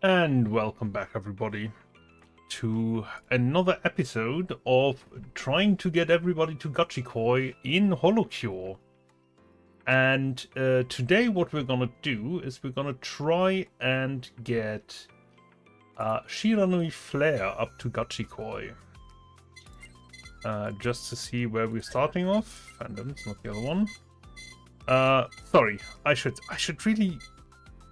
And welcome back, everybody, to another episode of trying to get everybody to Gachikoi in Holocure. And today what we're gonna do is we're gonna try and get Shiranui Flare up to Gachikoi. Just to see where we're starting off. Fandom, it's not the other one. Sorry, I should really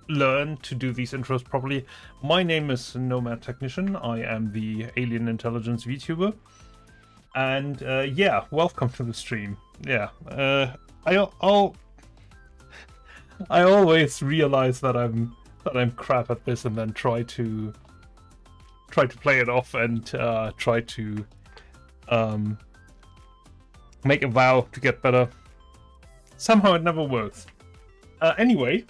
learn to do these intros properly. My name is Nomad Technician. I am the Alien Intelligence VTuber, and yeah, welcome to the stream. Yeah, I always realize that I'm crap at this, and then try to play it off and try to make a vow to get better. Somehow it never works. Anyway.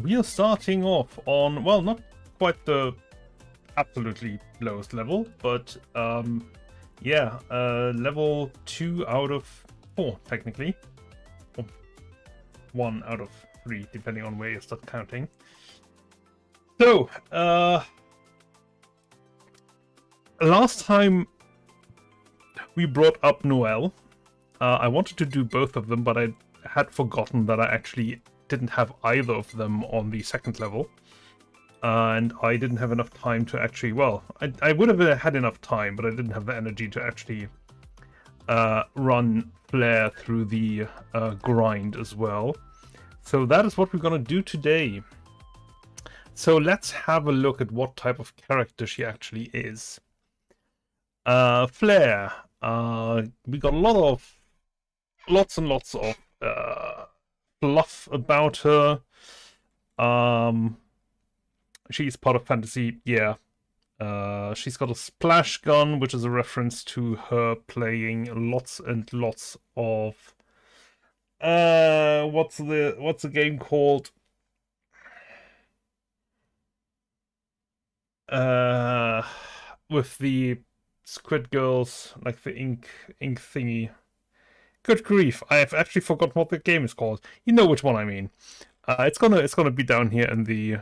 We are starting off on, well, not quite the absolutely lowest level, but yeah, level 2 out of 4, technically. Or 1 out of 3, depending on where you start counting. So, last time we brought up Noel, I wanted to do both of them, but I had forgotten that I actually didn't have either of them on the second level, and I didn't have enough time to actually, well, I would have had enough time, but I didn't have the energy to actually run Flare through the grind as well. So that is what we're gonna do today. So let's have a look at what type of character she actually is. Flare, we got lots and lots of fluff about her. She's part of fantasy, yeah. She's got a splash gun, which is a reference to her playing lots and lots of what's the game called? With the squid girls, like the ink thingy. Good grief, I have actually forgotten what the game is called. You know which one I mean. It's gonna be down here in the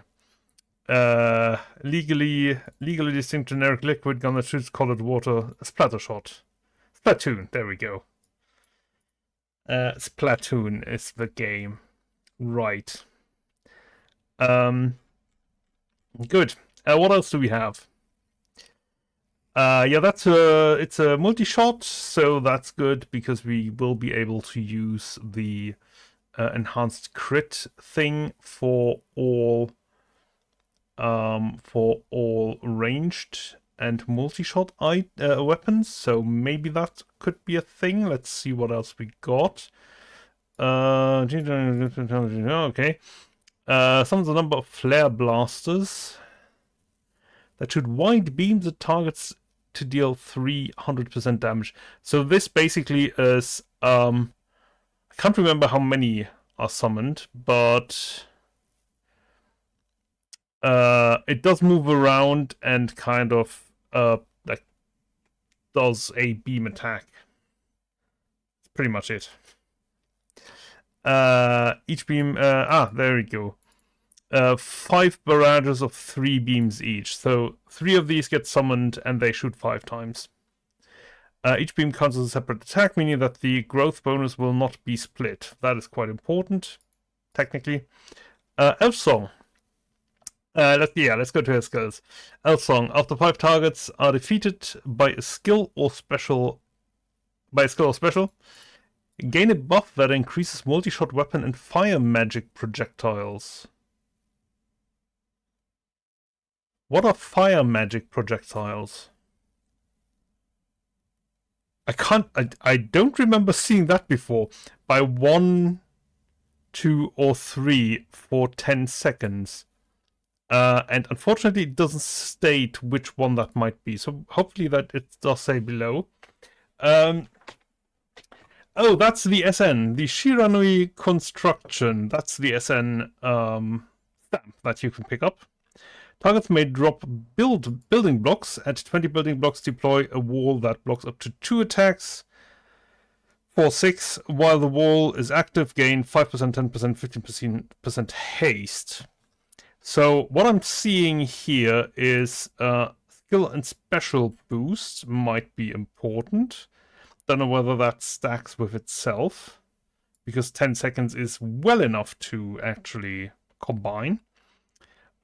legally distinct generic liquid gun that shoots colored water. Splatter shot. Splatoon, there we go. Splatoon is the game. Right. Good. What else do we have? Yeah, it's a multi-shot, so that's good because we will be able to use the enhanced crit thing for all ranged and multi-shot weapons. So maybe that could be a thing. Let's see what else we got. Okay. Summons a number of flare blasters that shoot wide beams at targets to deal 300% damage. So this basically is, I can't remember how many are summoned, but it does move around and kind of like does a beam attack. That's pretty much it. Each beam, there we go. 5 barrages of 3 beams each. So 3 of these get summoned and they shoot 5 times. Each beam counts as a separate attack, meaning that the growth bonus will not be split. That is quite important, technically. Elf Song. Let's go to her skills. Elf Song. After 5 targets are defeated by a skill or special, gain a buff that increases multi-shot weapon and fire magic projectiles. What are fire magic projectiles? I don't remember seeing that before. By 1, 2, or 3 for 10 seconds. And unfortunately it doesn't state which one that might be. So hopefully that it does say below. Oh, that's the SN. The Shiranui construction. That's the SN stamp that you can pick up. Targets may drop building blocks. At 20 building blocks, deploy a wall that blocks up to 2 attacks for 6. While the wall is active, gain 5%, 10%, 15% haste. So what I'm seeing here is skill and special boost might be important. Don't know whether that stacks with itself, because 10 seconds is well enough to actually combine.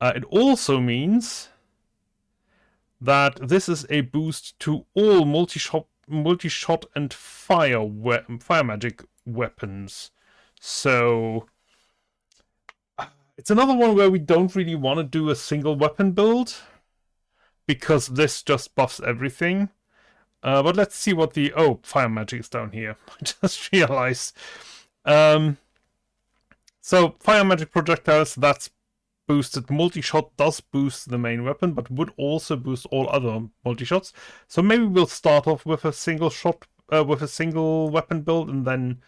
It also means that this is a boost to all multi-shot and fire magic weapons. So it's another one where we don't really want to do a single weapon build, because this just buffs everything. But let's see what the... Oh, fire magic is down here. I just realized. So fire magic projectiles, that's boosted. Multi-shot does boost the main weapon, but would also boost all other multi-shots. So maybe we'll start off with a single shot, with a single weapon build, and then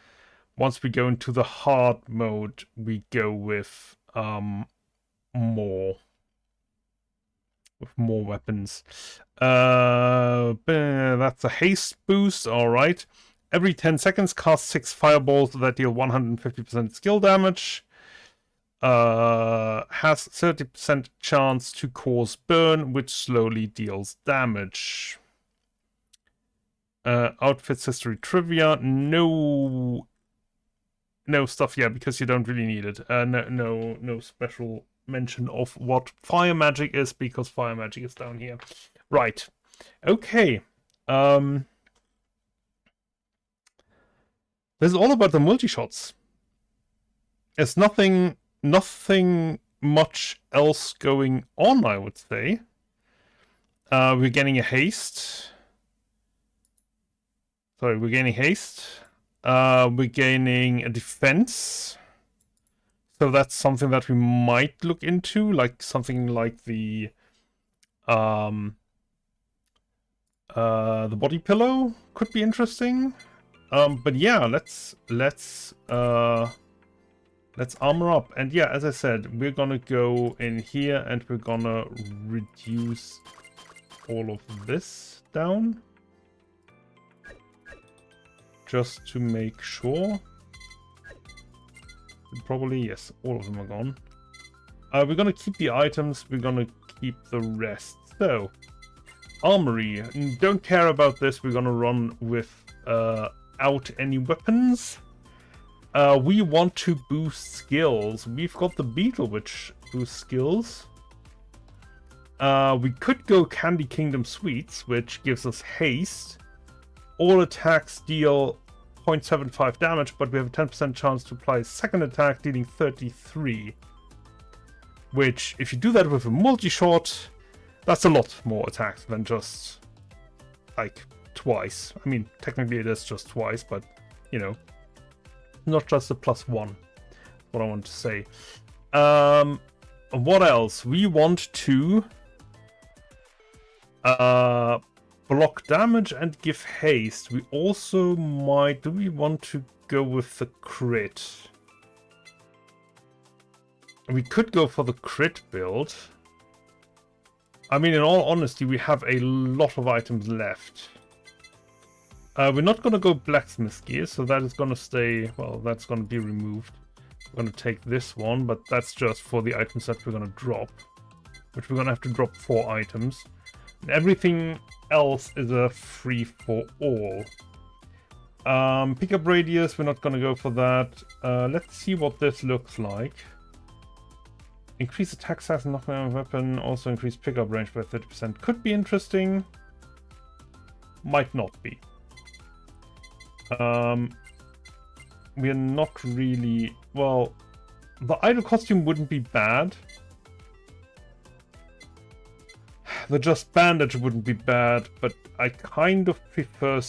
once we go into the hard mode, we go with more weapons. That's a haste boost. All right. Every 10 seconds, cast 6 fireballs that deal 150% skill damage. Has 30% chance to cause burn, which slowly deals damage. Outfits history trivia. No stuff yet, because you don't really need it. No special mention of what fire magic is, because fire magic is down here. Right. Okay. This is all about the multi-shots. There's nothing much else going on, I would say. We're getting a haste. Sorry, we're gaining haste. We're gaining a defense. So that's something that we might look into, like something like the body pillow could be interesting. But yeah, let's armor up. And yeah, as I said, we're gonna go in here and we're gonna reduce all of this down, just to make sure. Probably, yes, all of them are gone. We're gonna keep the items, we're gonna keep the rest. So, armory, don't care about this, we're gonna run without any weapons. We want to boost skills. We've got the beetle, which boosts skills. We could go Candy Kingdom Sweets, which gives us haste. All attacks deal 0.75 damage, but we have a 10% chance to apply a second attack, dealing 33. Which, if you do that with a multi-shot, that's a lot more attacks than just, like, twice. I mean, technically it is just twice, but, you know, not just a +1. What I want to say. What else? We want to block damage and give haste. We also might... Do we want to go with the crit? We could go for the crit build. I mean, in all honesty, we have a lot of items left. We're not going to go blacksmith gear, so that is going to stay... Well, that's going to be removed. We're going to take this one, but that's just for the items that we're going to drop. Which we're going to have to drop 4 items. And everything else is a free-for-all. Pickup radius, we're not going to go for that. Let's see what this looks like. Increase attack size and knockdown weapon, also increase pickup range by 30%. Could be interesting. Might not be. We are not really... Well, the idol costume wouldn't be bad. The just bandage wouldn't be bad, but I kind of prefer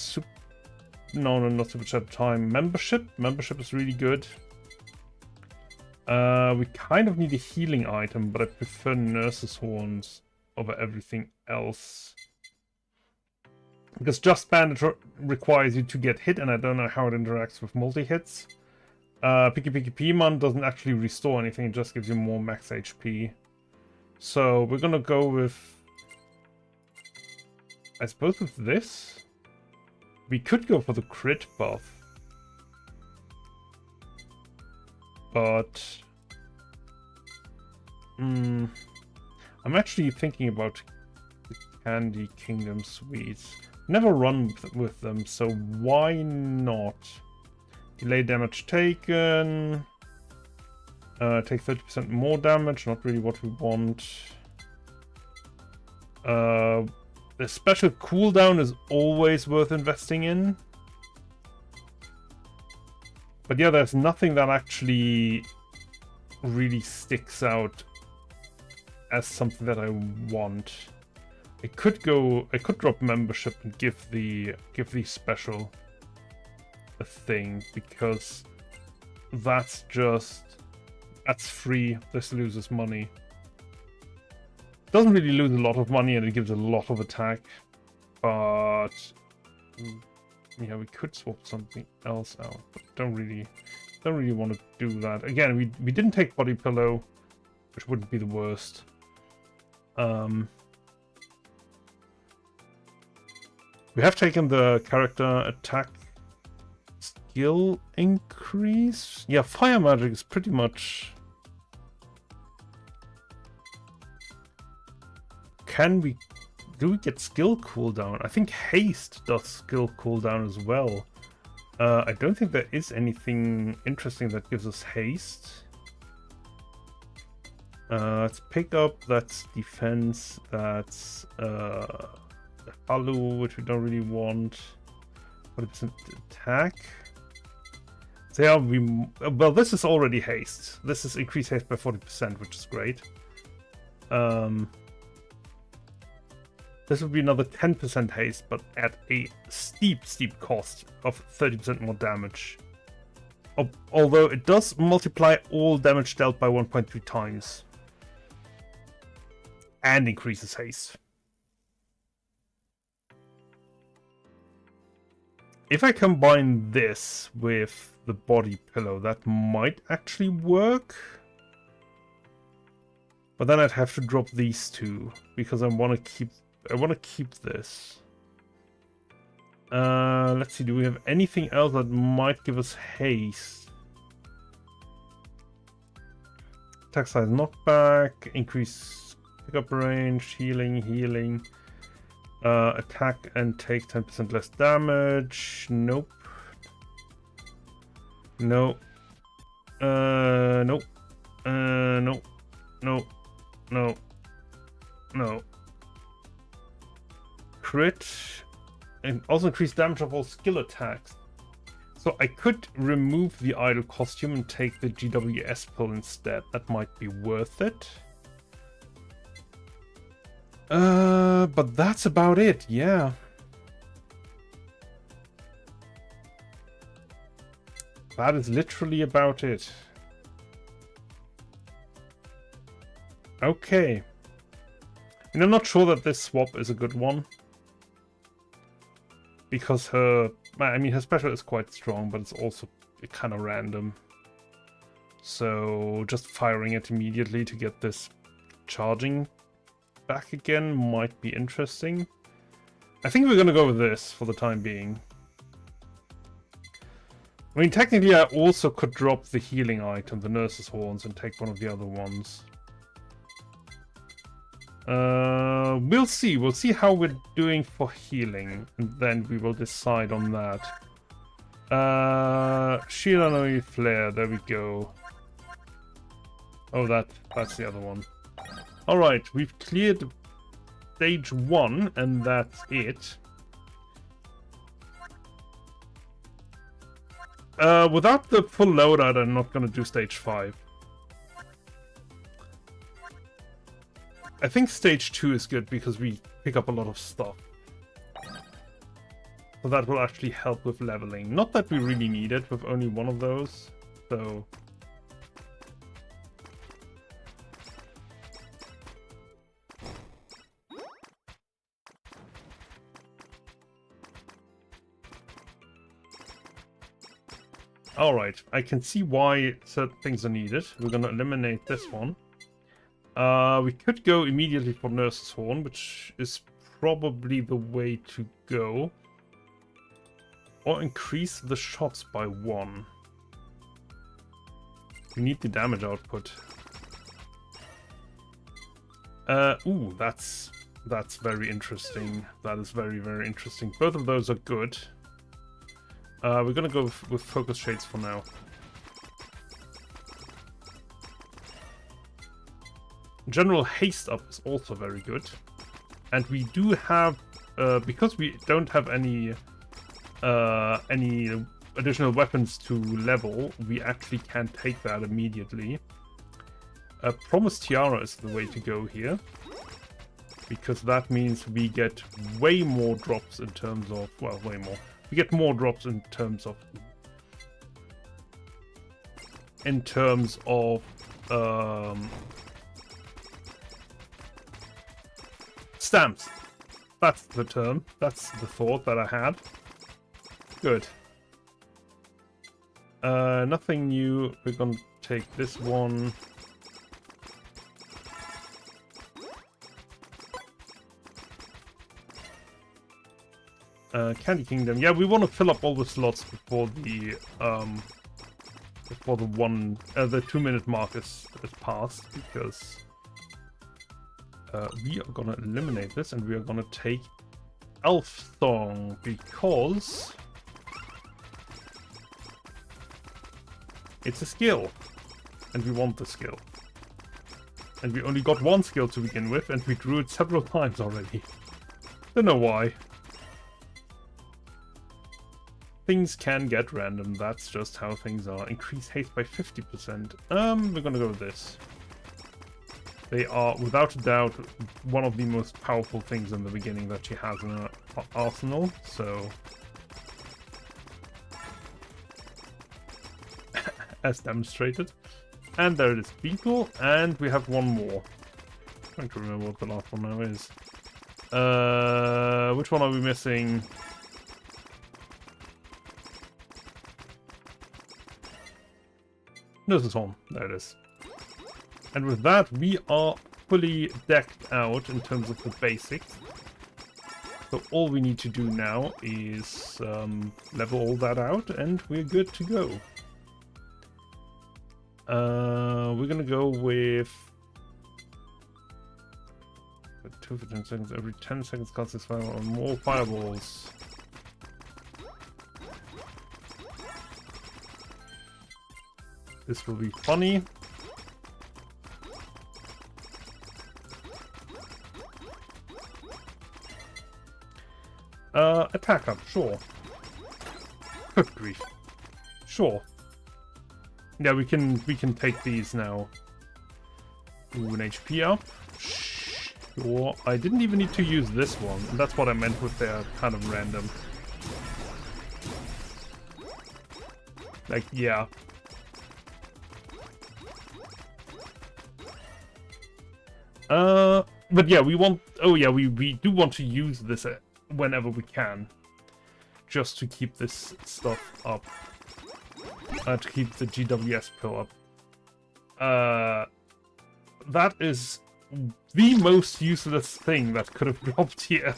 No, not Super Chat Time. Membership. Membership is really good. We kind of need a healing item, but I prefer Nurse's Horns over everything else. Because Just Bandage requires you to get hit, and I don't know how it interacts with multi-hits. Piki Piki Piman doesn't actually restore anything, it just gives you more max HP. So we're gonna go with... I suppose with this? We could go for the crit buff. But... I'm actually thinking about the Candy Kingdom sweets. Never run with them, so why not? Delay damage taken. Take 30% more damage, not really what we want. The special cooldown is always worth investing in. But yeah, there's nothing that actually really sticks out as something that I want. I could drop membership and give the special a thing, because that's free. This loses money. Doesn't really lose a lot of money, and it gives a lot of attack. But yeah, we could swap something else out, but don't really want to do that. Again, we didn't take body pillow, which wouldn't be the worst. We have taken the character attack skill increase. Yeah, fire magic is pretty much. Do we get skill cooldown? I think haste does skill cooldown as well. I don't think there is anything interesting that gives us haste. It's pick up, that's defense, that's Halu, which we don't really want. 40% attack. So yeah, well, this is already haste. This is increased haste by 40%, which is great. This would be another 10% haste, but at a steep cost of 30% more damage. Although it does multiply all damage dealt by 1.3 times. And increases haste. If I combine this with the body pillow, that might actually work. But then I'd have to drop these two, because I want to keep this. Let's see, do we have anything else that might give us haste? Attack size knockback, increase pickup range, healing. Attack and take 10% less damage. Nope. No. Nope. No. Crit. And also increase damage of all skill attacks. So I could remove the idle costume and take the GWS pull instead. That might be worth it. But that's about it, yeah. That is literally about it. Okay. And I'm not sure that this swap is a good one. Because her special is quite strong, but it's also kind of random. So just firing it immediately to get this charging back again might be interesting. I think we're going to go with this for the time being. I mean, technically I also could drop the healing item, the nurse's horns, and take one of the other ones. We'll see. We'll see how we're doing for healing, and then we will decide on that. Shiranui flare, there we go. Oh, that's the other one. Alright, we've cleared stage 1, and that's it. Without the full loadout, I'm not going to do stage 5. I think stage 2 is good because we pick up a lot of stuff. So that will actually help with leveling. Not that we really need it with only one of those, so... Alright, I can see why certain things are needed. We're going to eliminate this one. We could go immediately for Nurse's Horn, which is probably the way to go. Or increase the shots by 1. We need the damage output. Ooh, that's very interesting. That is very, very interesting. Both of those are good. We're gonna go with focus shades for now. General haste up is also very good. And we do have, because we don't have any additional weapons to level, we actually can take that immediately. Promise Tiara is the way to go here, because that means we get way more drops in terms of, well, way more. We get more drops in terms of stamps. That's the term. That's the thought that I had. Good. Nothing new. We're gonna take this one. Candy Kingdom. Yeah, we want to fill up all the slots before the 2-minute mark is passed, because we are gonna eliminate this and we are gonna take Elf Song, because it's a skill and we want the skill. And we only got one skill to begin with and we drew it several times already. Don't know why. Things can get random, that's just how things are. Increase haste by 50%. We're gonna go with this. They are, without a doubt, one of the most powerful things in the beginning that she has in her arsenal, so... as demonstrated. And there it is, Beetle, and we have one more. I'm trying to remember what the last one now is. Which one are we missing? Nurse's Horn. There it is. And with that, we are fully decked out in terms of the basics. So all we need to do now is level all that out, and we're good to go. We're gonna go with 2 for 10 seconds. Every 10 seconds cast this fire on more fireballs. This will be funny. Attack up, sure. Good grief. Sure. Yeah, we can take these now. Ooh, an HP up. Sure. I didn't even need to use this one. That's what I meant with their kind of random. Like, yeah. But yeah, we want... Oh yeah, we do want to use this whenever we can. Just to keep this stuff up. To keep the GWS pill up. That is the most useless thing that could have dropped here.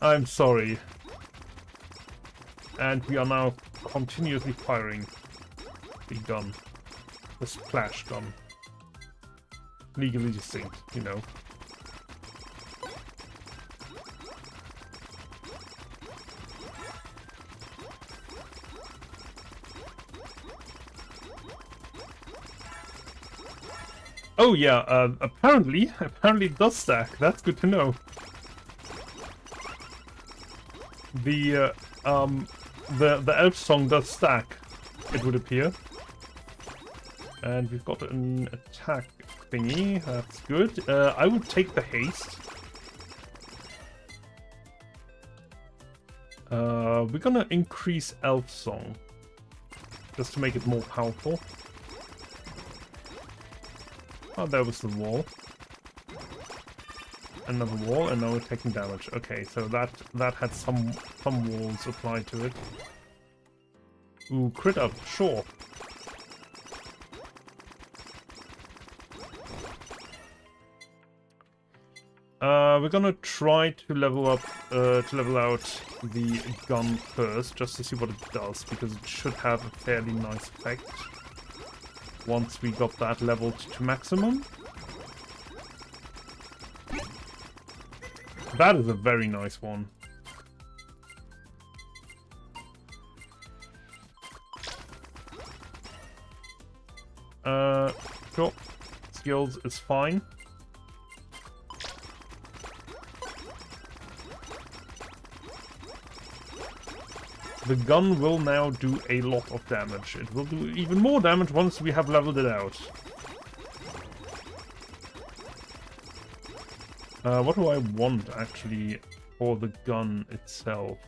I'm sorry. And we are now continuously firing the gun. The splash gun. Legally distinct, you know. Oh yeah, apparently it does stack. That's good to know. The elf song does stack, it would appear. And we've got an attack thingy. That's good. I would take the haste. We're gonna increase elf song just to make it more powerful. Oh, there was the wall. Another wall, and now we're taking damage. Okay, so that had some walls applied to it. Ooh, crit up, sure. We're gonna try to level up, level out the gun first, just to see what it does, because it should have a fairly nice effect. Once we got that leveled to maximum. That is a very nice one. Sure. Skills is fine. The gun will now do a lot of damage. It will do even more damage once we have leveled it out. What do I want, actually, for the gun itself?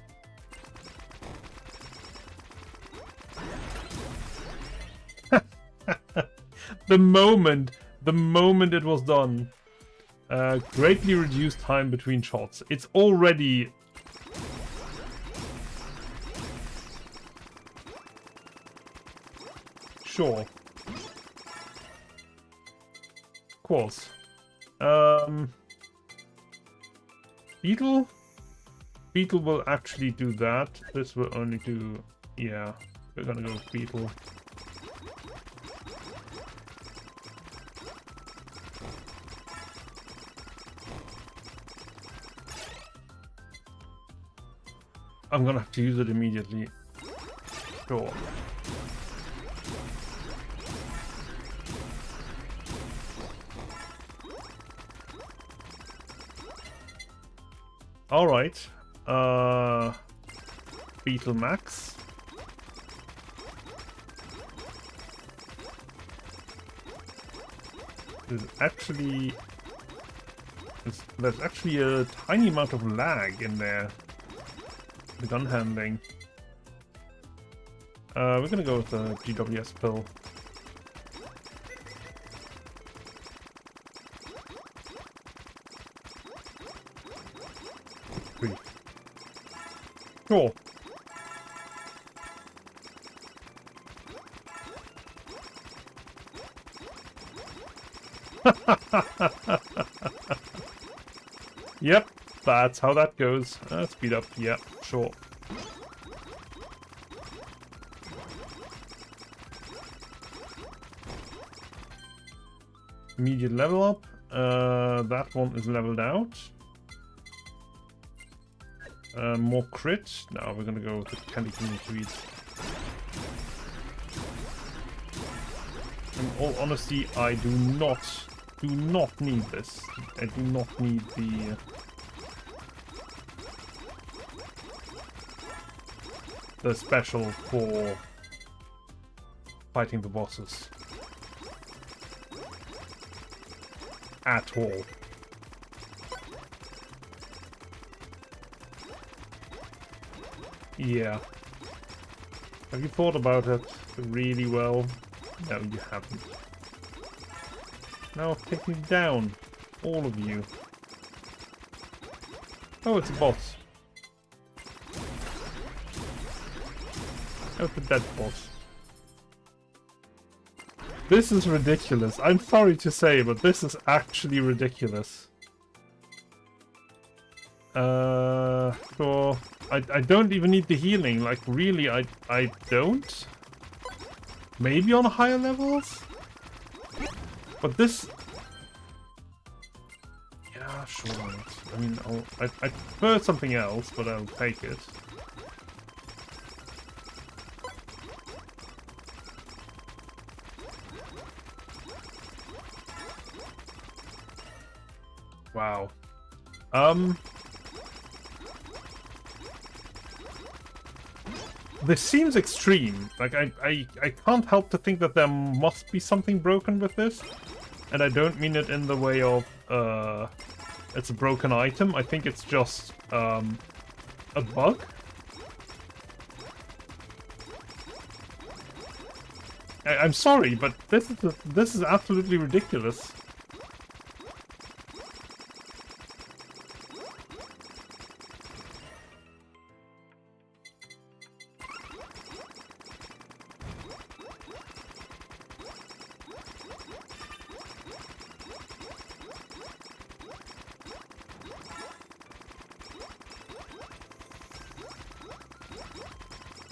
The moment it was done. Greatly reduced time between shots. It's already... Sure. Of course. Beetle? Beetle will actually do that. This will only do... Yeah, we're gonna go with Beetle. I'm gonna have to use it immediately. Sure. Alright. Beetle Max. There's actually a tiny amount of lag in there. The gun handling. We're gonna go with the GWS pill. Sure. Yep, that's how that goes. Speed up, yeah, sure. Immediate level up. That one is leveled out. More crit. Now we're gonna go with the candy tweeds. In all honesty, I do not need this. I do not need the special for fighting the bosses at all. Yeah. Have you thought about it really well? No, you haven't. Now take me down. All of you. Oh, it's a boss. Oh, it's a dead boss. This is ridiculous. I'm sorry to say, but this is actually ridiculous. Sure. I don't even need the healing. Like, really, I don't? Maybe on higher levels? But this... Yeah, sure. I mean, I prefer something else, but I'll take it. Wow. This seems extreme. Like, I can't help to think that there must be something broken with this. And I don't mean it in the way of, it's a broken item. I think it's just, a bug. I'm sorry, but this is absolutely ridiculous.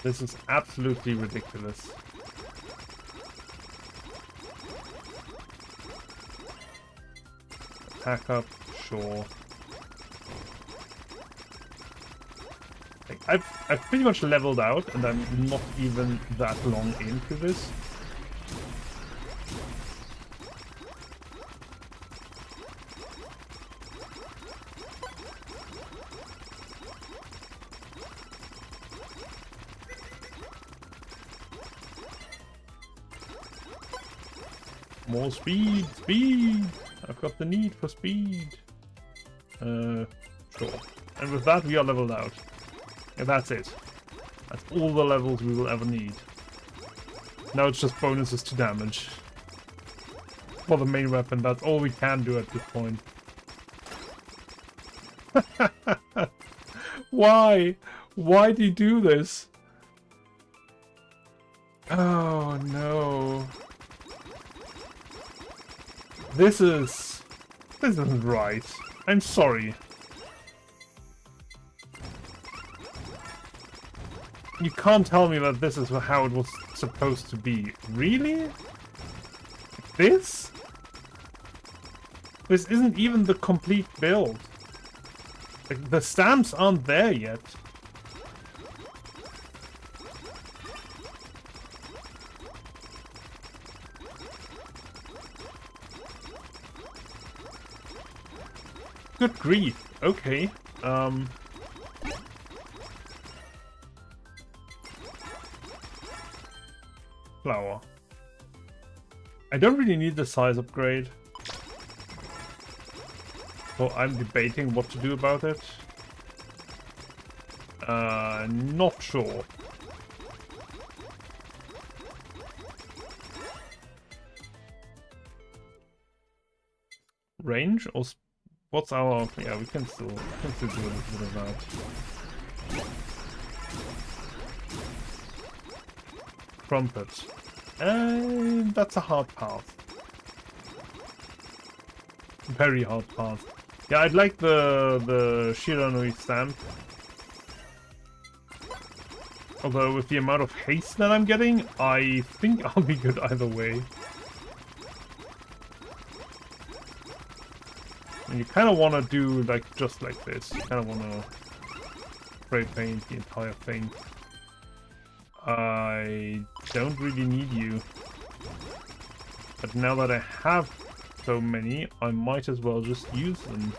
This is absolutely ridiculous. Attack up, sure. I've pretty much leveled out, and I'm not even that long into this. More speed! Speed! I've got the need for speed. Sure. And with that, we are leveled out. And that's it. That's all the levels we will ever need. Now it's just bonuses to damage. For the main weapon, that's all we can do at this point. Why? Why do you do this? Oh no. This isn't right. I'm sorry. You can't tell me that this is how it was supposed to be. Really? This? This isn't even the complete build. Like, the stamps aren't there yet. Good grief. Okay. Flower. I don't really need the size upgrade. So I'm debating what to do about it. Not sure. Range or what's our? Yeah, we can still do a little bit of that. Trumpet. And that's a hard path. Very hard path. Yeah, I'd like the Shiranui stamp. Although with the amount of haste that I'm getting, I think I'll be good either way. And you kind of want to do like just like this. You kind of want to spray paint the entire thing. I don't really need you. But now that I have so many, I might as well just use them.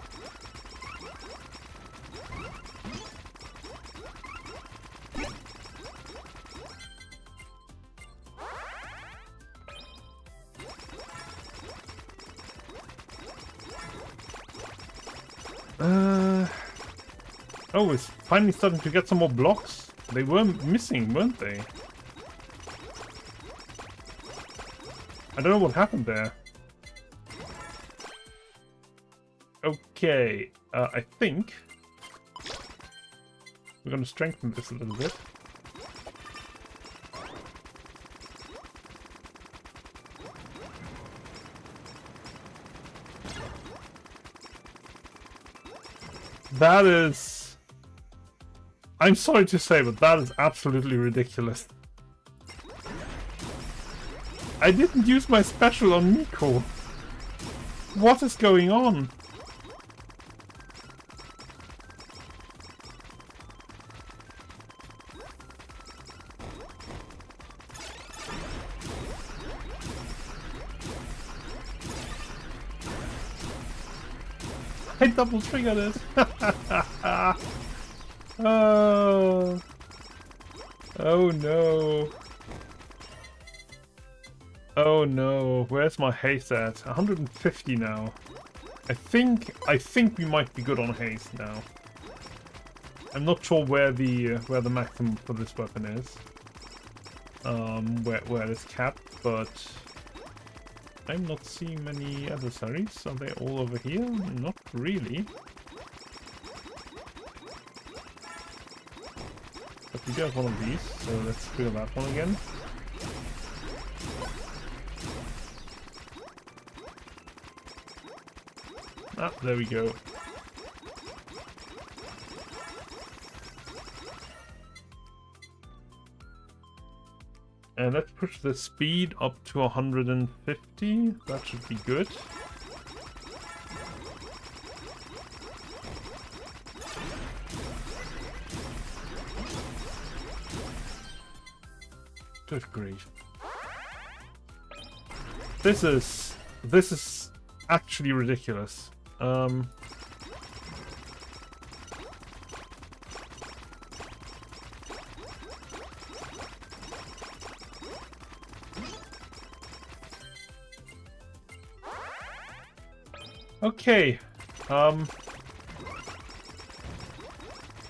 Oh, it's finally starting to get some more blocks. They were missing, weren't they? I don't know what happened there. Okay, I think we're going to strengthen this a little bit. That is... I'm sorry to say, but that is absolutely ridiculous. I didn't use my special on Miko. What is going on? I double triggered it. Oh. Oh no. Oh no. Where's my haste at? 150 now. I think we might be good on haste now. I'm not sure where the maximum for this weapon is. Where it's capped, but I'm not seeing many adversaries. Are they all over here? Not really. But we do have one of these, so let's kill that one again. Ah, there we go. And let's push the speed up to 150. That should be good. Good grief. This is actually ridiculous. Okay.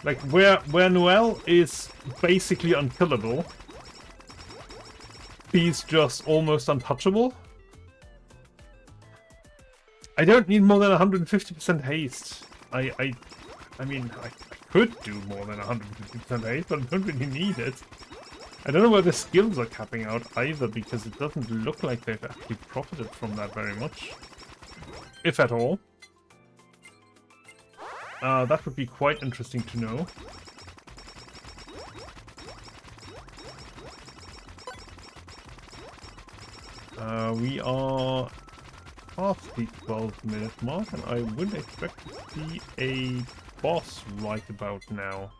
Like where Noelle is basically unkillable, he's just almost untouchable. I don't need more than 150% haste. I mean, I could do more than 150% haste, but I don't really need it. I don't know where the skills are capping out either, because it doesn't look like they've actually profited from that very much. If at all. That would be quite interesting to know. We are past the 12-minute mark, and I would expect to see a boss right about now.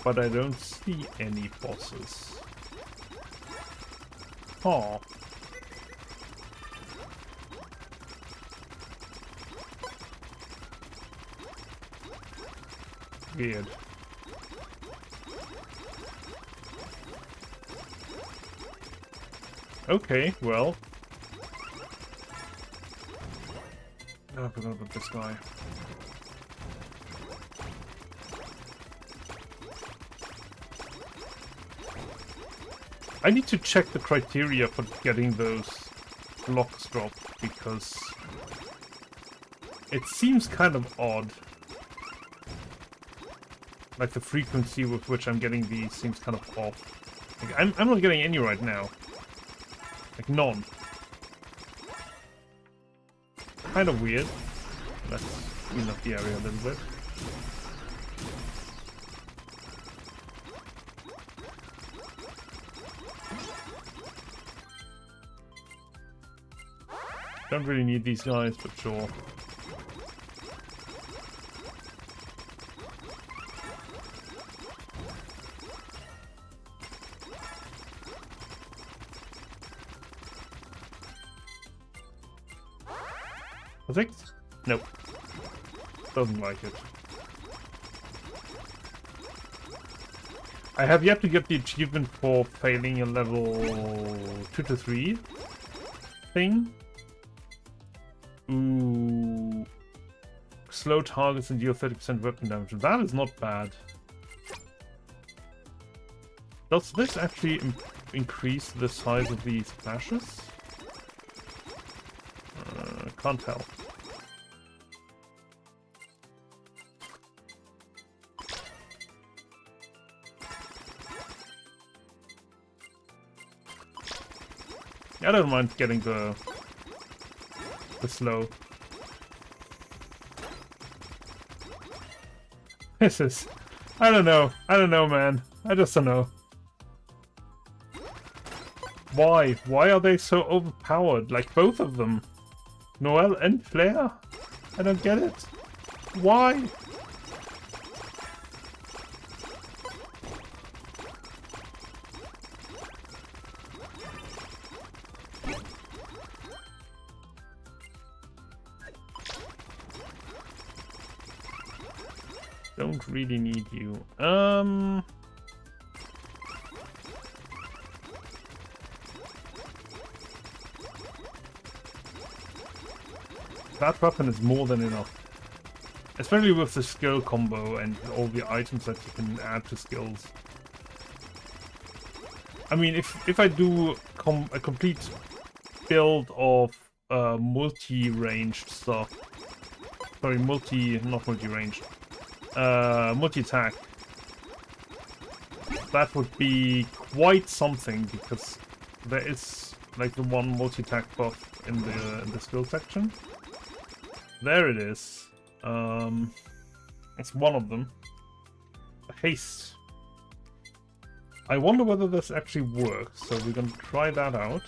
But I don't see any bosses. Huh. Weird. Okay, well. I forgot about this guy. I need to check the criteria for getting those blocks dropped, because it seems kind of odd. Like the frequency with which I'm getting these seems kind of off. Like, I'm not getting any right now. Like none. Kind of weird. Let's clean up the area a little bit. Don't really need these guys, but sure. Perfect? Nope. Doesn't like it. I have yet to get the achievement for failing a level 2 to 3 thing. Ooh. Slow targets and deal 30% weapon damage. That is not bad. Does this actually increase the size of these flashes? Can't tell. I don't mind getting the slow. This is... I don't know, man. I just don't know. Why? Why are they so overpowered? Like, both of them. Noelle and Flair? I don't get it. Why? Don't really need you. That weapon is more than enough. Especially with the skill combo and all the items that you can add to skills. I mean, if I do a complete build of multi-ranged stuff. Sorry, not multi-ranged. Multi-attack. That would be quite something, because there is like the one multi-attack buff in the skill section. There it is. It's one of them. Haste. I wonder whether this actually works, so we're gonna try that out.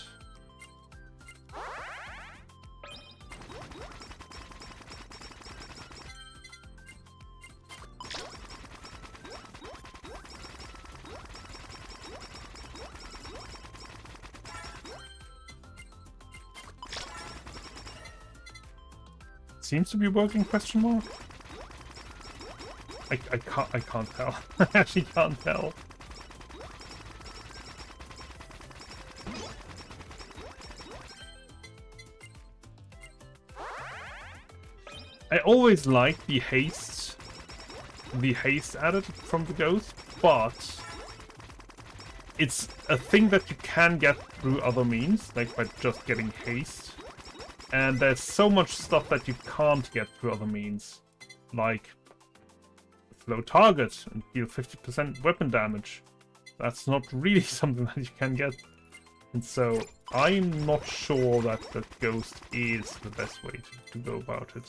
seems to be working, question mark? I can't tell. I actually can't tell. I always like the haste added from the ghost, but it's a thing that you can get through other means, like by just getting haste. And there's so much stuff that you can't get through other means, like slow target and deal 50% weapon damage. That's not really something that you can get. And so I'm not sure that the ghost is the best way to go about it.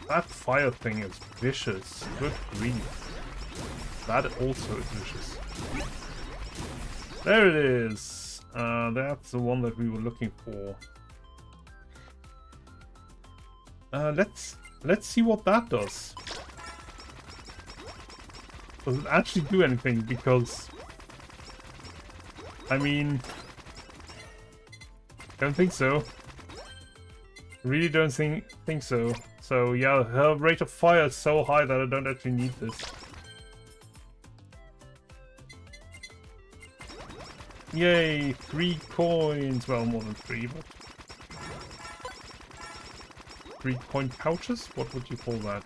That fire thing is vicious. Good grief. That also is vicious. There it is. That's the one that we were looking for. Let's see what that does. Does it actually do anything? Because I mean, don't think so. Really don't think so. So yeah, her rate of fire is so high that I don't actually need this. Yay, 3 coins. Well, more than 3, but 3 coin pouches? What would you call that?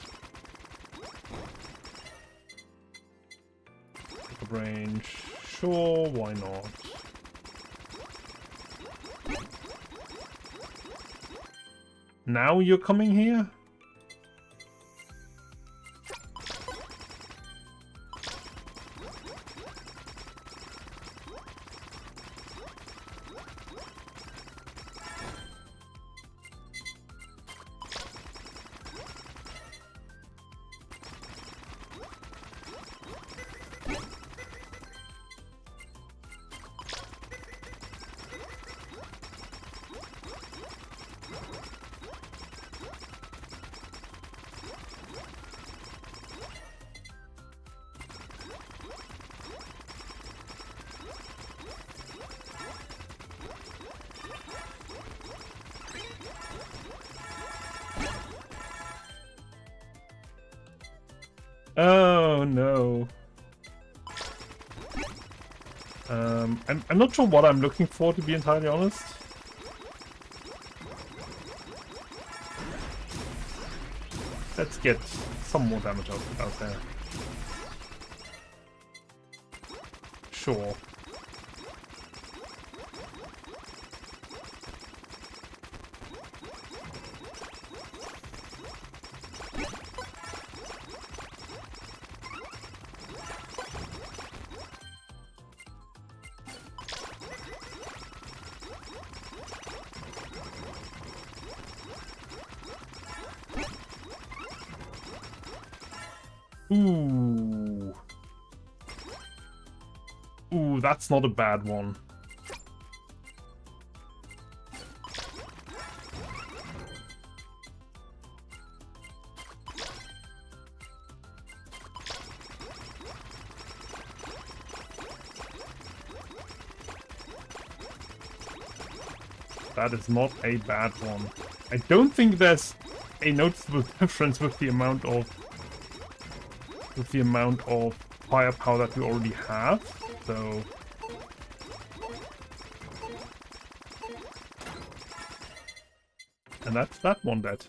Pickup range. Sure, why not? Now you're coming here? Oh no. I'm not sure what I'm looking for, to be entirely honest. Let's get some more damage out there. Sure. Ooh. Ooh, that's not a bad one. That is not a bad one. I don't think there's a noticeable difference with the amount of firepower that we already have, so and that's that one dead.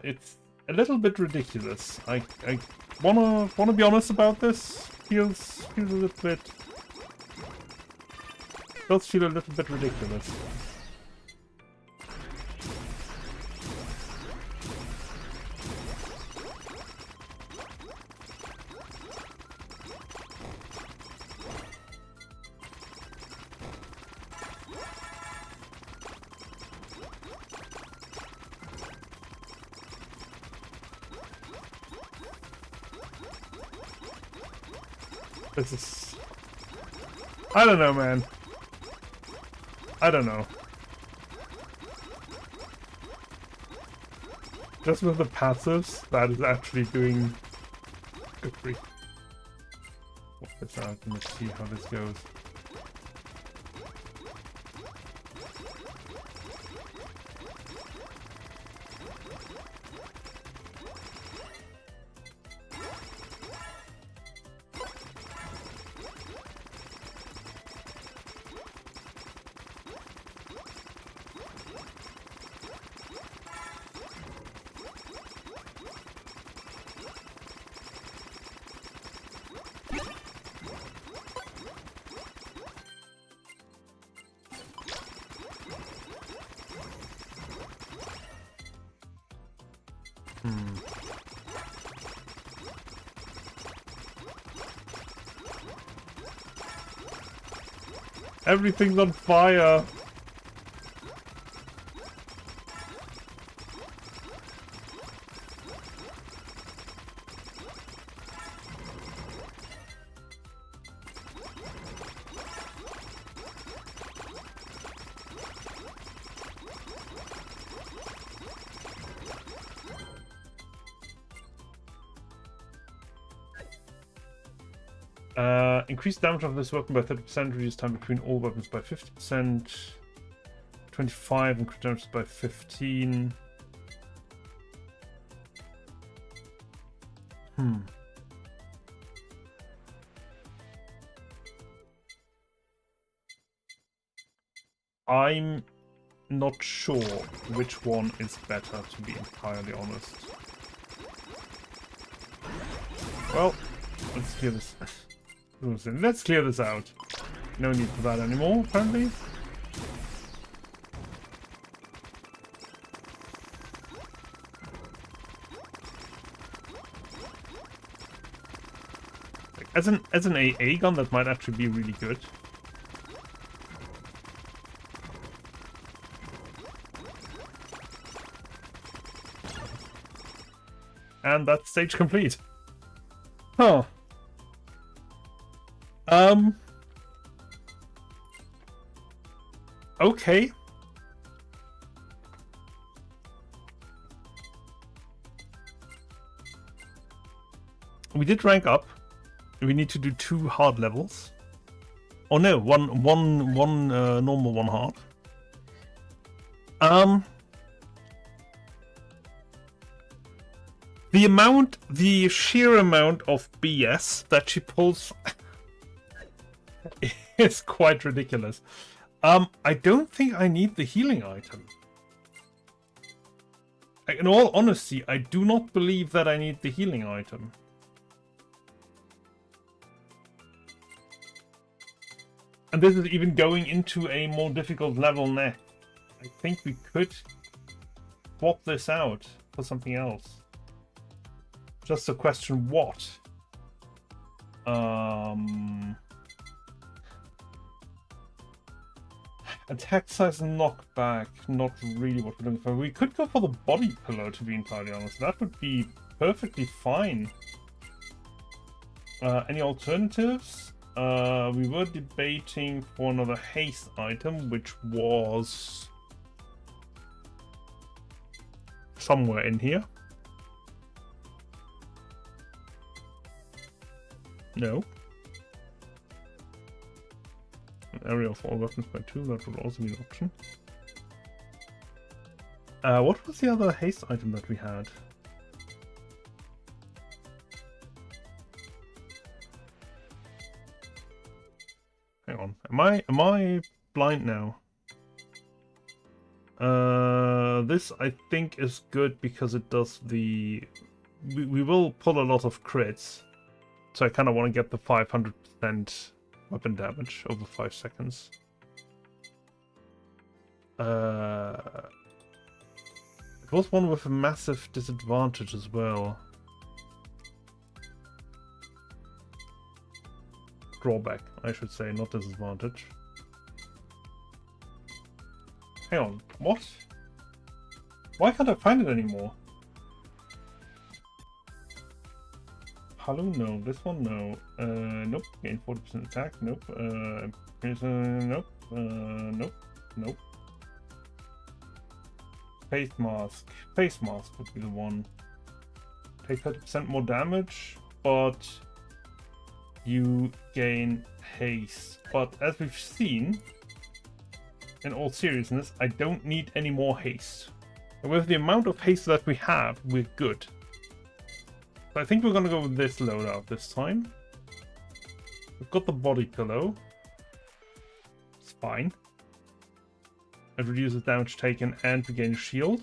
It's a little bit ridiculous. I wanna be honest about this. Feels a little bit. Does feel a little bit ridiculous. This is... I don't know, man. I don't know. just with the passives, that is actually doing good grief. Swap this out and let's see how this goes. Everything's on fire. Increase damage of this weapon by 30%, reduce time between all weapons by 50%, 25, increase damage by 15. I'm not sure which one is better, to be entirely honest. Well, let's clear this. Let's clear this out. No need for that anymore, apparently. Like, as an AA gun, that might actually be really good. And that's stage complete. Huh. Okay. We did rank up. We need to do 2 hard levels. Oh no, one normal, 1 hard. The sheer amount of BS that she pulls is quite ridiculous. I don't think I need the healing item. Like, in all honesty, I do not believe that I need the healing item. And this is even going into a more difficult level next. I think we could swap this out for something else. Just a question, what? Attack size and knockback, not really what we're looking for. We could go for the body pillow, to be entirely honest. That would be perfectly fine. Any alternatives? We were debating for another haste item, which was somewhere in here. No. An area of all weapons by 2, that would also be an option. What was the other haste item that we had? Hang on. Am I blind now? This I think is good because it does the... We will pull a lot of crits. So I kind of want to get the 500% weapon damage over 5 seconds. It was one with a massive disadvantage as well. Drawback, I should say, not disadvantage. Hang on, what? Why can't I find it anymore? Hello, no. This one, no. Nope. Gain 40% attack. Nope. Nope. Nope. Nope. Face mask. Face mask would be the one. Take 30% more damage, but you gain haste. But as we've seen, in all seriousness, I don't need any more haste. And with the amount of haste that we have, we're good. So I think we're gonna go with this loadout this time. We've got the body pillow. It's fine. It reduces damage taken and we gain a shield.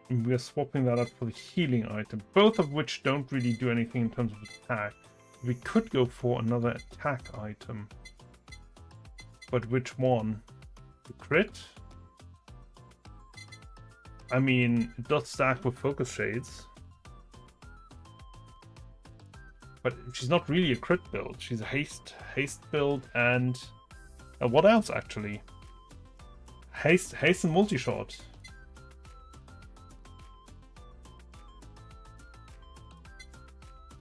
And we're swapping that out for the healing item, both of which don't really do anything in terms of attack. We could go for another attack item. But which one? The crit? I mean, it does stack with focus shades. But she's not really a crit build. She's a haste build and... what else, actually? Haste and multi-shot.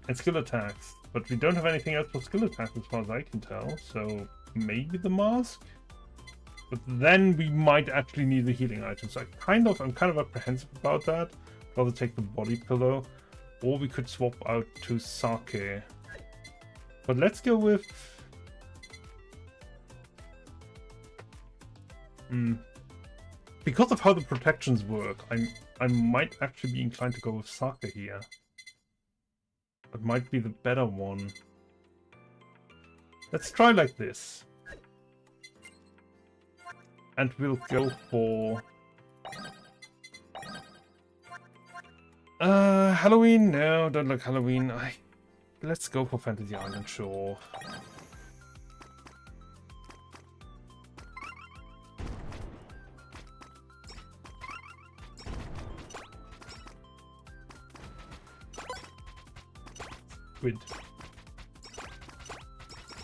And skill attacks. But we don't have anything else for skill attacks as far as I can tell. So maybe the mask? But then we might actually need the healing item. So I'm kind of apprehensive about that. I'd rather take the body pillow. Or we could swap out to Sake. But let's go with... Because of how the protections work, I might actually be inclined to go with Sake here. That might be the better one. Let's try like this. And we'll go for... Halloween? No, don't like Halloween. Let's go for Fantasy Island, sure.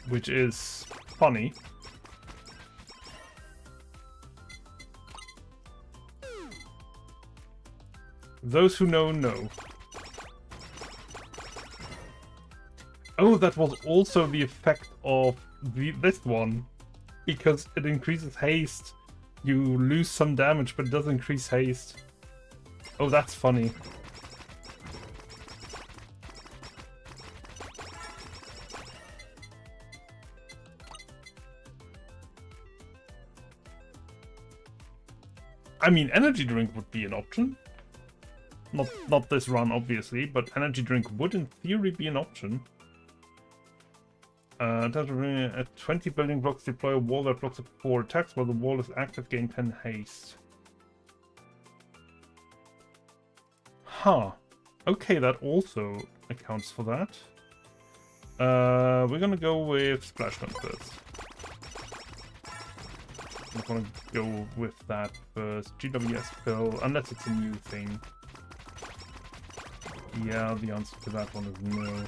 Which is funny. Those who know, know. Oh, that was also the effect of this one. Because it increases haste. You lose some damage, but it does increase haste. Oh, that's funny. I mean, energy drink would be an option. Not this run, obviously, but energy drink would, in theory, be an option. At 20 building blocks, deploy a wall that blocks up 4 attacks. While the wall is active, gain 10 haste. Huh. Okay, that also accounts for that. We're gonna go with Splash Gun first. I'm gonna go with that first. GWS pill, unless it's a new thing. Yeah, the answer to that one is no.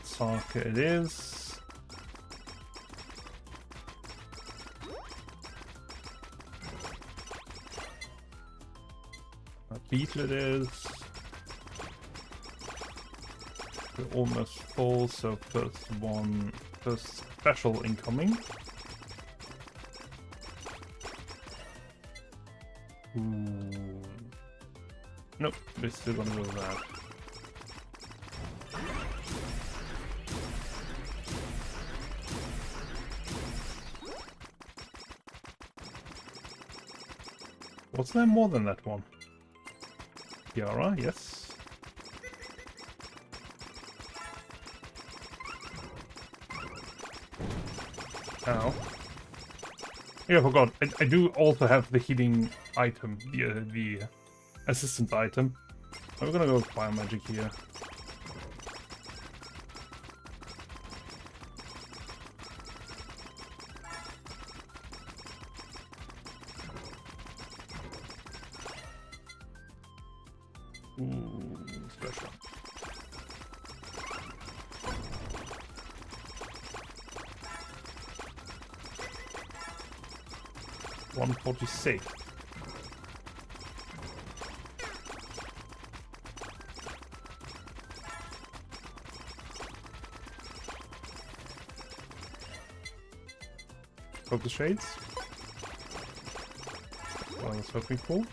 Sake it is. Beetle it is. We're almost full, so first special incoming. Ooh. Nope, we're still gonna go with that. Was there more than that one? Tiara, yes. Ow. Yeah, I forgot. I do also have the healing item, the assistance item. I'm gonna go with Fire Magic here. Ooh, special. $146. focus shades. What I was hoping for.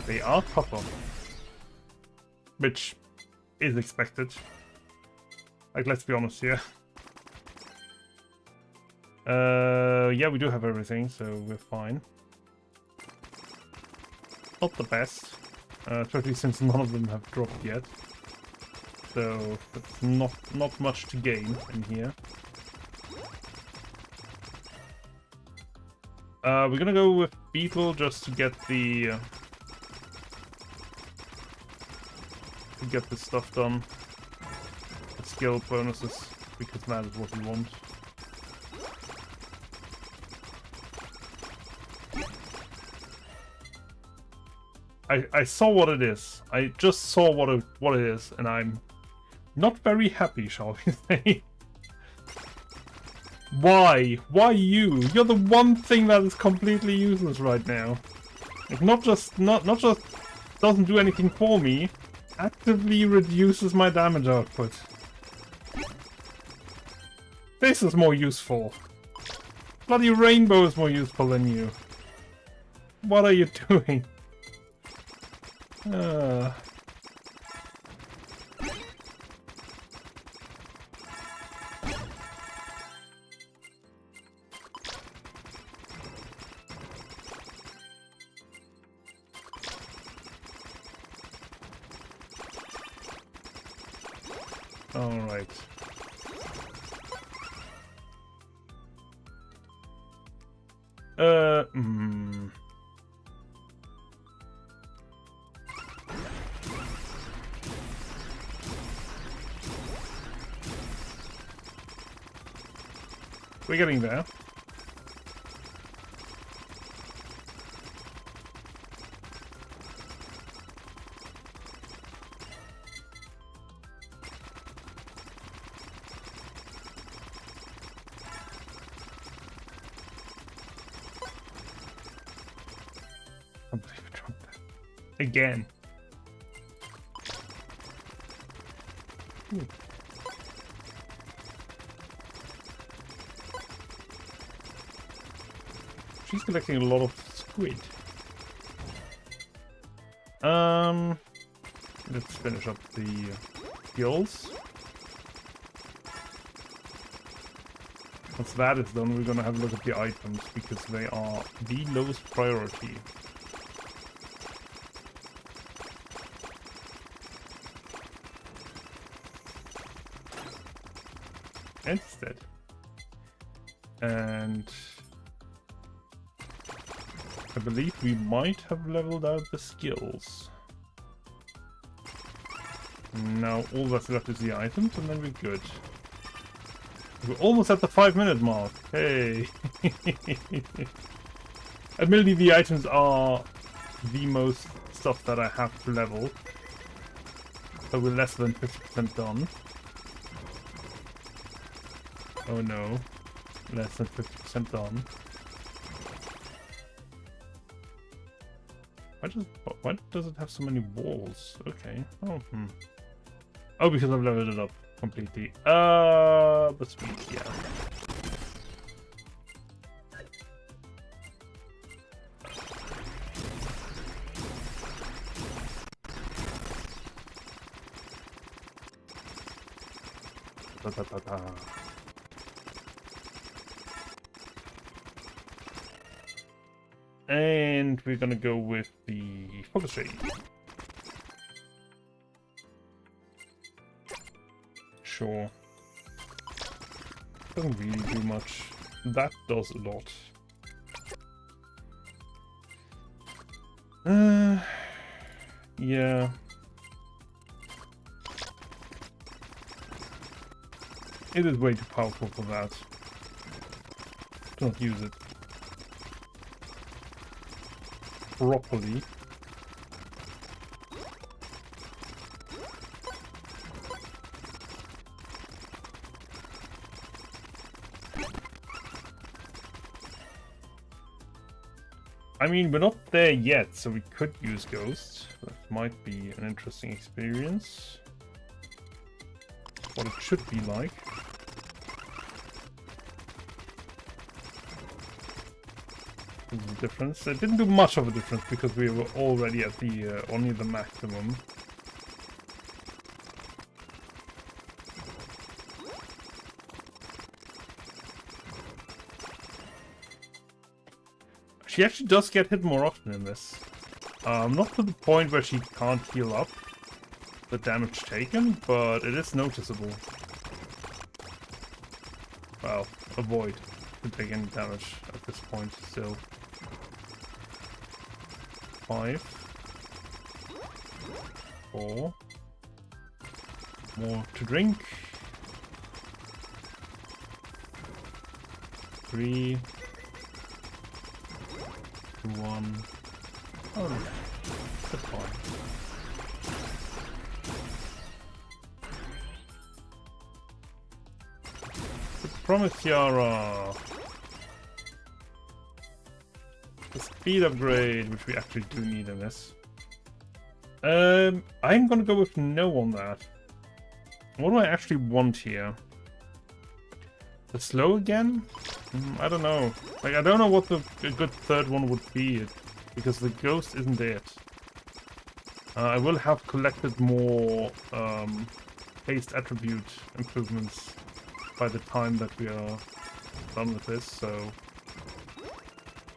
They are tougher. Which is expected. Like, let's be honest here. Yeah, we do have everything, so we're fine. Not the best. Especially since none of them have dropped yet. So, that's not much to gain in here. We're gonna go with Beetle just to get the... to get this stuff done. The skill bonuses, because that is what we want. I saw what it is. I just saw what it is, and I'm not very happy, shall we say. Why? Why you? You're the one thing that is completely useless right now. Like, not just doesn't do anything for me, actively reduces my damage output. This is more useful. Bloody Rainbow is more useful than you. What are you doing? All right. We're getting there. I believe I dropped that. Again. Ooh. She's collecting a lot of squid. Let's finish up the skills. Once that is done, we're gonna have a look at the items because they are the lowest priority. And it's dead. And I believe we might have leveled out the skills. Now all that's left is the items, and then we're good. We're almost at the 5-minute mark. Hey! Admittedly, the items are the most stuff that I have to level. So we're less than 50% done. Oh no. Less than 50% done. Why does it have so many walls? Okay. Oh, Oh, because I've leveled it up completely. But sweet, yeah. And we're gonna go with the focus shade. Sure. Doesn't really do much. That does a lot. Yeah. It is way too powerful for that. Don't use it properly. I mean, we're not there yet, so we could use Ghost. That might be an interesting experience. What it should be like. The difference. It didn't do much of a difference because we were already at the only the maximum. She actually does get hit more often in this. Not to the point where she can't heal up the damage taken, but it is noticeable. Well, avoid to take any damage at this point still. 5. 4. More to drink. 3. 2, 1. Oh, that's fine. The Promise Yara. The speed upgrade, which we actually do need in this. I'm gonna go with no on that. What do I actually want here? The slow again? I don't know. Like, I don't know what a good third one would be, because the ghost isn't it. I will have collected more haste attribute improvements by the time that we are done with this, so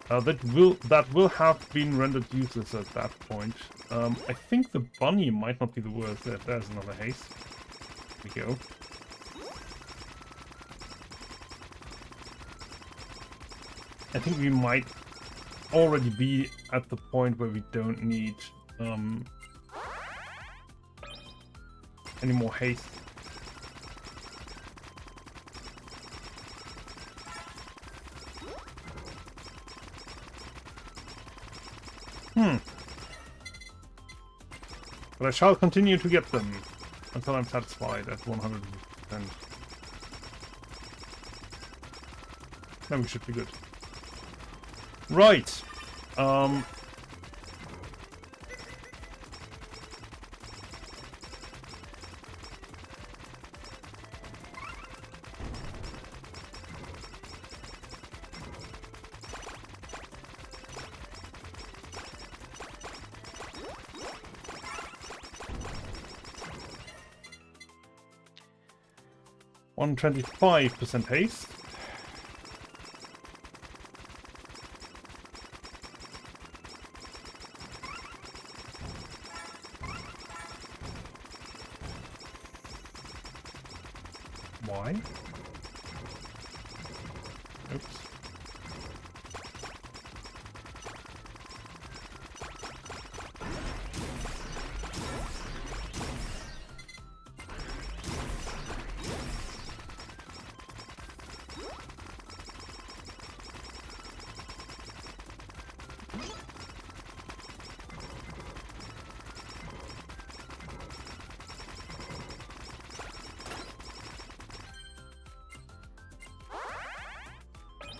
that will have been rendered useless at that point. I think the bunny might not be the worst. There's another haste. There we go. I think we might already be at the point where we don't need any more haste. But I shall continue to get them until I'm satisfied at 100%. Then we should be good. Right. 125% haste. Why? Oops.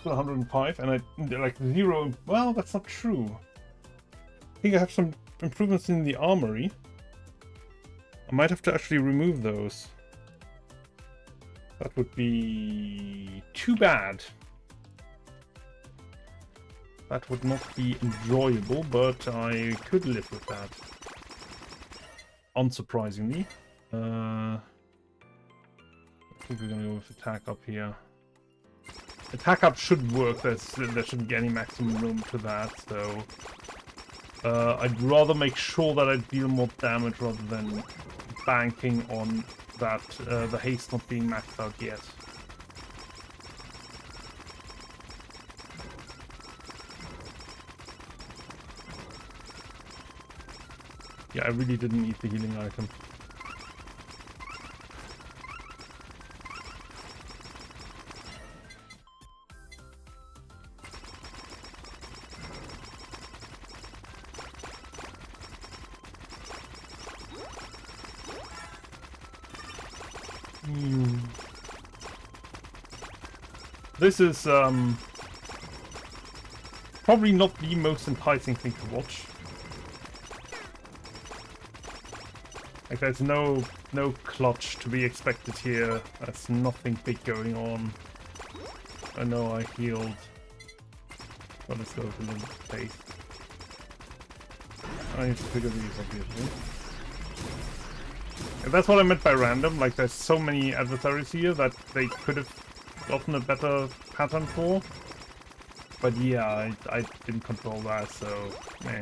to 105 and I like 0. Well, that's not true. I think I have some improvements in the armory. I might have to actually remove those. That would be too bad. That would not be enjoyable, but I could live with that. Unsurprisingly. I think we're going to go with attack up here. Attack up should work. There shouldn't be any maximum room to that, so... I'd rather make sure that I deal more damage rather than banking on that the haste not being maxed out yet. Yeah, I really didn't need the healing item. This is probably not the most enticing thing to watch. Like, there's no clutch to be expected here. There's nothing big going on. I know I healed. But let's go with a little pace. I need to figure these, obviously. And that's what I meant by random. Like, there's so many adversaries here that they could have gotten a better pattern for. But yeah, I didn't control that, so meh.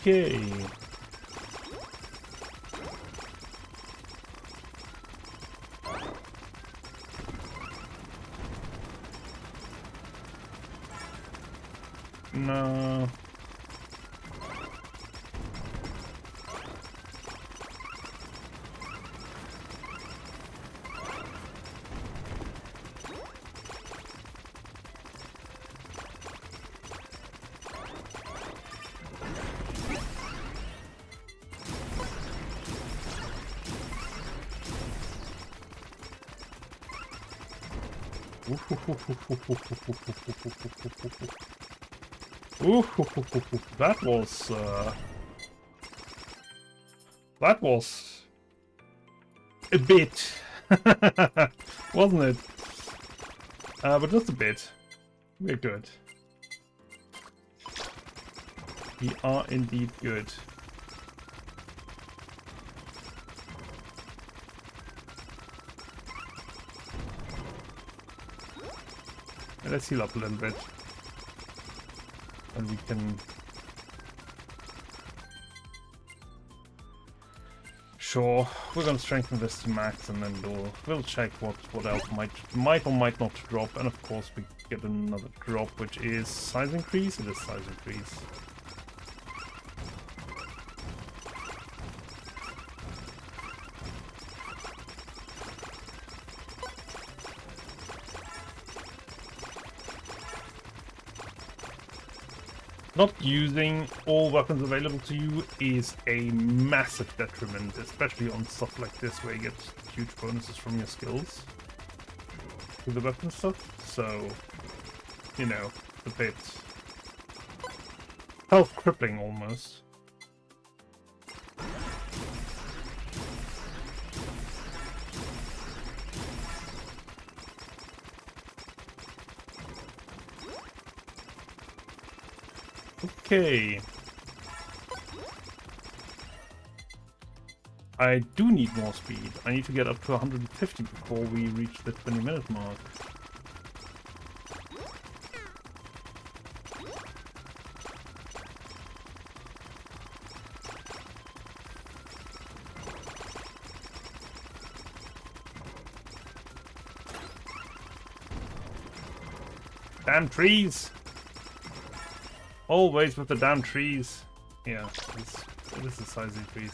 Okay. No. That was a bit, wasn't it? But just a bit. We're good. We are indeed good. Let's heal up a little bit. And we can... Sure, we're gonna strengthen this to max and then we'll check what else might or might not drop. And of course we get another drop, which is size increase. It is size increase. Not using all weapons available to you is a massive detriment, especially on stuff like this where you get huge bonuses from your skills with the weapon stuff. So, you know, a bit health crippling almost. Okay. I do need more speed. I need to get up to 150 before we reach the 20-minute mark. Damn trees! Always with the damn trees. Yeah, this is a size increase.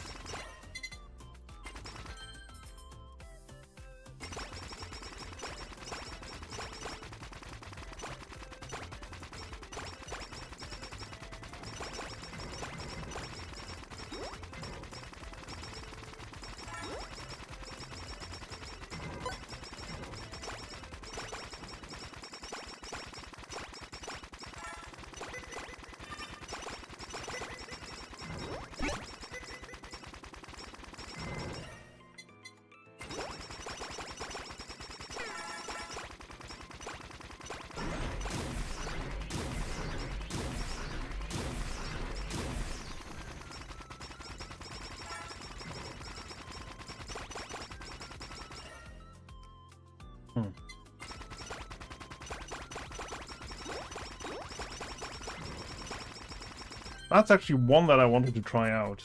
That's actually one that I wanted to try out.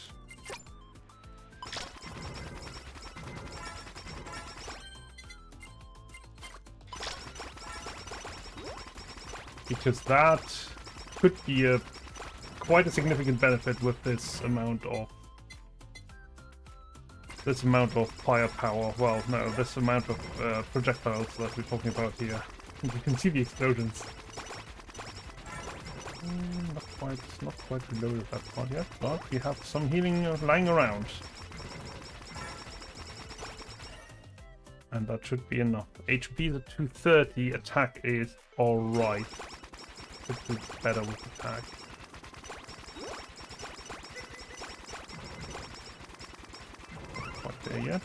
Because that could be quite a significant benefit with this amount of this amount of firepower. Well, no, this amount of projectiles that we're talking about here. You can see the explosions. Not quite reloaded that part yet, but we have some healing lying around. And that should be enough. HP is at 230, attack is alright. Should be better with attack. Not quite there yet.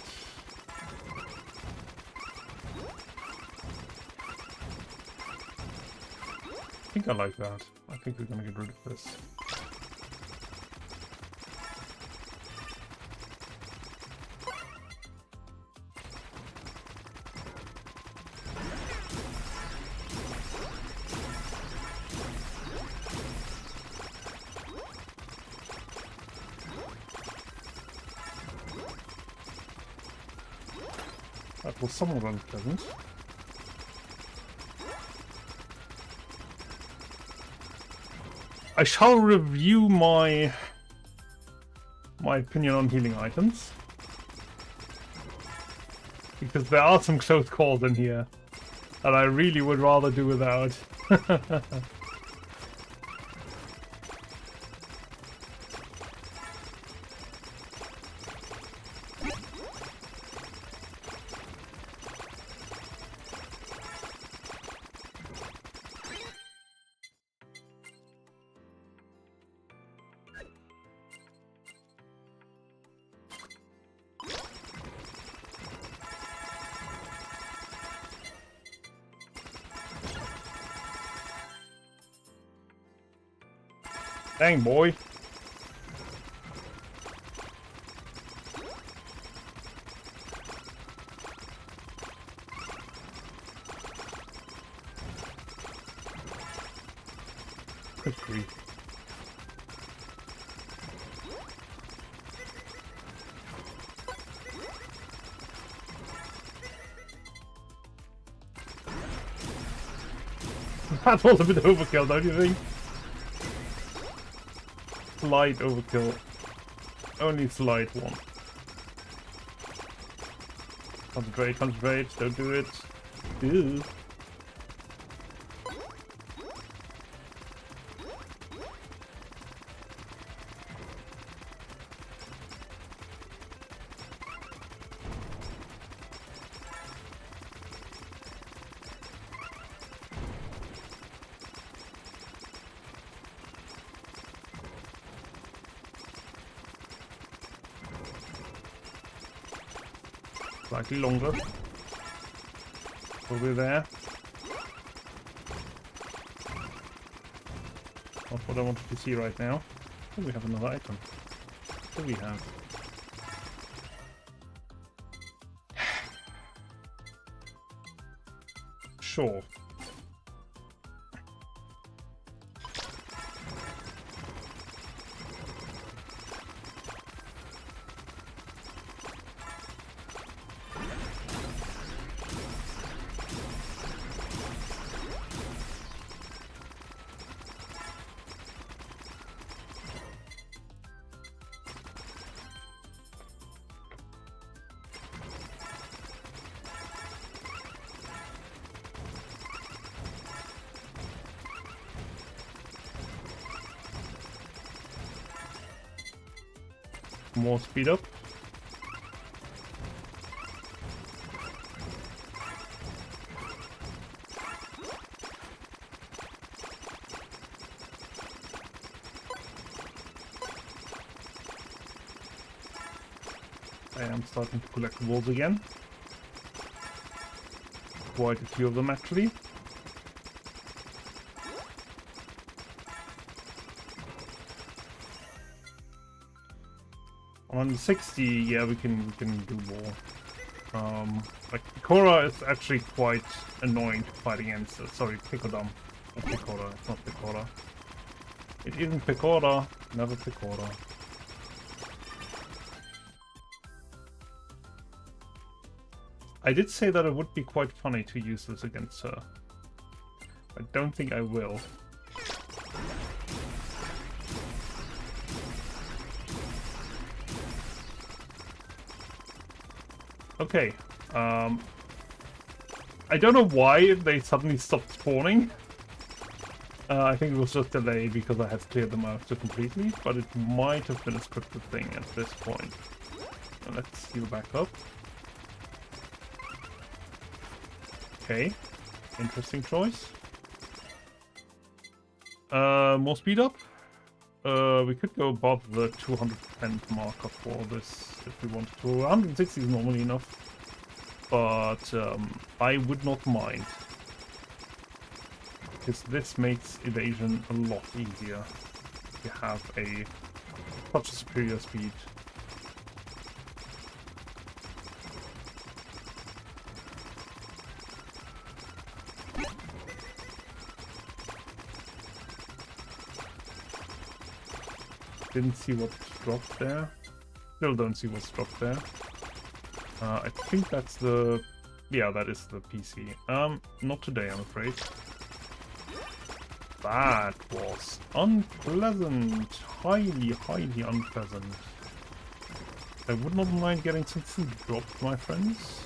I think I like that. I think we're gonna get rid of this. That was somewhat unpleasant. I shall review my opinion on healing items, because there are some close calls in here that I really would rather do without. Dang, boy. Good grief. That was a bit overkill, don't you think? Slight overkill. Only slight one. Concentrate, concentrate, don't do it. Ew. Slightly longer. We'll be there. Not what I wanted to see right now. Oh, we have another item. What do we have? Sure. More speed up. I am starting to collect walls again. Quite a few of them actually. On 60, yeah, we can do more. Like Picora is actually quite annoying to fight against. Sorry, Picodum. Not Picora, it's not Picora. It isn't Picora, never Picora. I did say that it would be quite funny to use this against her. I don't think I will. Okay. I don't know why they suddenly stopped spawning. I think it was just delayed because I had to clear them out so completely, but it might have been a scripted thing at this point. Let's heal back up. Okay. Interesting choice. More speed up? We could go above the 210 marker for this if we wanted to. 160 is normally enough, but I would not mind. Because this makes evasion a lot easier if you have such a superior speed. Didn't see what dropped there. Still don't see what's dropped there. I think that's the... Yeah, that is the PC. Not today, I'm afraid. That was unpleasant. Highly, highly unpleasant. I would not mind getting some food dropped, my friends.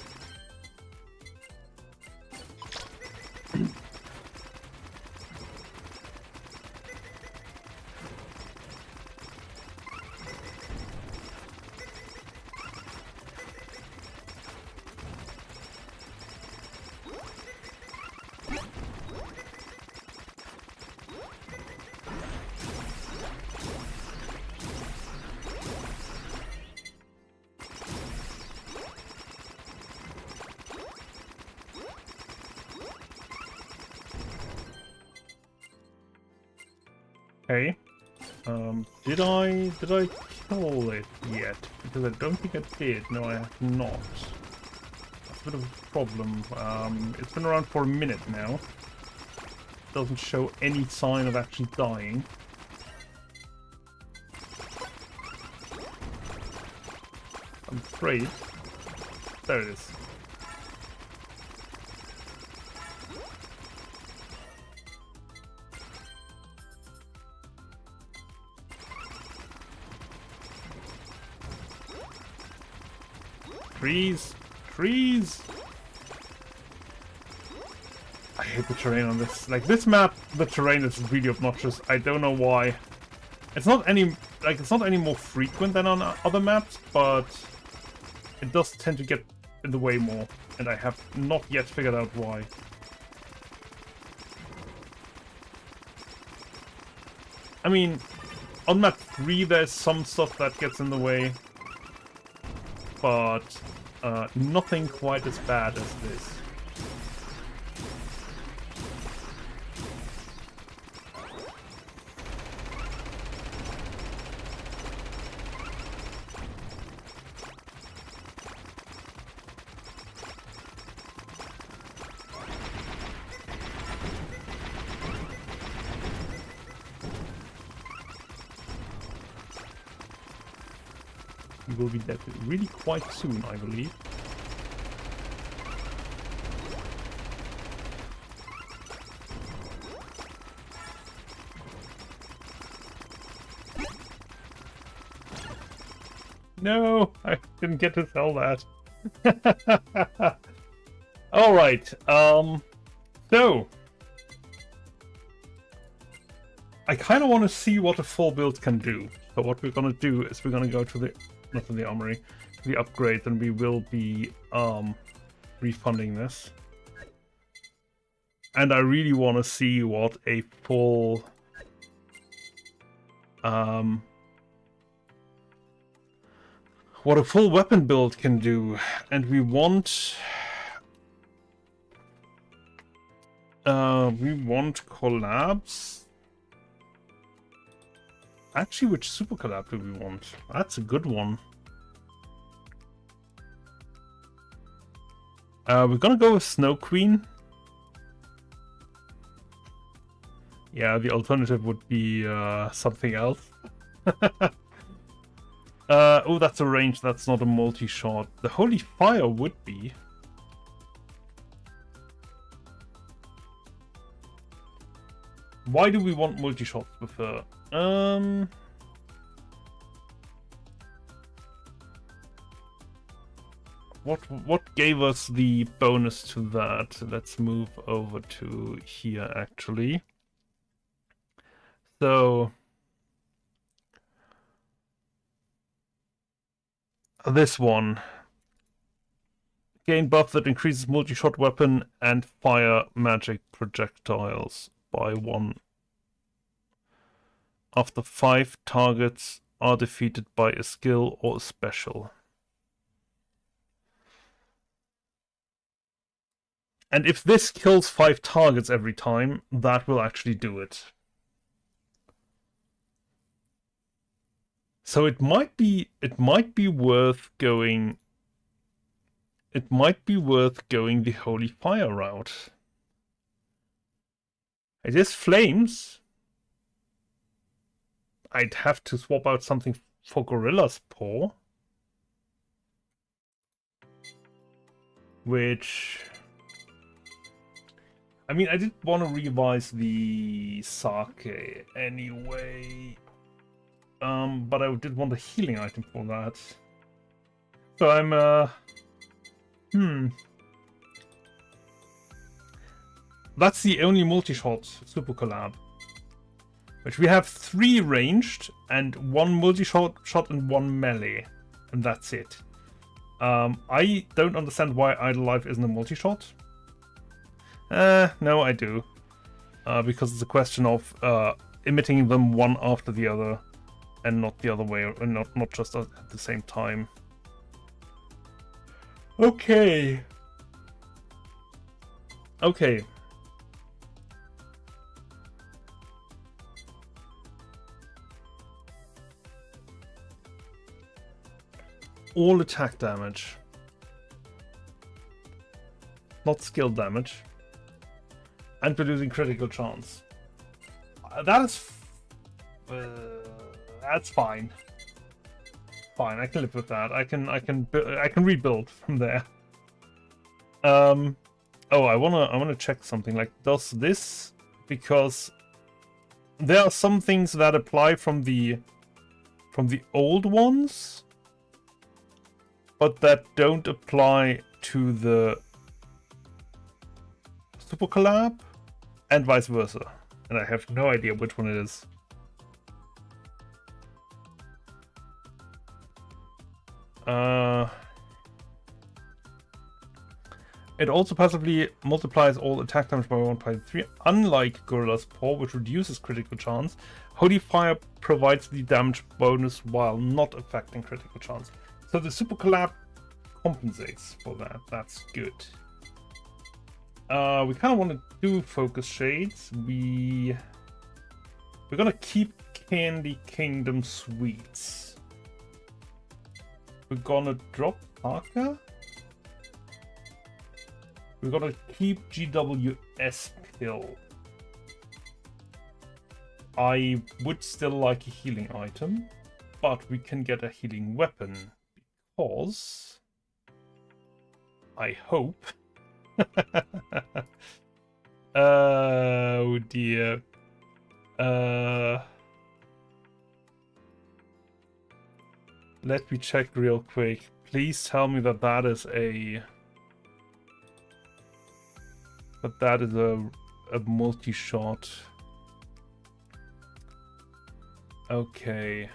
Okay. Did I kill it yet? Because I don't think I did. No, I have not. That's a bit of a problem. It's been around for a minute now. Doesn't show any sign of actually dying. I'm afraid. There it is. Trees! Trees! I hate the terrain on this. Like, this map, the terrain is really obnoxious. I don't know why. It's not any more frequent than on other maps, but it does tend to get in the way more. And I have not yet figured out why. I mean, on map 3 there's some stuff that gets in the way. But nothing quite as bad as this. You will be dead really quite soon, I believe. No, I didn't get to sell that. All right. So I kind of want to see what a full build can do. So what we're gonna do is we're gonna go to the not to the armory, to the upgrade, and we will be refunding this. And I really want to see what a full weapon build can do. And we want collabs. Actually, which super collab do we want? That's a good one. We're gonna go with Snow Queen. Yeah, the alternative would be something else. Oh, that's a range, that's not a multi-shot. The Holy Fire would be. Why do we want multi-shots with her? What gave us the bonus to that? Let's move over to here actually. So this one. Gain buff that increases multi-shot weapon and fire magic projectiles by 1 after 5 targets are defeated by a skill or a special. And if this kills 5 targets every time, that will actually do it. So it might be worth going. It might be worth going the Holy Fire route. It is flames. I'd have to swap out something for Gorilla's Paw. Which... I mean, I did want to revise the Sake anyway. But I did want a healing item for that. So I'm, That's the only multi-shot super collab. Which we have 3 ranged, and 1 multi-shot and 1 melee. And that's it. I don't understand why Idle Life isn't a multi-shot. No, I do. Because it's a question of emitting them one after the other, and not the other way, and not just at the same time. Okay. Okay. All attack damage. Not skill damage. And we're losing critical chance. That's fine. Fine, I can live with that. I can rebuild from there. Oh, I wanna check something. Like, does this, because there are some things that apply from the old ones, but that don't apply to the Super Collab, and vice versa. And I have no idea which one it is. It also passively multiplies all attack damage by 1.3, unlike Gorilla's Paw, which reduces critical chance. Holy Fire provides the damage bonus while not affecting critical chance. So the Super Collab compensates for that. That's good. We kind of want to do Focus Shades. We're gonna keep Candy Kingdom Sweets. We're gonna drop Parker. We're gonna keep GWS Pill. I would still like a healing item, but we can get a healing weapon because I hope. Oh dear. Let me check real quick. Please tell me that that is a multi-shot. Okay.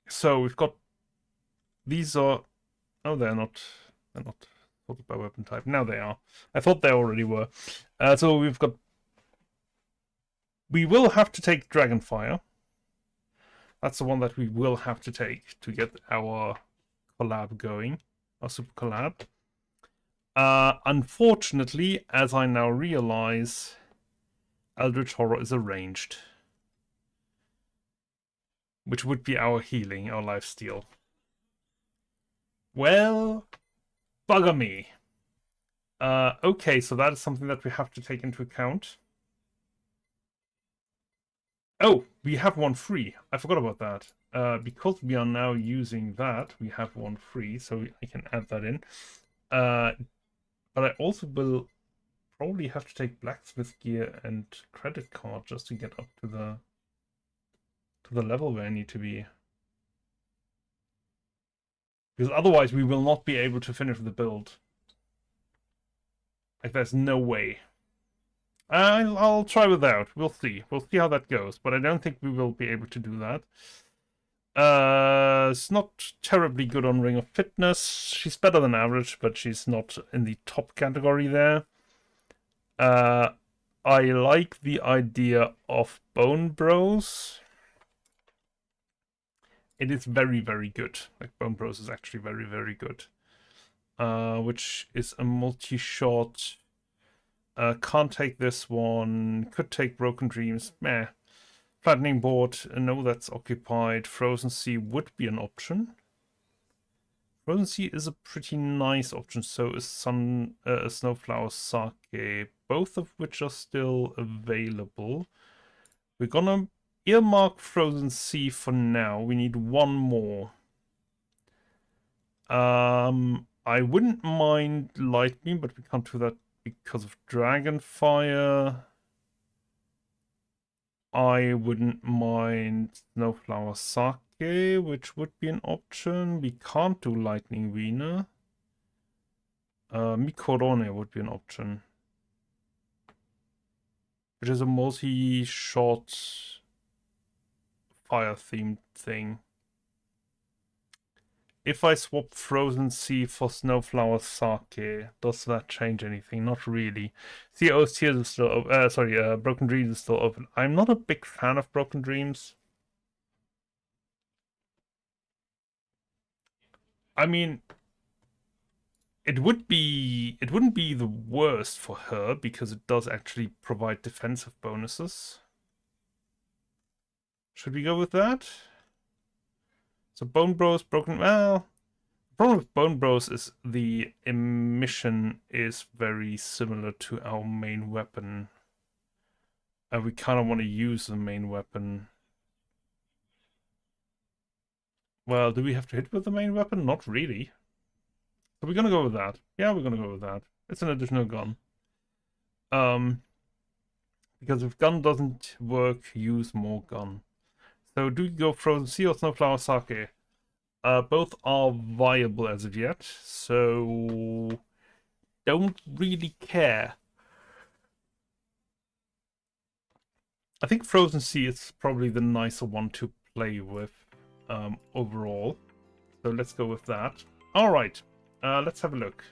So we've got these are. Oh, they're not sorted by weapon type. Now they are. I thought they already were. So we've got. We will have to take Dragonfire. That's the one that we will have to take to get our collab going, our super collab. Unfortunately, as I now realize, Eldritch Horror is arranged, which would be our healing, our lifesteal. Well, bugger me. Okay, so that is something that we have to take into account. Oh, we have one free. I forgot about that. Because we are now using that, we have one free, so I can add that in. But I also will probably have to take blacksmith gear and credit card just to get up to the level where I need to be. Because otherwise we will not be able to finish the build. Like, there's no way. I'll try without. We'll see. We'll see how that goes. But I don't think we will be able to do that. It's not terribly good on Ring of Fitness. She's better than average, but she's not in the top category there. I like the idea of Bone Bros. It is very, very good. Like, Bone Bros is actually very, very good. Which is a multi-shot. Can't take this one. Could take Broken Dreams. Meh. Flattening Board. No, that's occupied. Frozen Sea would be an option. Frozen Sea is a pretty nice option. So is Snowflower Sake. Both of which are still available. We're gonna earmark Frozen Sea for now. We need one more. I wouldn't mind Lightning, but we can't do that because of Dragonfire. I wouldn't mind Snowflower Sake, which would be an option. We can't do Lightning Wiener. Mikorone would be an option. Which is a multi-shot fire-themed thing. If I swap Frozen Sea for Snowflower Sake, does that change anything? Not really. CO's Tears is still open. Broken Dreams is still open. I'm not a big fan of Broken Dreams. I mean, it wouldn't be the worst for her because it does actually provide defensive bonuses. Should we go with that? So Bone Bros, Broken... Well, the problem with Bone Bros is the emission is very similar to our main weapon. And we kind of want to use the main weapon. Well, do we have to hit with the main weapon? Not really. So we're going to go with that. Yeah, we're going to go with that. It's an additional gun. Because if gun doesn't work, use more gun. So do you go Frozen Sea or Snowflower Sake? Both are viable as of yet, so don't really care. I think Frozen Sea is probably the nicer one to play with overall. So let's go with that. All right, let's have a look.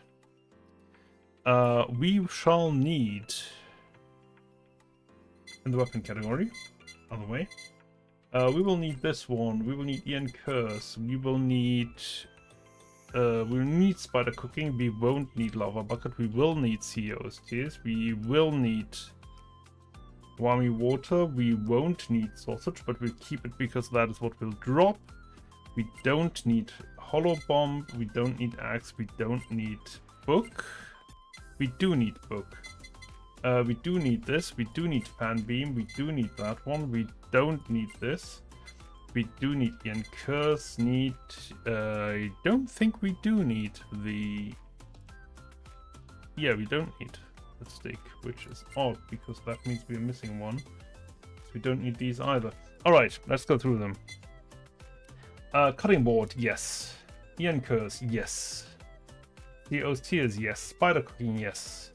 We shall need, in the weapon category, on the way. We will need this one. We will need Ian Curse. We will need Spider Cooking. We won't need Lava Bucket. We will need CEO's Tears. We will need Whammy Water. We won't need Sausage, but we'll keep it because that is what will drop. We don't need Hollow Bomb. We don't need Axe. We don't need Book. We do need Book. We do need this. We do need Fan Beam. We do need that one. We don't need this. We do need Ian Curse. I don't think we do need the... Yeah, we don't need the stick, which is odd because that means we're missing one. So we don't need these either. Alright, let's go through them. Cutting Board, yes. Ian Curse, yes. CO's Tears, yes. Spider Cooking, yes.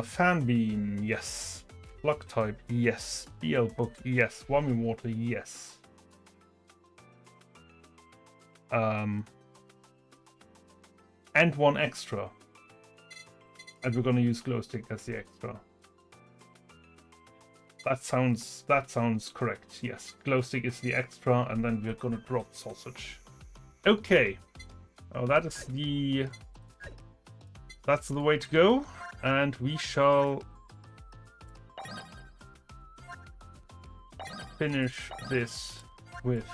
Fan Beam, yes. Plug Type, yes. BL Book, yes. Whammy Water, yes. And one extra. And we're gonna use Glow Stick as the extra. That sounds correct, yes. Glow Stick is the extra, and then we're gonna drop Sausage. Okay. Oh, that's the way to go. And we shall finish this with...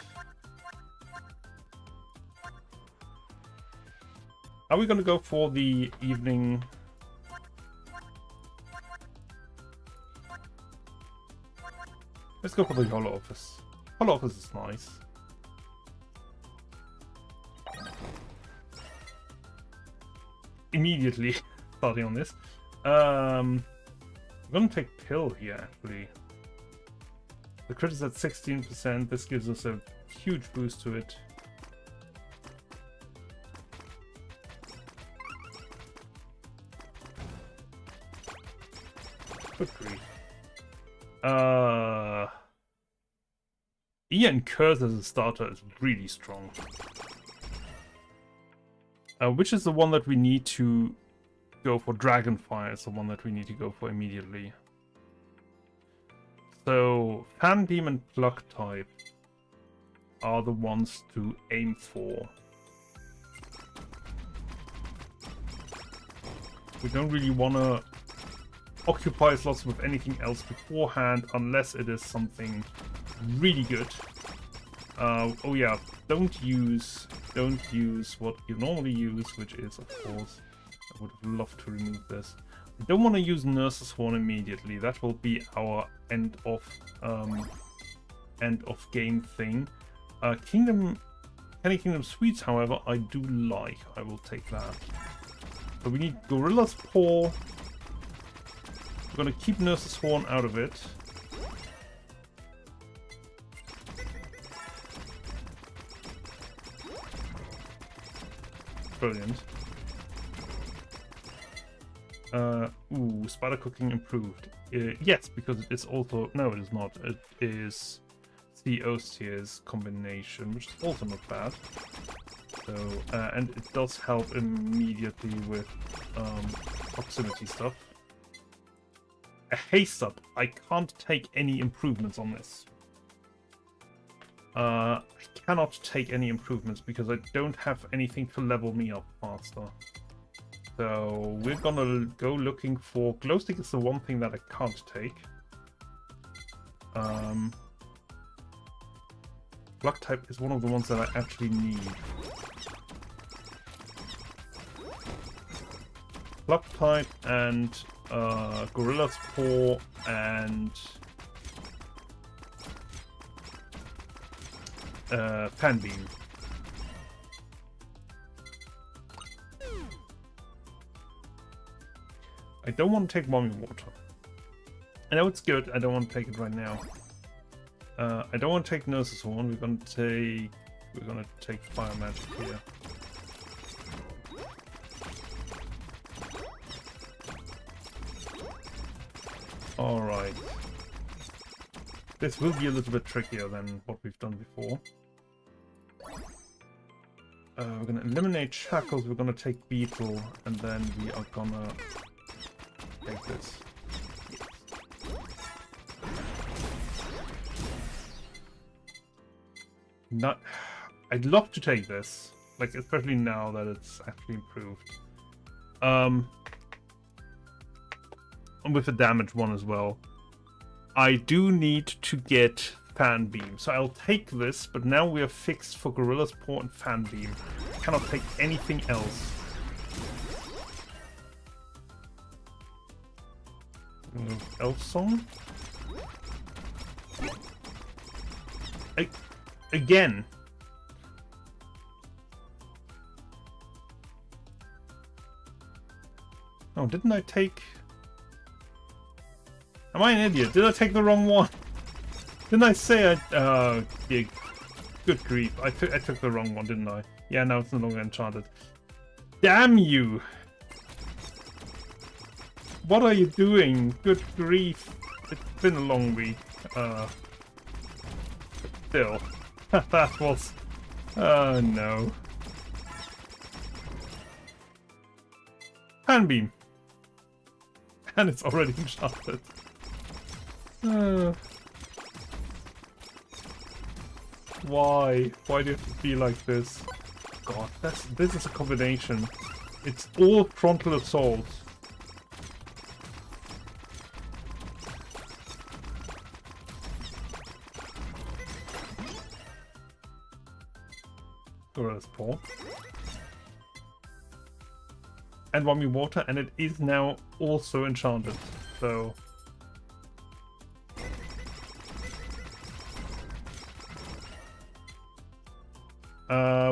Are we going to go for the evening? Let's go for the Hollow Office. Hollow Office is nice. Immediately starting on this. I'm gonna take Pill here actually. The crit is at 16%. This gives us a huge boost to it. Good grief. Ian Curse as a starter is really strong. Which is the one that we need to go for? Dragonfire is the one that we need to go for immediately. So, Fan Beam and Plug type are the ones to aim for. We don't really want to occupy slots with anything else beforehand unless it is something really good. Oh yeah, don't use what you normally use, which is, of course, I would have loved to remove this. I don't want to use Nurse's Horn immediately. That will be our end of game thing. Candy Kingdom Sweets, however, I do like. I will take that. So we need Gorilla's Paw. We're gonna keep Nurse's Horn out of it. Brilliant. Ooh, spider cooking improved. Yes, because it is also... No, it is not. It is the Osear's combination, which is also not bad. So, and it does help immediately with proximity stuff. A haste up. I can't take any improvements on this. I cannot take any improvements because I don't have anything to level me up faster. So we're gonna go looking for... Glow stick is the one thing that I can't take. Plug type is one of the ones that I actually need. Plug type and Gorilla's Paw and Fan Beam. I don't want to take Mommy Water. I know it's good, I don't want to take it right now. I don't want to take Nurse's Horn, we're gonna take Fire Magic here. Alright. This will be a little bit trickier than what we've done before. We're gonna eliminate Shackles, we're gonna take Beetle, and then we are gonna take this. Not... I'd love to take this, like especially now that it's actually improved. And with the damage one as well. I do need to get Fan Beam, so I'll take this, but now we are fixed for Gorilla's Paw and Fan Beam. I cannot take anything else. Elf Song? Again. Oh, didn't I take... Am I an idiot? Did I take the wrong one? Didn't I say I... yeah, good grief. I took the wrong one, didn't I? Yeah, now it's no longer enchanted. Damn you! What are you doing? Good grief. It's been a long week. Still. That was... Oh, no. Fan Beam. And it's already enchanted. Why? Why do you have to be like this? God, this is a combination. It's all frontal assault. Gorilla's Paw. And Mommy Water, and it is now also enchanted. So...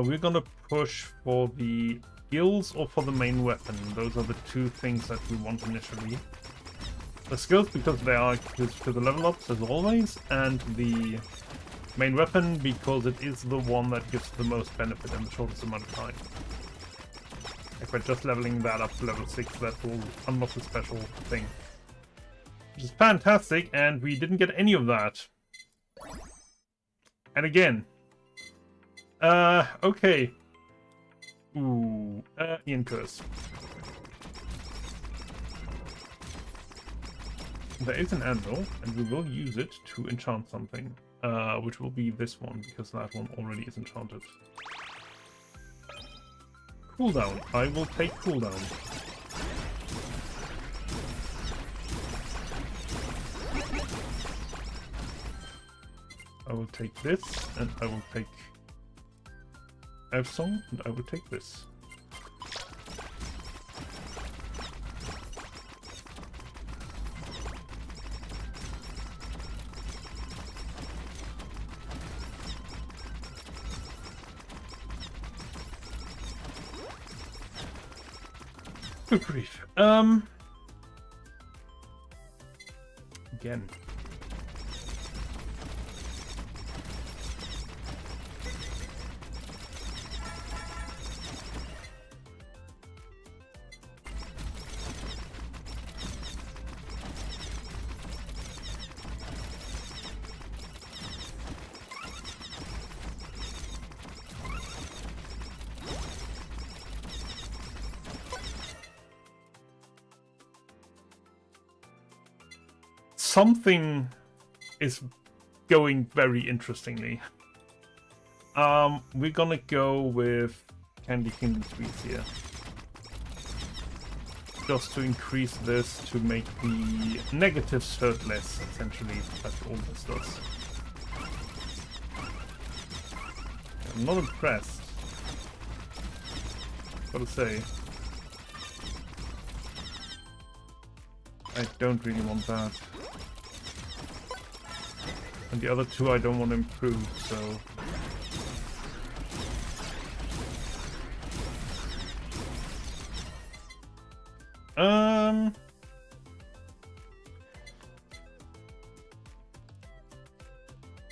we're gonna push for the skills or for the main weapon. Those are the two things that we want initially. The skills because they are to the level ups as always, and the main weapon because it is the one that gives the most benefit in the shortest amount of time. If we're just leveling that up to level 6, that will unlock the special thing. which is fantastic, and we didn't get any of that. And again. Okay. Ooh, Ian Curse. There is an anvil, and we will use it to enchant something. Which will be this one, because that one already is enchanted. Cooldown. I will take cooldown. I will take this, and I will take Elf Song, and I will take this. Good grief. Again. Something is going very interestingly. We're gonna go with Candy Kingdom Sweets here. Just to increase this to make the negatives hurt less, essentially. That's all this does. I'm not impressed. Gotta say. I don't really want that. And the other two I don't want to improve, so...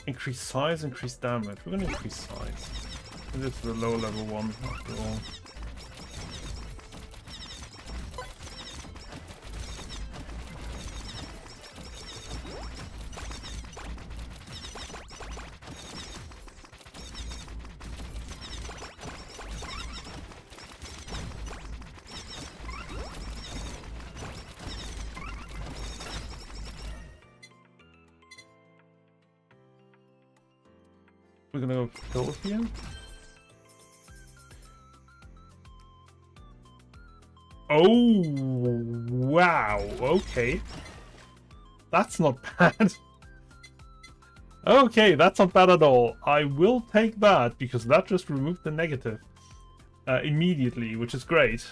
Increase size, increase damage. We're gonna increase size. This is the lower level one, after all. We're gonna go kill here. Oh, wow. Okay. That's not bad. Okay, that's not bad at all. I will take that because that just removed the negative immediately, which is great.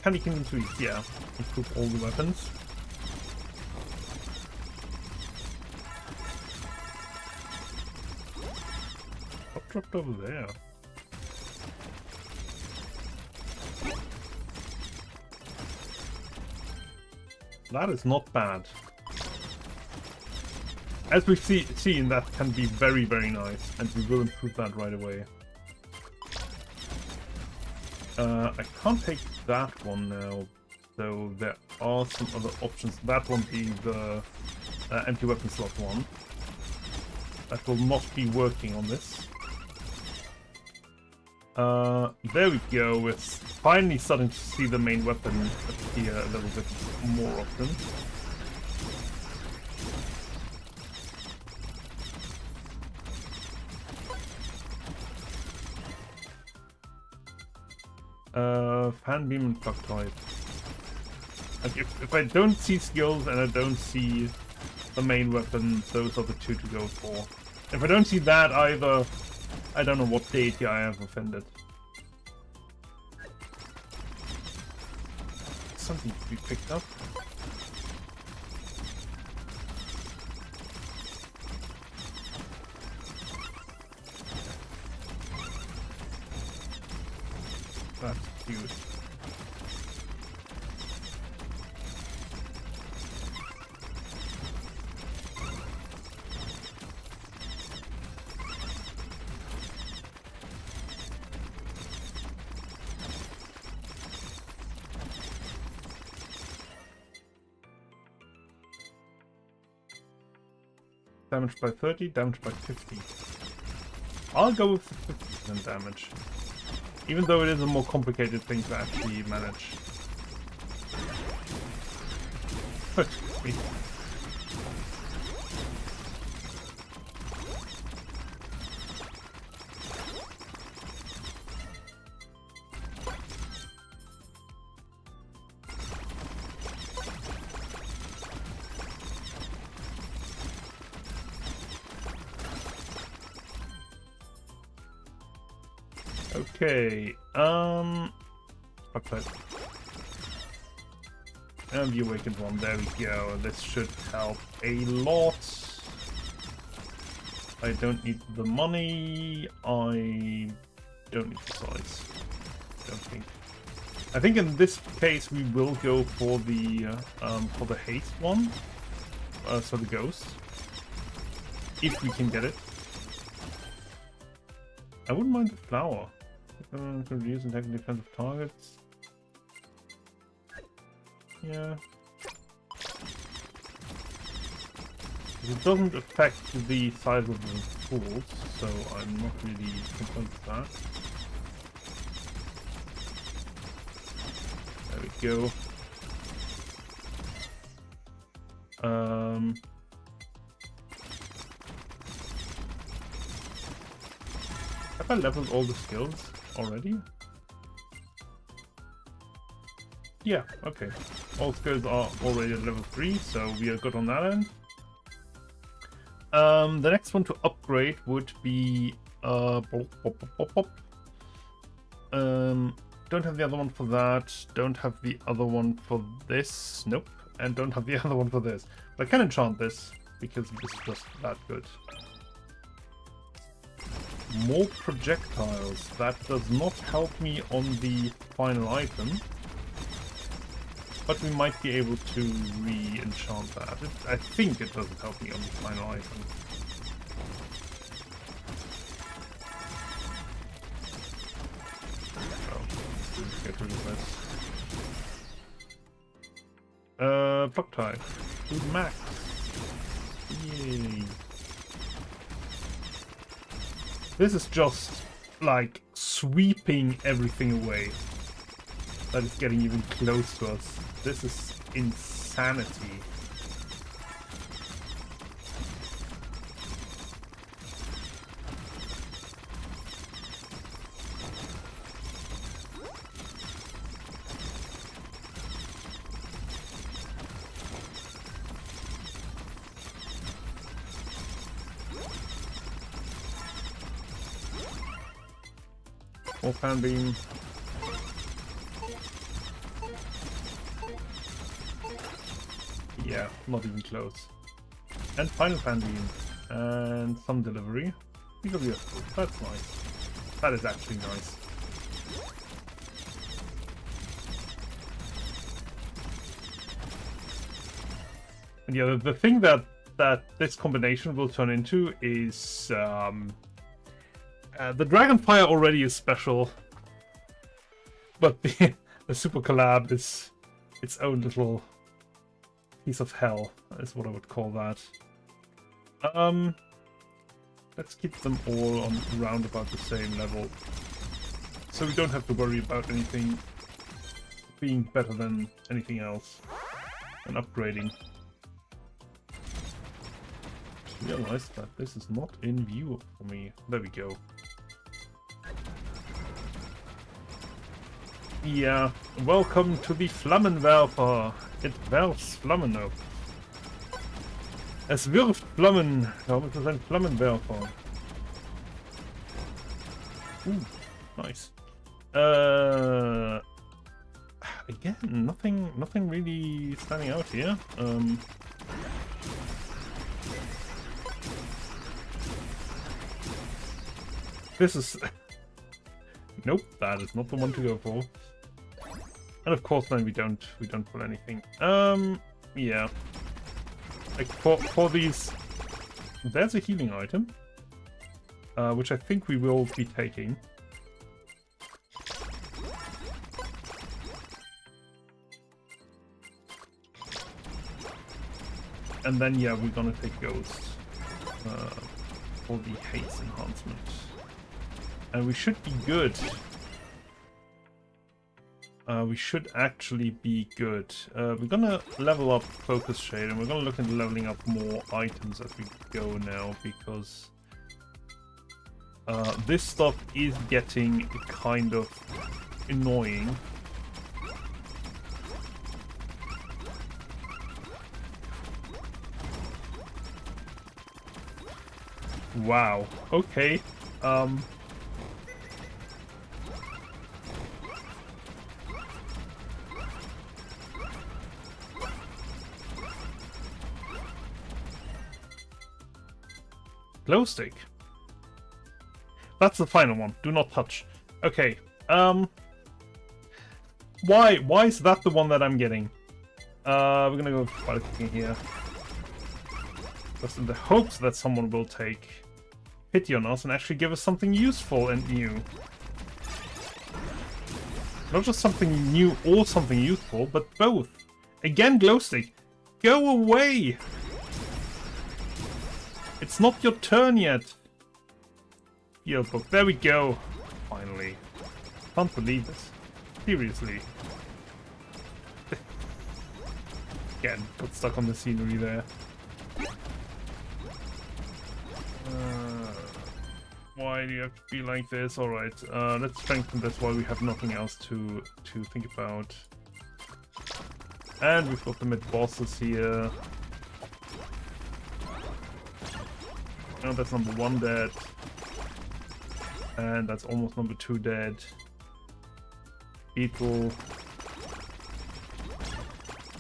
Candy Kingdom Sweets, yeah. Improve all the weapons. What dropped over there? That is not bad. As we've seen, that can be very, very nice, and we will improve that right away. I can't take that one now, so there are some other options. That one being the empty weapon slot one. That will not be working on this. There we go. We're finally starting to see the main weapon appear a little bit more often. Fan beam and Fuck Type. Like if I don't see skills and I don't see the main weapon, those are the two to go for. If I don't see that either, I don't know what deity I have offended. Something to be picked up. That's cute. damage by 30, damage by 50. I'll go with the 50% damage. Even though it is a more complicated thing to actually manage. But, wait. Okay, okay. And the awakened one, there we go. This should help a lot. I don't need the money. I don't need the size. Don't think. I think in this case we will go for the haste one. So the ghost. If we can get it. I wouldn't mind the flower. Reduce attack and defensive targets. Yeah. It doesn't affect the size of the pools, so I'm not really concerned with that. There we go. Have I leveled all the skills already? Yeah, okay. All skills are already at level 3, so we are good on that end. The next one to upgrade would be don't have the other one for that, don't have the other one for this, nope, and don't have the other one for this. But I can enchant this, because this is just that good. More projectiles. That does not help me on the final item. But we might be able to re-enchant that. I think it doesn't help me on the final item. So, let's get rid of this. Block type. Food max. Yay. This is just, like, sweeping everything away that is getting even close to us. This is insanity. Or fan beam. Yeah, not even close. And final fan beam. And some delivery. BWS, that's nice. That is actually nice. And yeah, the thing that this combination will turn into is the Dragonfire already is special, but the Super Collab is its own little piece of hell, is what I would call that. Let's keep them all on around about the same level, so we don't have to worry about anything being better than anything else and upgrading. Realize that this is not in view for me. There we go. Yeah, welcome to the Flammenwerfer. It werfs Flammen up. Es wirft Flammen. Warum ist das ein Flammenwerfer? Nice. Again, nothing really standing out here. This is nope, that is not the one to go for. And of course then we don't pull anything. Yeah. Like for these, there's a healing item. Which I think we will be taking. And then yeah, we're gonna take ghosts. For the haste enhancement. And we should be good. We should actually be good. We're gonna level up Focus Shade, and we're gonna look into leveling up more items as we go now, because this stuff is getting kind of annoying. Wow. Okay. Glow stick. That's the final one. Do not touch. Okay. Why is that the one that I'm getting? We're gonna go fire cooking here. Just in the hopes that someone will take pity on us and actually give us something useful and new. Not just something new or something useful, but both. Again, glow stick. Go away! It's not your turn yet. Yearbook. There we go. Finally. Can't believe this. Seriously. Again, got stuck on the scenery there. Why do you have to be like this? Alright, let's strengthen this while we have nothing else to think about. And we've got the mid-bosses here. Oh, that's number 1 dead. And that's almost number 2 dead. Beetle.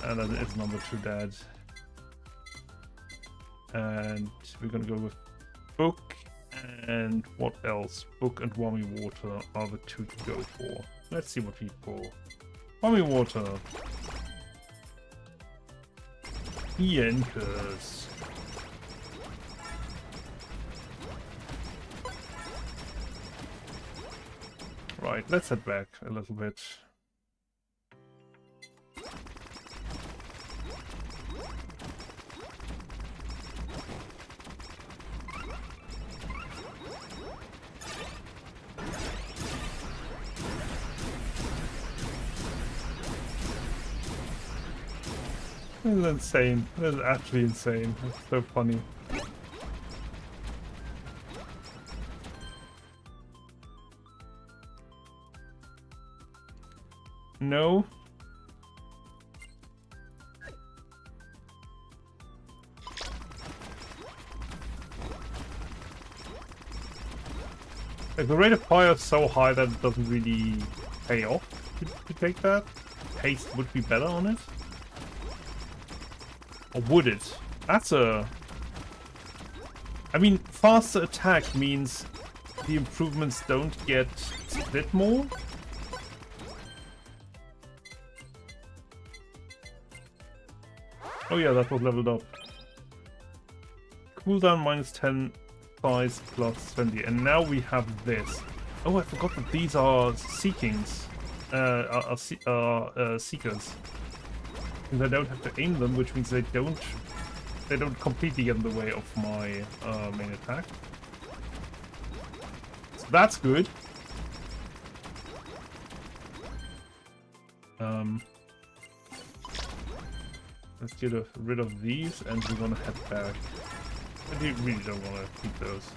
And that is number 2 dead. And we're gonna go with Book. And what else? Book and Whammy Water are the 2 to go for. Let's see what we pull. Whammy Water. Yankers. Right, let's head back a little bit. This is insane. This is actually insane. It's so funny. No. Like, the rate of fire is so high that it doesn't really pay off to take that. Haste would be better on it. Or would it? That's a... I mean, faster attack means the improvements don't get split more. Oh yeah, that was leveled up. Cooldown minus 10, size plus 20. And now we have this. Oh, I forgot that these are seekings. Seekers. I don't have to aim them, which means they don't completely get in the way of my main attack. So that's good. Let's get rid of these, and we're gonna head back. I really don't want to keep those.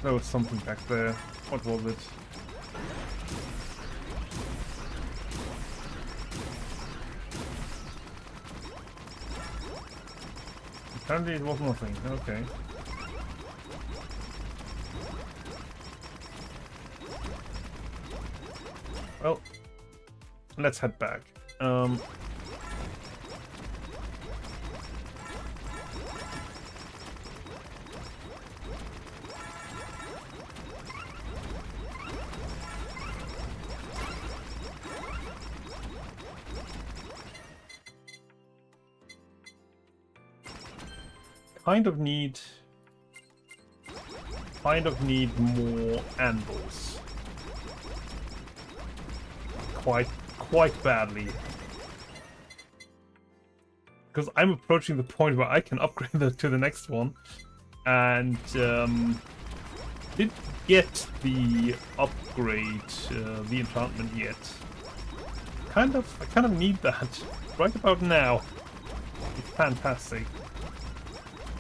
There was something back there. What was it? Apparently it was nothing. Okay. Well, let's head back. Kind of need kind of need more anvils. Quite badly. Because I'm approaching the point where I can upgrade to the next one. And didn't get the upgrade, the enchantment yet. I kind of need that right about now. It's fantastic.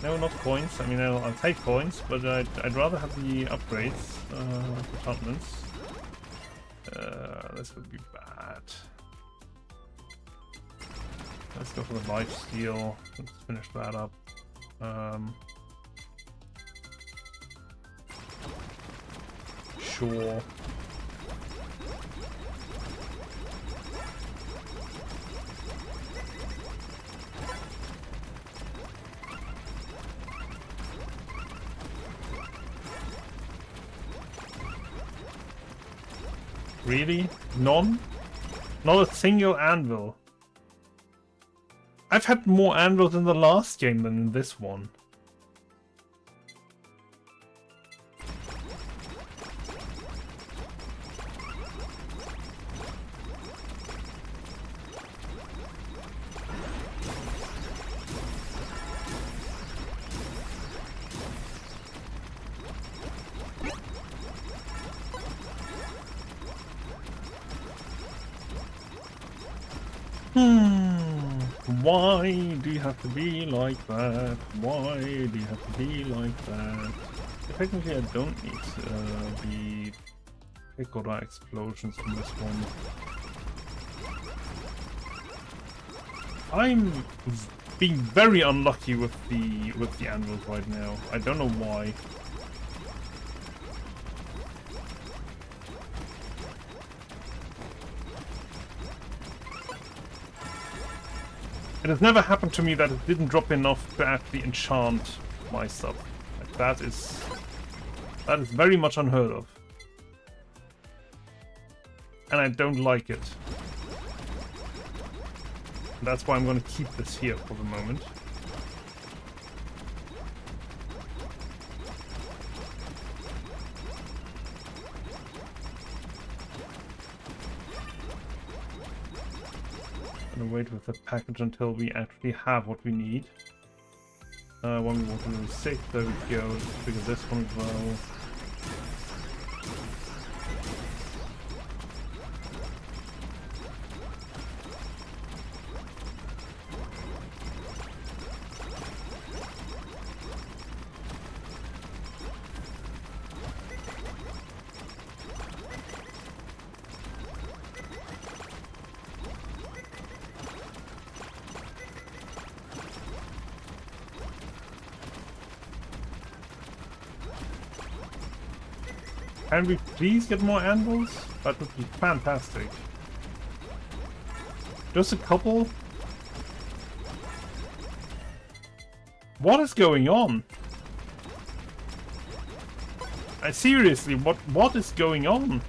No, not coins. I mean, I'll take coins, but I'd rather have the upgrades, enchantments. This would be bad. Let's go for the lifesteal. Let's finish that up. Sure. Really? None? Not a single anvil. I've had more anvils in the last game than in this one. Why do you have to be like that? Why do you have to be like that? Technically, I don't need the Picora explosions on this one. I'm being very unlucky with the anvils right now. I don't know why. It has never happened to me that it didn't drop enough to actually enchant my stuff. Like, that is very much unheard of. And I don't like it. And that's why I'm going to keep this here for the moment. Wait with the package until we actually have what we need. When we want to do 6, there we go. Let's figure this one as well. Can we please get more anvils? That would be fantastic. Just a couple? What is going on? Seriously, what is going on?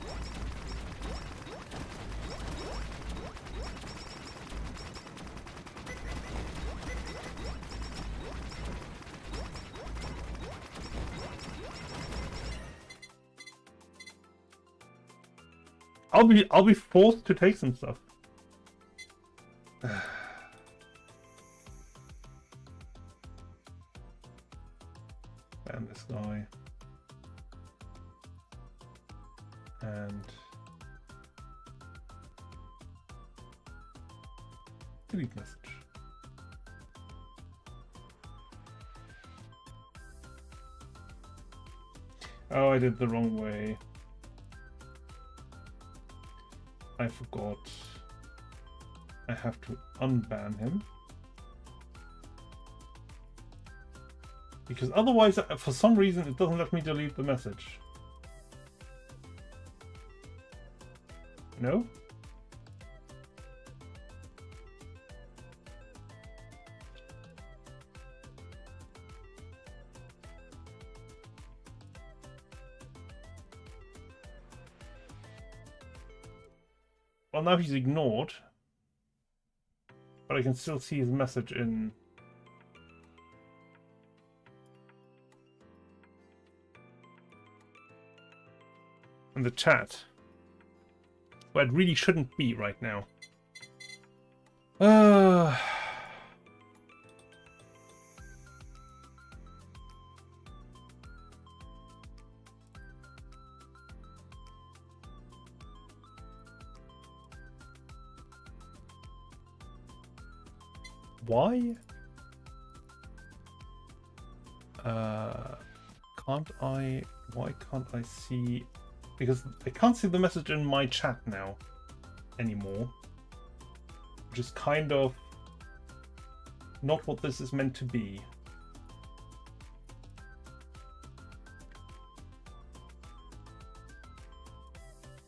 I'll be forced to take some stuff. And this guy. And delete message. Oh, I did the wrong way. I forgot. I have to unban him. Because otherwise, for some reason, it doesn't let me delete the message. No? Well, now he's ignored. But I can still see his message in... in the chat. Where it really shouldn't be right now. Why? Why can't I see? Because I can't see the message in my chat now anymore. Which is kind of not what this is meant to be.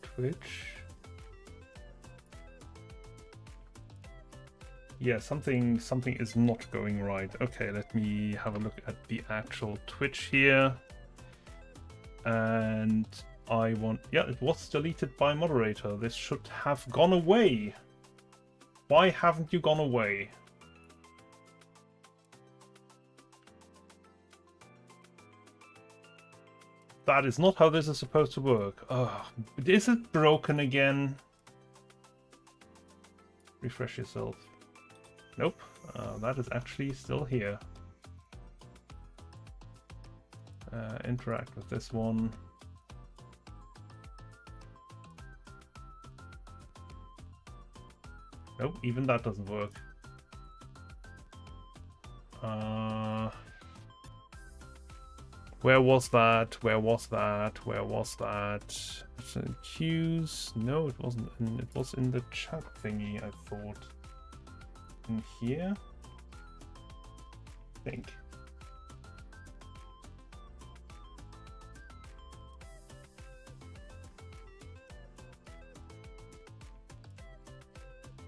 Twitch. Yeah, something is not going right. Okay, let me have a look at the actual Twitch here. And I want... Yeah, it was deleted by moderator. This should have gone away. Why haven't you gone away? That is not how this is supposed to work. Oh, is it broken again? Refresh yourself. Nope, that is actually still here. Interact with this one. Nope, even that doesn't work. Where was that? Where was that? Where was that? It's in queues. No, it wasn't. It was in the chat thingy, I thought. In here? I think.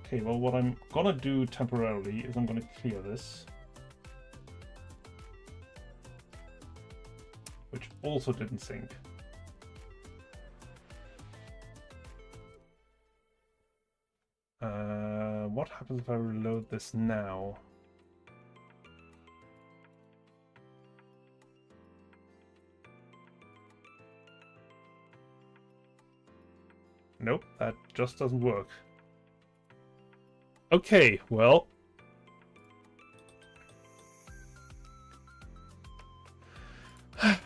Okay, well, what I'm gonna do temporarily is I'm gonna clear this. Which also didn't sync. What happens if I reload this now? Nope, that just doesn't work. Okay, well.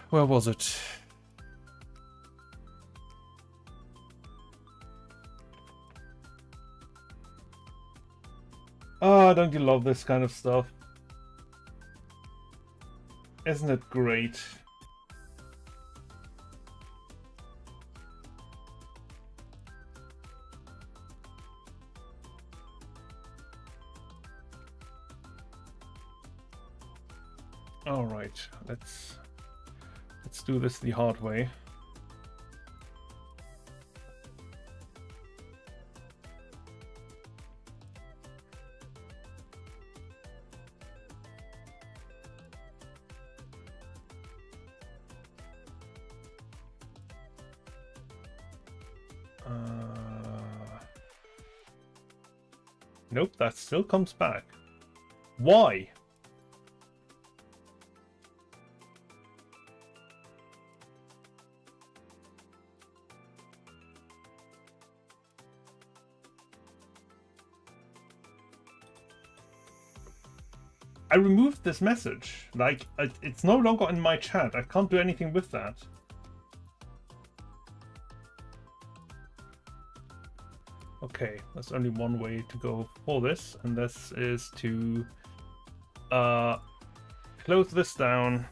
Where was it? Oh, don't you love this kind of stuff? Isn't it great? All right, let's do this the hard way. Nope, that still comes back. Why? I removed this message. Like, it's no longer in my chat. I can't do anything with that. Okay, there's only one way to go for this, and this is to close this down,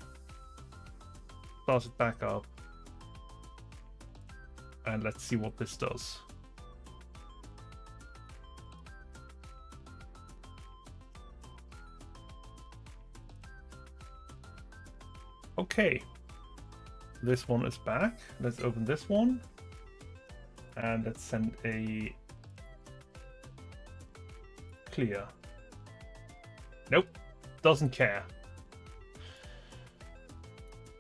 start it back up, and let's see what this does. Okay, this one is back. Let's open this one, and let's send a clear. Nope, doesn't care.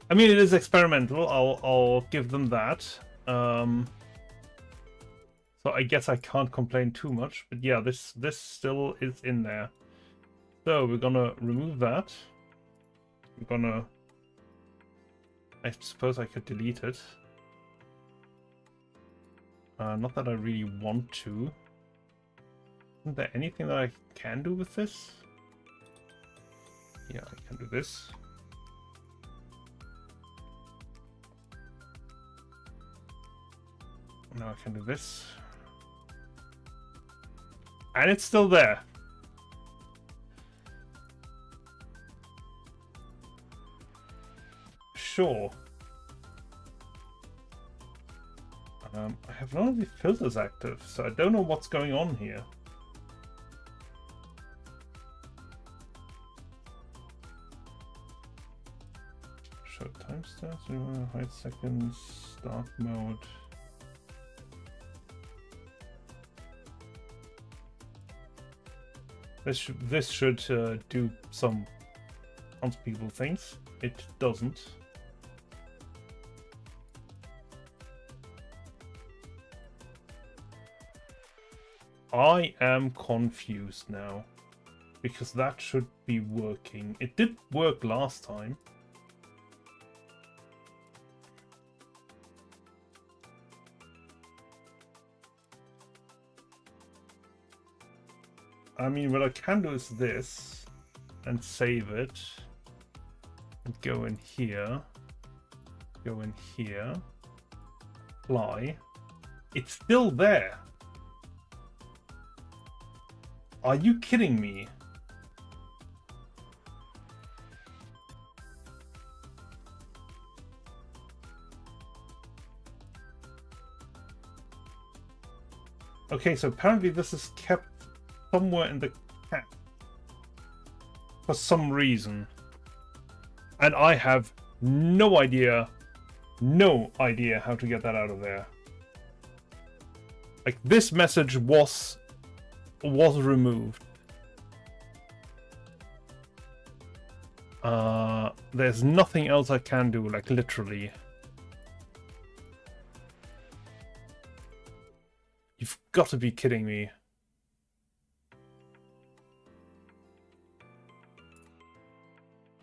I mean, it is experimental. I'll give them that. So I guess I can't complain too much. But yeah, this still is in there. So we're gonna remove that. We're gonna. I suppose I could delete it. Not that I really want to. Isn't there anything that I can do with this? Yeah, I can do this. Now I can do this. And it's still there. Sure. I have none of the filters active, so I don't know what's going on here. Show timestamps, hide seconds, start mode. This should do some unspeakable things. It doesn't. I am confused now, because that should be working. It did work last time. I mean, what I can do is this, and save it, and go in here, apply. It's still there. Are you kidding me? Okay, so apparently this is kept somewhere in the cat for some reason. And I have no idea how to get that out of there. Like, this message was removed. There's nothing else I can do, like, literally. You've got to be kidding me.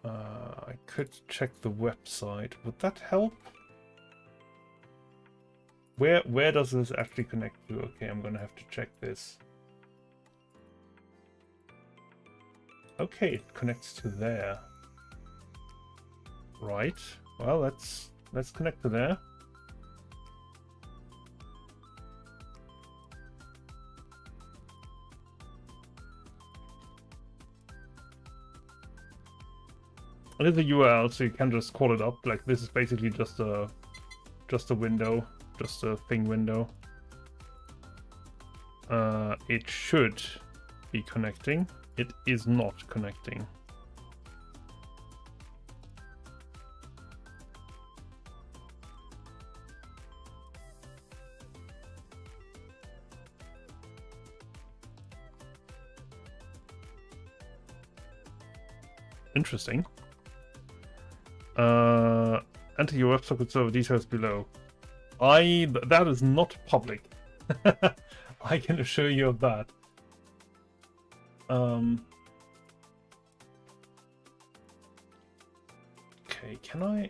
I could check the website. Would that help? Where does this actually connect to? Okay, I'm gonna have to check this. Okay, it connects to there. Right. Well, let's connect to there. It is a URL, so you can just call it up. Like, this is basically just a window, just a thing window. It should be connecting. It is not connecting. Interesting. Enter your WebSocket server details below. That is not public. I can assure you of that. Okay, can I?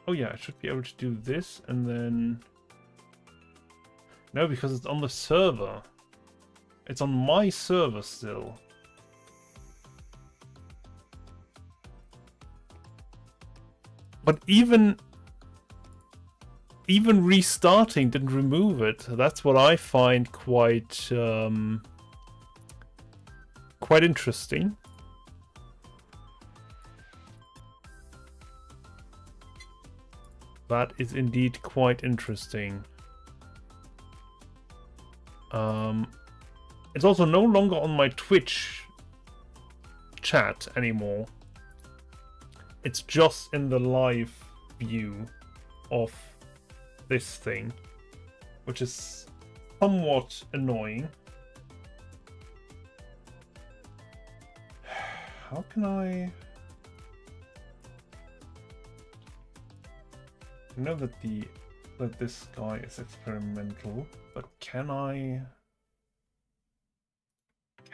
Oh yeah, I should be able to do this and then. No, because it's on the server. It's on my server still. But even restarting didn't remove it. That's what I find quite interesting. That is indeed quite interesting. It's also no longer on my Twitch chat anymore. It's just in the live view of this thing, which is somewhat annoying. How can I know that this guy is experimental, but can I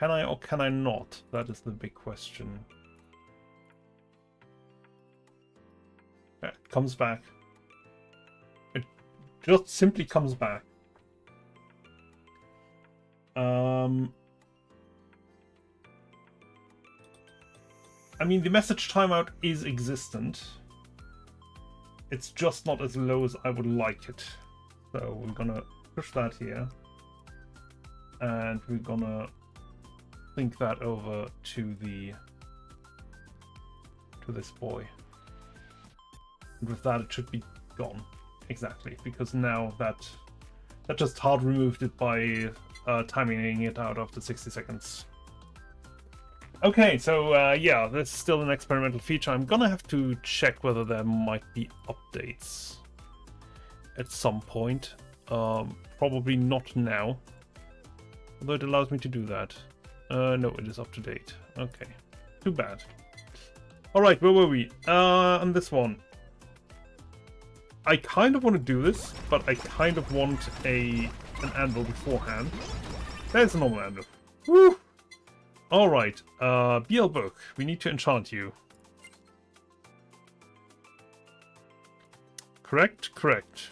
or can I not? That is the big question. It comes back. It just simply comes back. I mean, the message timeout is existent. It's just not as low as I would like it. So we're gonna push that here. And we're gonna link that over to this boy. And with that, it should be gone. Exactly, because now that just hard removed it by timing it out after 60 seconds. Okay, so yeah, this is still an experimental feature. I'm gonna have to check whether there might be updates at some point. Probably not now, although it allows me to do that. No, it is up to date. Okay, too bad. All right, where were we? On this one. I kind of want to do this, but I kind of want an anvil beforehand. There's a normal anvil. Woo! Alright, BL book. We need to enchant you. Correct? Correct.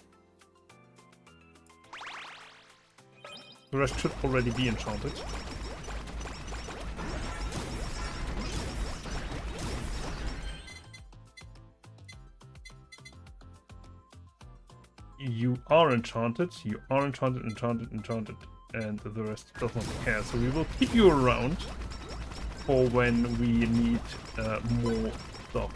The rest should already be enchanted. You are enchanted, enchanted, and the rest does not care. So we will keep you around for when we need more stuff.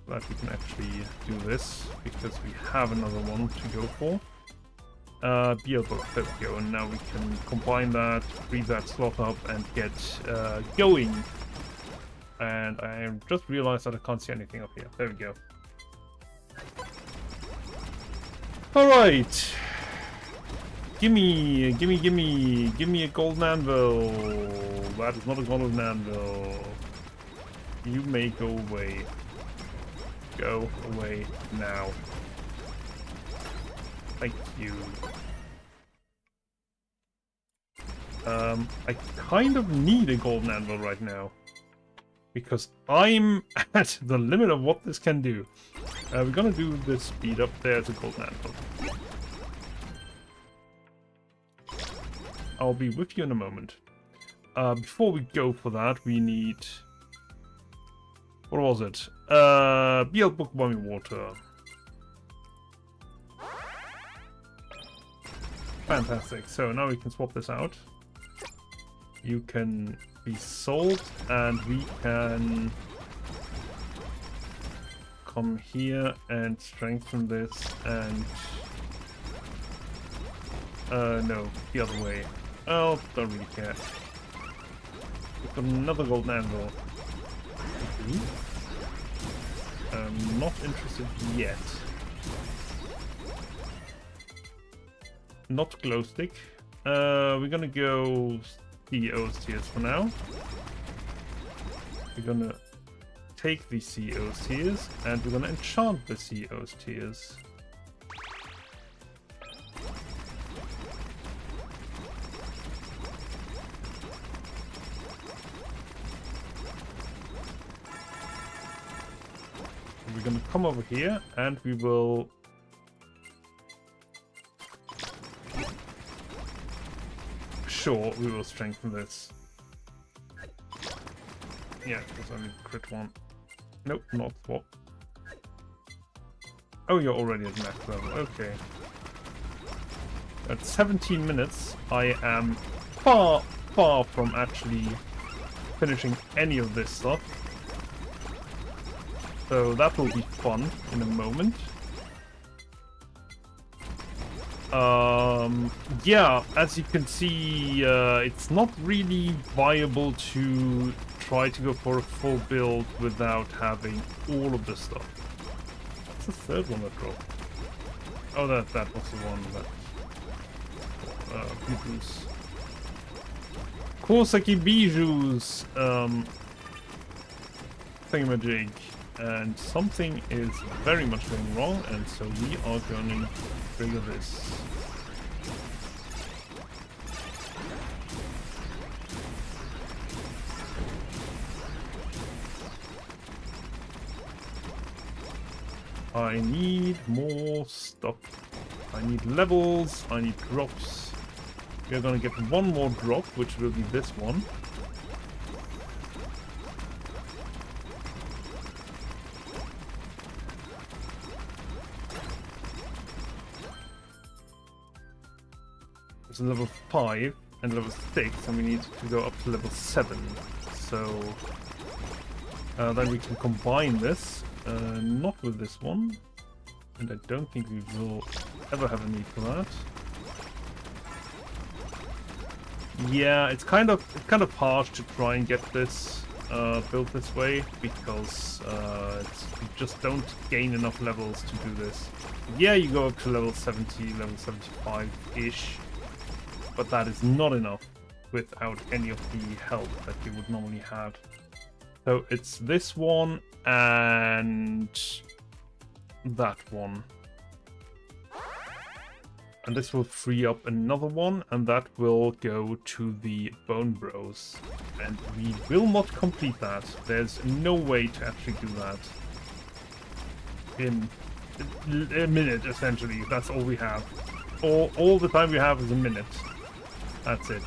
That we can actually do this, because we have another one to go for. BL book, there we go, and now we can combine that, free that slot up, and get going. And I just realized that I can't see anything up here. There we go. Alright. Gimme a golden anvil. That is not a golden anvil. You may go away. Go away now. Thank you. I kind of need a golden anvil right now, because I'm at the limit of what this can do. We're gonna do the speed up. There's a golden anvil. I'll be with you in a moment. Before we go for that, we need... What was it? BL book Bummy Water. Fantastic. So now we can swap this out. You can be sold, and we can come here and strengthen this, and no, the other way. Oh, don't really care. We've got another golden anvil. Not interested yet. Not glow stick. We're gonna go CEO tiers for now. We're gonna take the CEO tiers, and we're gonna enchant the CEO tiers. We're gonna come over here, and we will... Sure, we will strengthen this. Yeah, because I need crit one. Nope, not swap. Oh, you're already at max level. Okay. At 17 minutes, I am far from actually finishing any of this stuff. So that will be fun in a moment. Yeah, as you can see, it's not really viable to try to go for a full build without having all of this stuff. What's the third one that dropped? Oh, that was the one that... Bijou's. Kosaki Bijou's, thingamajig. And something is very much going wrong, and so we are going to trigger this. I need more stuff. I need levels, I need drops. we're gonna get one more drop, which will be this one. It's level 5 and level 6, and we need to go up to level 7. So then we can combine this, not with this one, and I don't think we will ever have a need for that. Yeah, it's kind of harsh to try and get this built this way, because you just don't gain enough levels to do this. Yeah, you go up to level 70, level 75-ish, but that is not enough without any of the help that you would normally have. So it's this one and that one. And this will free up another one, and that will go to the Bone Bros. And we will not complete that. There's no way to actually do that in a minute, essentially. That's all we have. All the time we have is a minute. That's it.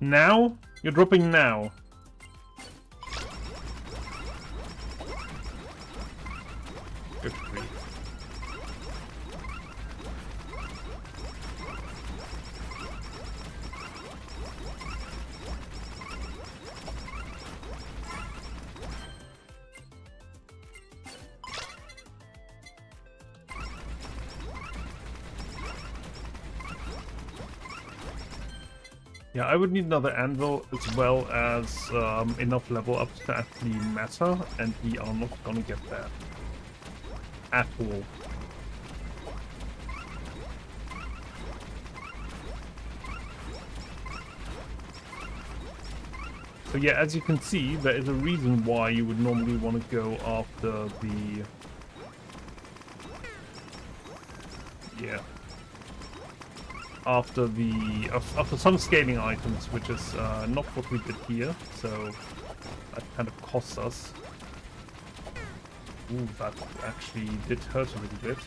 Now? You're dropping now. Good grief. Yeah, I would need another anvil as well as enough level up to actually matter, and we are not gonna get that at all. So yeah, as you can see, there is a reason why you would normally want to go after the... Yeah. After some scaling items, which is not what we did here, so that kind of costs us. Ooh, that actually did hurt a little bit.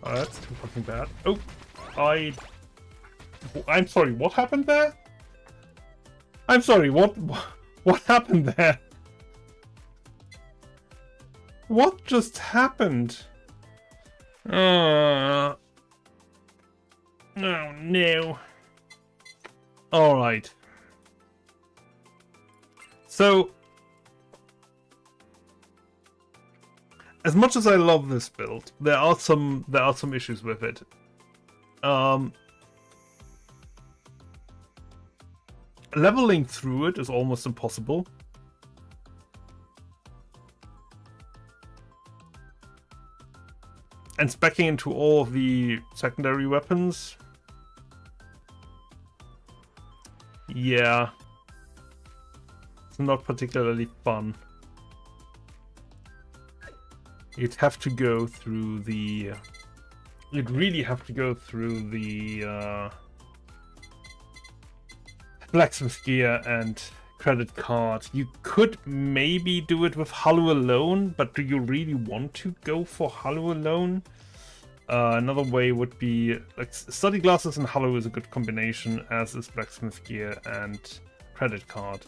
Oh, that's too fucking bad. Oh, I'm sorry, what happened there? I'm sorry, what happened there? What just happened? Oh no. Alright. So, as much as I love this build, there are some issues with it. Leveling through it is almost impossible. And speccing into all of the secondary weapons. Yeah. It's not particularly fun. You'd have to go through the... You'd really have to go through the blacksmith gear and credit card. You could maybe do it with Halu alone, but do you really want to go for Halu alone? Another way would be... like, study glasses and Halu is a good combination, as is blacksmith gear and credit card.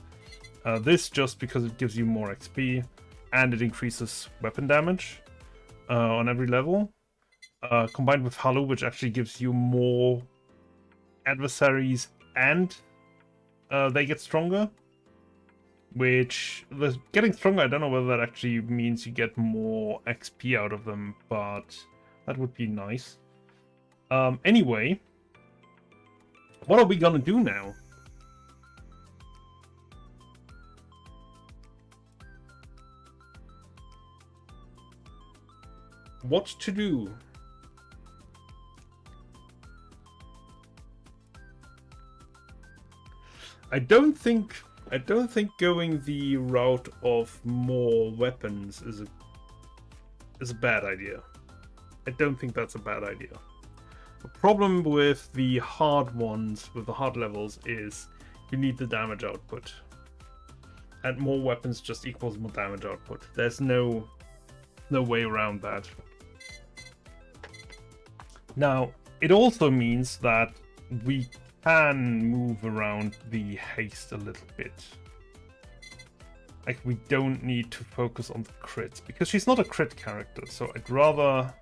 This just because it gives you more XP. And it increases weapon damage on every level. Combined with Halu, which actually gives you more adversaries and they get stronger. Which, getting stronger, I don't know whether that actually means you get more XP out of them, but that would be nice. Anyway, what are we gonna do now? What to do? I don't think going the route of more weapons is a bad idea. I don't think that's a bad idea. The problem with the hard ones, with the hard levels, is you need the damage output. And more weapons just equals more damage output. There's no way around that. Now, it also means that we can move around the haste a little bit. Like, we don't need to focus on the crits, because she's not a crit character, so I'd rather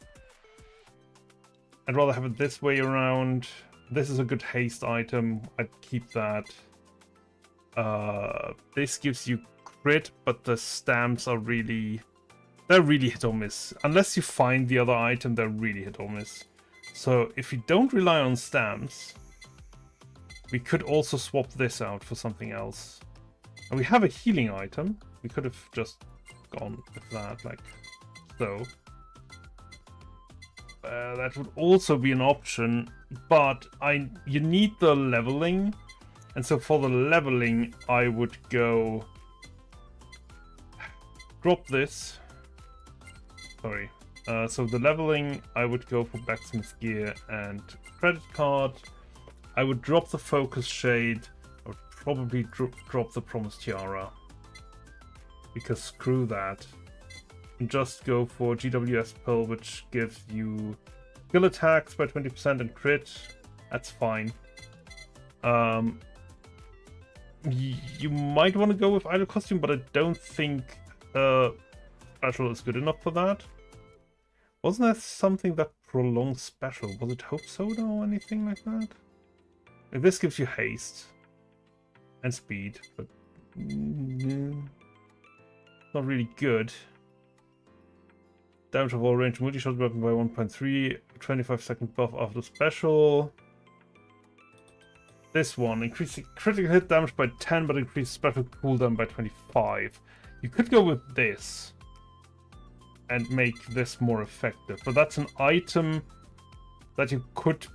have it this way around. This is a good haste item. I'd keep that. This gives you crit, but the stamps are they're really hit or miss. Unless you find the other item, they're really hit or miss. So if you don't rely on stamps, we could also swap this out for something else. And we have a healing item. We could have just gone with that, like so. That would also be an option, but you need the leveling, and so for the leveling, I would go drop this. Sorry. So the leveling, I would go for Blacksmith Gear and Credit Card. I would drop the Focus Shade. I would probably drop the Promised Tiara, because screw that. And just go for GWS Pill, which gives you skill attacks by 20% and crit. That's fine. You might want to go with Idol Costume, but I don't think Special is good enough for that. Wasn't there something that prolonged Special? Was it Hope Soda or anything like that? This gives you haste and speed, but not really good. Damage of all range multi-shot weapon by 1.3, 25-second buff after special. This one, increasing critical hit damage by 10, but increase special cooldown by 25. You could go with this and make this more effective, but that's an item that you could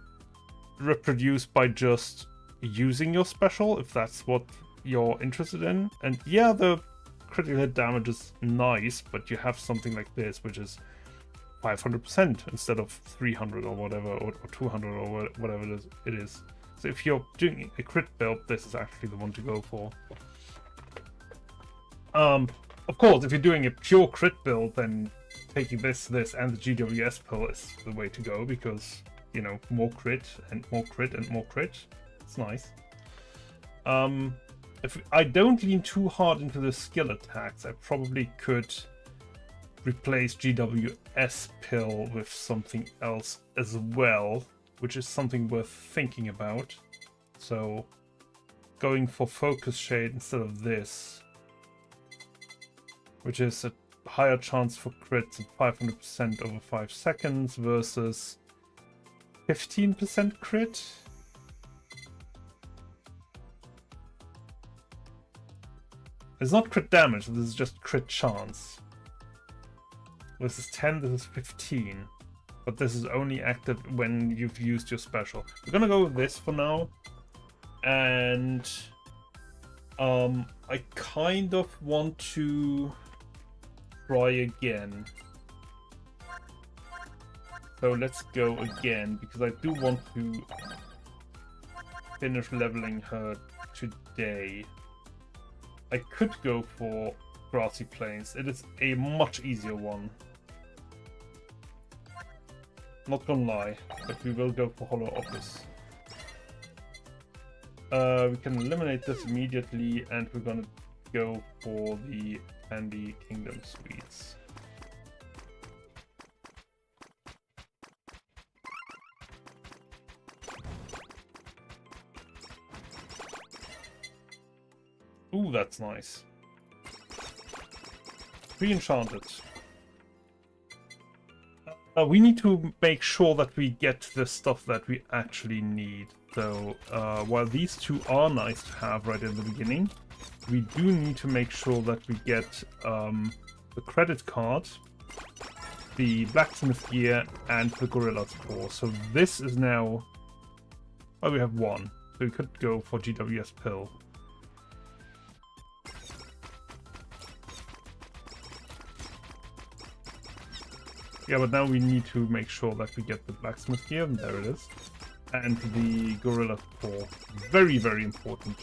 reproduce by just using your special, if that's what you're interested in. And yeah, the critical hit damage is nice, but you have something like this, which is 500% instead of 300 or whatever, or 200 or whatever it is. So if you're doing a crit build, this is actually the one to go for. Of course, if you're doing a pure crit build, then taking this, and the GWS pill is the way to go, because, you know, more crit and more crit and more crit. It's nice. If I don't lean too hard into the skill attacks, I probably could replace GWS pill with something else as well, which is something worth thinking about. So going for Focus Shade instead of this, which is a higher chance for crits at 500% over 5 seconds versus 15% crit. It's not crit damage, this is just crit chance. This is 10, this is 15. But this is only active when you've used your special. We're gonna go with this for now. And I kind of want to try again. So let's go again, because I do want to finish leveling her today. I could go for Grassy Plains. It is a much easier one. Not gonna lie, but we will go for Hollow Office. We can eliminate this immediately, and we're gonna go for the Candy Kingdom Sweets. Ooh, that's nice. Re-enchanted. We need to make sure that we get the stuff that we actually need. So while these two are nice to have right in the beginning, we do need to make sure that we get the credit card, the blacksmith gear, and the gorilla's paw. So this is now... Oh, we have one. So we could go for GWS pill. Yeah, but now we need to make sure that we get the blacksmith gear, and there it is. And the gorilla's paw. Very, very important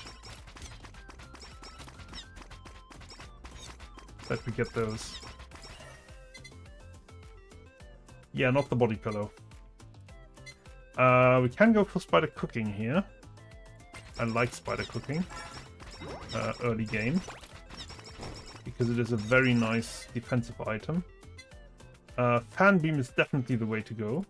that we get those. Yeah, not the body pillow. We can go for spider cooking here. I like spider cooking early game because it is a very nice defensive item. Fan beam is definitely the way to go.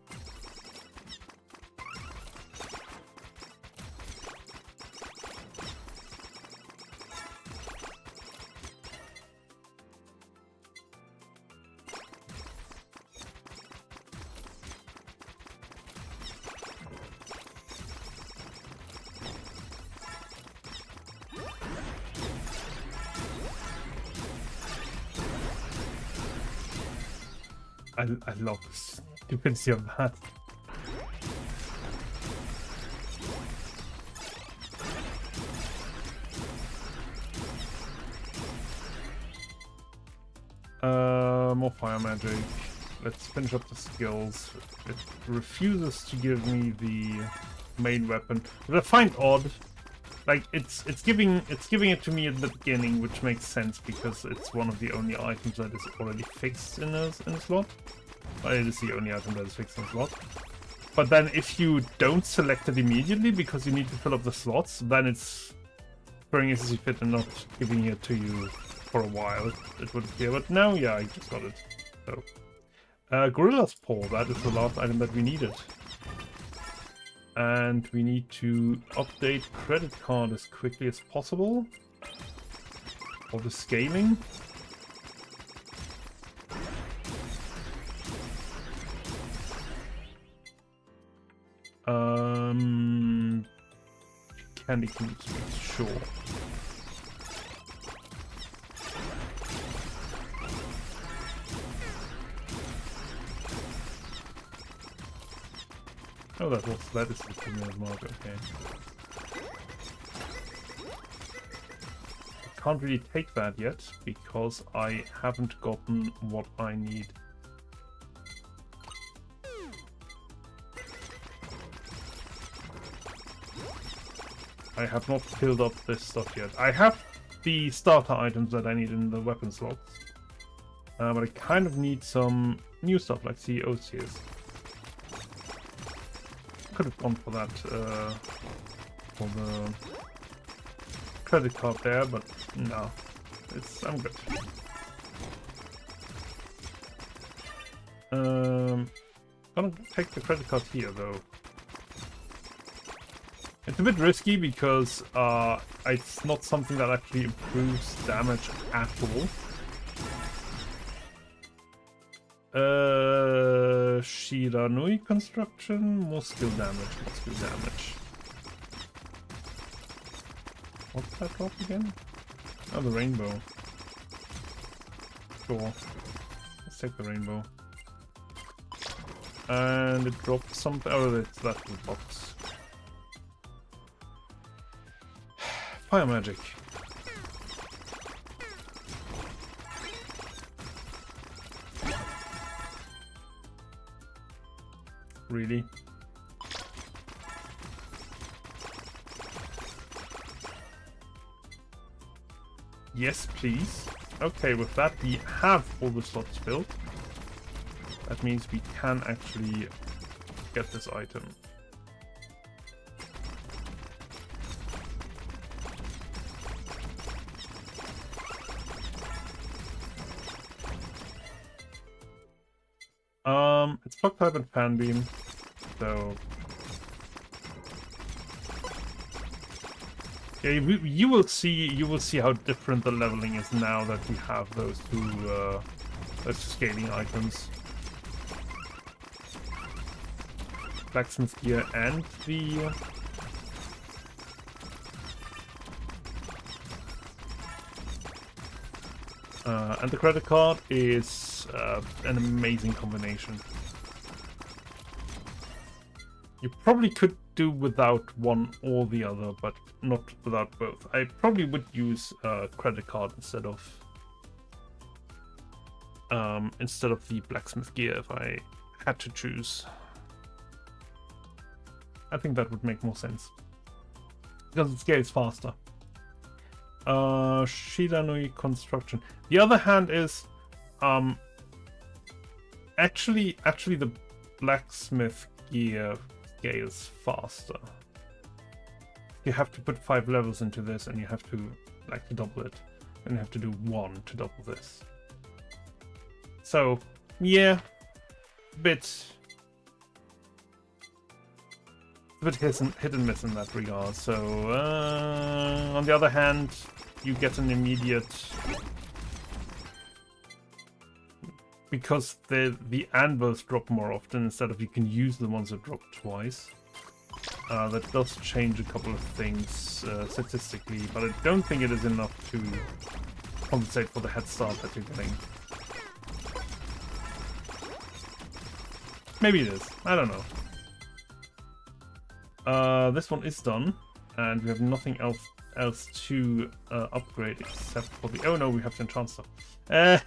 I love the stupidity of that. More fire magic. Let's finish up the skills. It refuses to give me the main weapon, which I find odd. Like it's giving it to me at the beginning, which makes sense because it's one of the only items that is already fixed in a slot. Well, it is the only item that is fixed in a slot. But then if you don't select it immediately because you need to fill up the slots, then it's throwing it as you fit and not giving it to you for a while. It would appear, but now, yeah, I just got it. So, Gorilla's Paw, that is the last item that we needed. And we need to update credit card as quickly as possible for the scaling. Candy cubes, sure. Oh, that is the premium mark, okay. I can't really take that yet because I haven't gotten what I need. I have not filled up this stuff yet. I have the starter items that I need in the weapon slots. But I kind of need some new stuff like CEO seals. Could have gone for that for the credit card there, but no, I'm good. Gonna take the credit card here though. It's a bit risky because it's not something that actually improves damage at all. Shiranui construction, more skill damage, What's that drop again? Oh, the rainbow. Sure. Let's take the rainbow. And it dropped something. Oh, it's that little box. Fire magic. Really? Yes, please. Okay, with that we have all the slots filled. That means we can actually get this item. It's Plug Type and Fan Beam, so yeah, you will see how different the leveling is now that we have those two scaling items. blacksmith gear and the credit card is an amazing combination. You probably could do without one or the other, but not without both. I probably would use a credit card instead of the blacksmith gear if I had to choose. I think that would make more sense because it scales faster. Shiranui construction. The other hand is actually the blacksmith gear scales faster. You have to put 5 levels into this, and you have to like double it, and you have to do 1 to double this. So yeah, a bit hit and miss in that regard. So on the other hand, you get an immediate, because the anvils drop more often instead of you can use the ones that drop twice. That does change a couple of things statistically, but I don't think it is enough to compensate for the head start that you're getting. Maybe it is. I don't know. This one is done, and we have nothing else to upgrade except for the... Oh no, we have to enchant stuff. I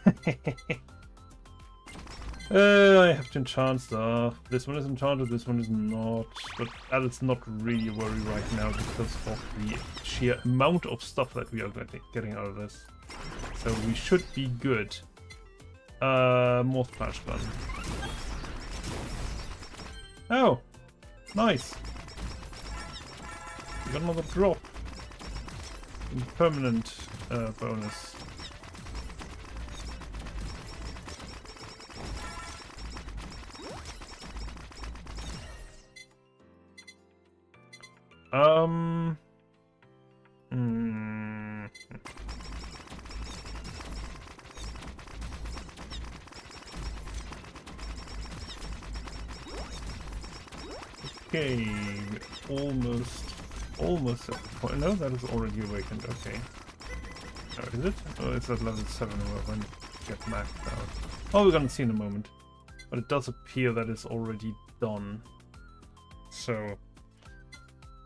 have to enchant stuff. This one is enchanted, this one is not. But that is not really a worry right now because of the sheer amount of stuff that we are getting out of this. So we should be good. More splash gun. Oh, nice. We got another drop. Permanent bonus. Okay, almost at the point. No, that is already awakened. Okay. Oh, is it? Oh, it's at level 7 when it gets maxed out. Oh, we're gonna see in a moment. But it does appear that it's already done. So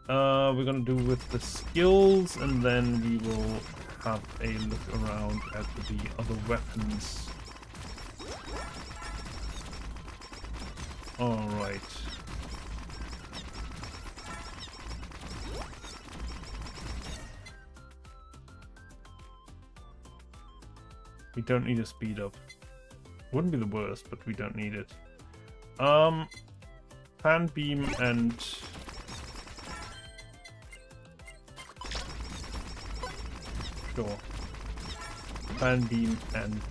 we're gonna do with the skills, and then we will have a look around at the other weapons. Alright. We don't need a speed up. Wouldn't be the worst, but we don't need it. Fan beam and sure. Fan beam and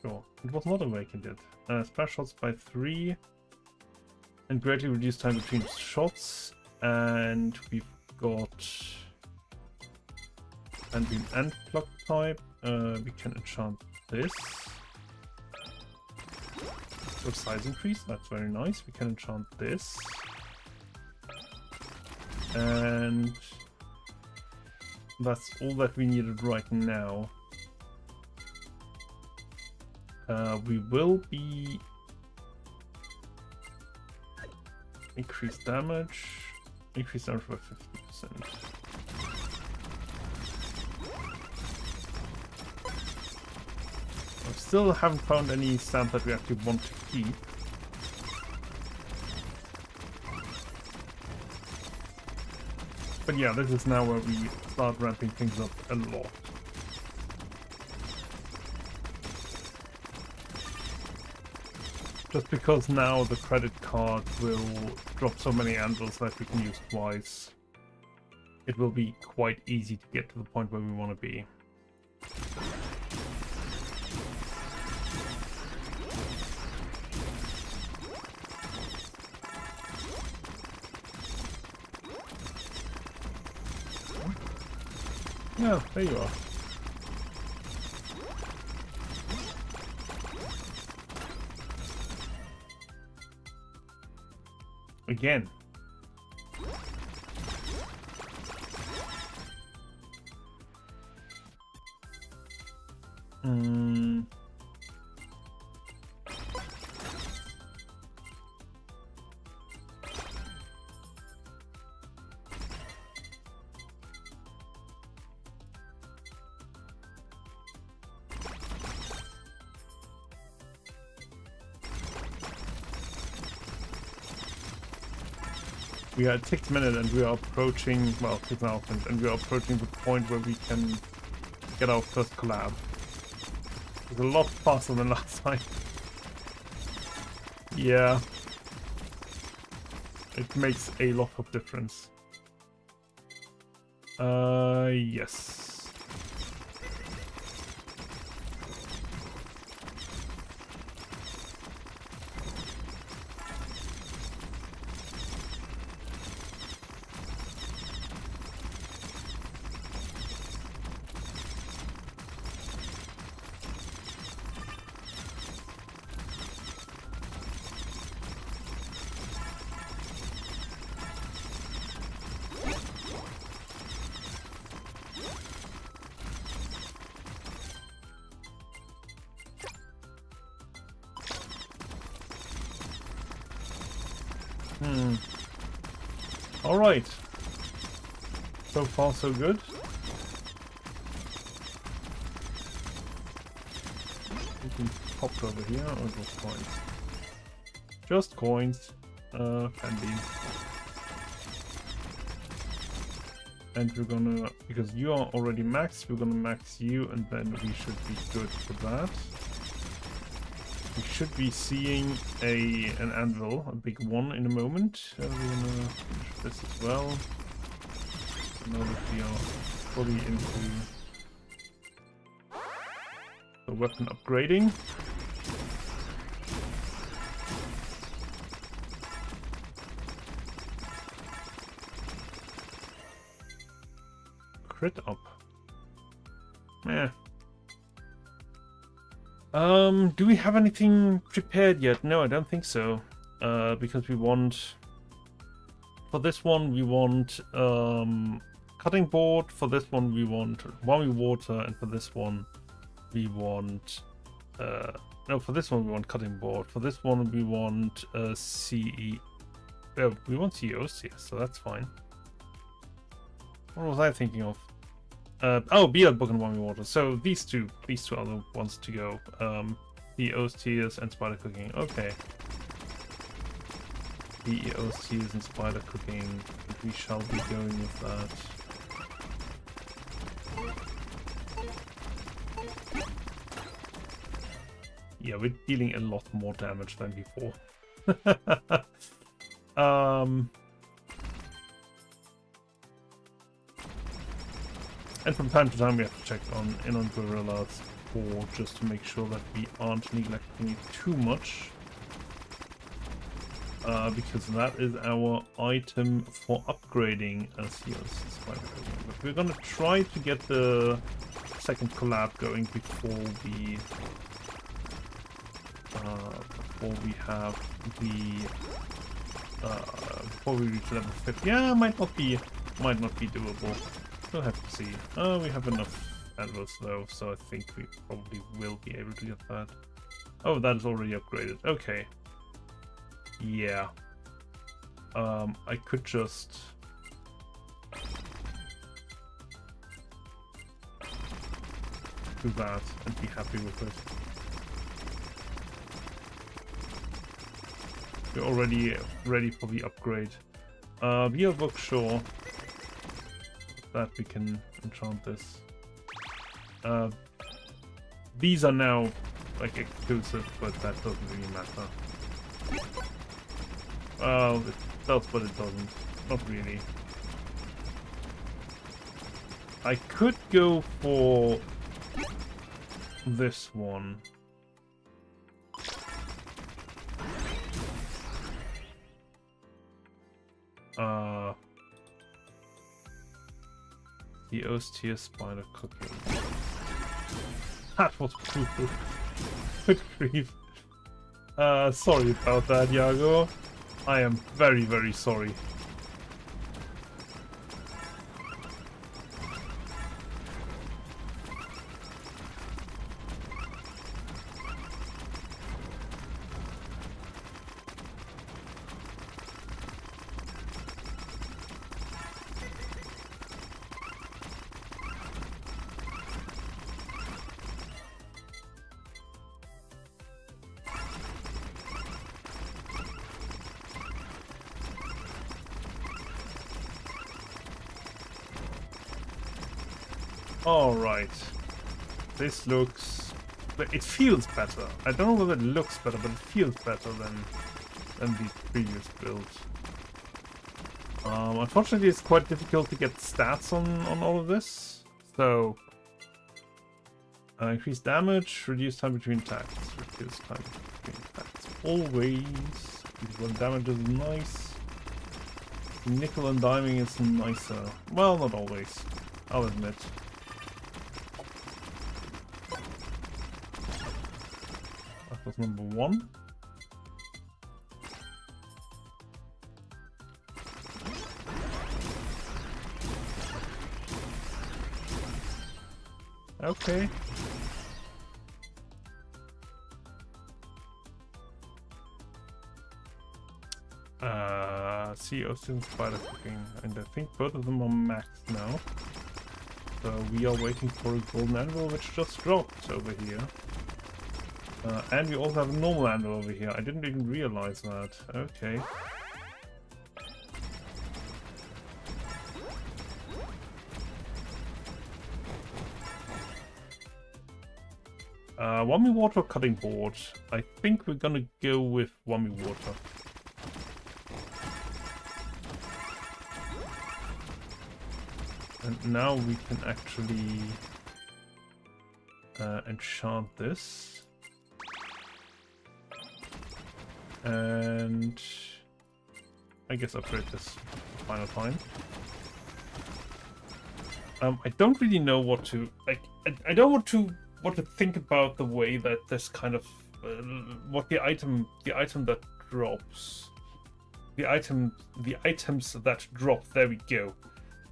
sure. It was not awakened yet. Splash shots by 3 and greatly reduce time between shots, and we've got fan beam and plug type. We can enchant this. With size increase, that's very nice. We can enchant this. And that's all that we needed right now. We will be increased damage by 50%. I still haven't found any stamp that we actually want to keep. But yeah, this is now where we start ramping things up a lot. Just because now the credit card will drop so many anvils that we can use twice, it will be quite easy to get to the point where we want to be. Yeah, there you are. Again. We are at 6 minutes and we are approaching, well, 6.5 and we are approaching the point where we can get our first collab. It's a lot faster than last time. Yeah. It makes a lot of difference. Yes. Alright. So far, so good. We can pop over here, or just coins? Just coins. Can be. And we're gonna, because you are already maxed, we're gonna max you, and then we should be good for that. We should be seeing an anvil, a big one, in a moment. We're gonna finish this as well. Now that we are fully into the weapon upgrading. Crit up. Meh. Do we have anything prepared yet? No, I don't think so. Because we want... For this one, we want cutting board. For this one, we want Wami water. And for this one, we want... no, for this one, we want cutting board. For this one, we want CE... we want CEOs, yes, so that's fine. What was I thinking of? Oh, BL book and Wami water. So these two are the ones to go. CEOs, tears, and spider cooking. Okay. CEOs, tears, and spider cooking. We shall be going with that. Yeah, we're dealing a lot more damage than before. And from time to time we have to check in on gorillas just to make sure that we aren't neglecting it too much. Because that is our item for upgrading CEOs. But we're gonna try to get the second collab going before we have the before we reach level 50. Yeah, might not be doable. We'll have to see. We have enough anvils though, so I think we probably will be able to get that. Oh, that is already upgraded. Okay. Yeah. I could just do that and be happy with it. We're already ready for the upgrade. BL book, sure. That we can enchant this. These are now like exclusive, but that doesn't really matter. Well, it does, but it doesn't. Not really. I could go for this one. The austere spider cooking. That was brutal. Good grief. Sorry about that, Yago. I am very, very sorry. Alright. This looks... It feels better. I don't know whether it looks better, but it feels better than the previous build. Unfortunately, it's quite difficult to get stats on all of this. So... increase damage, reduce time between attacks. Reduce time between attacks. Always. When damage is nice. Nickel and diming is nicer. Well, not always. I'll admit. That was number 1. Okay. CEO student spider cooking, and I think both of them are maxed now. So we are waiting for a golden anvil, which just dropped over here. And we also have a normal anvil over here. I didn't even realize that. Okay. Wummy water or cutting board? I think we're gonna go with wummy water. And now we can actually enchant this. And I guess upgrade this final time. I don't really know what to I don't want to what to think about the way that this kind of what the item that drops, the items that drop. There we go.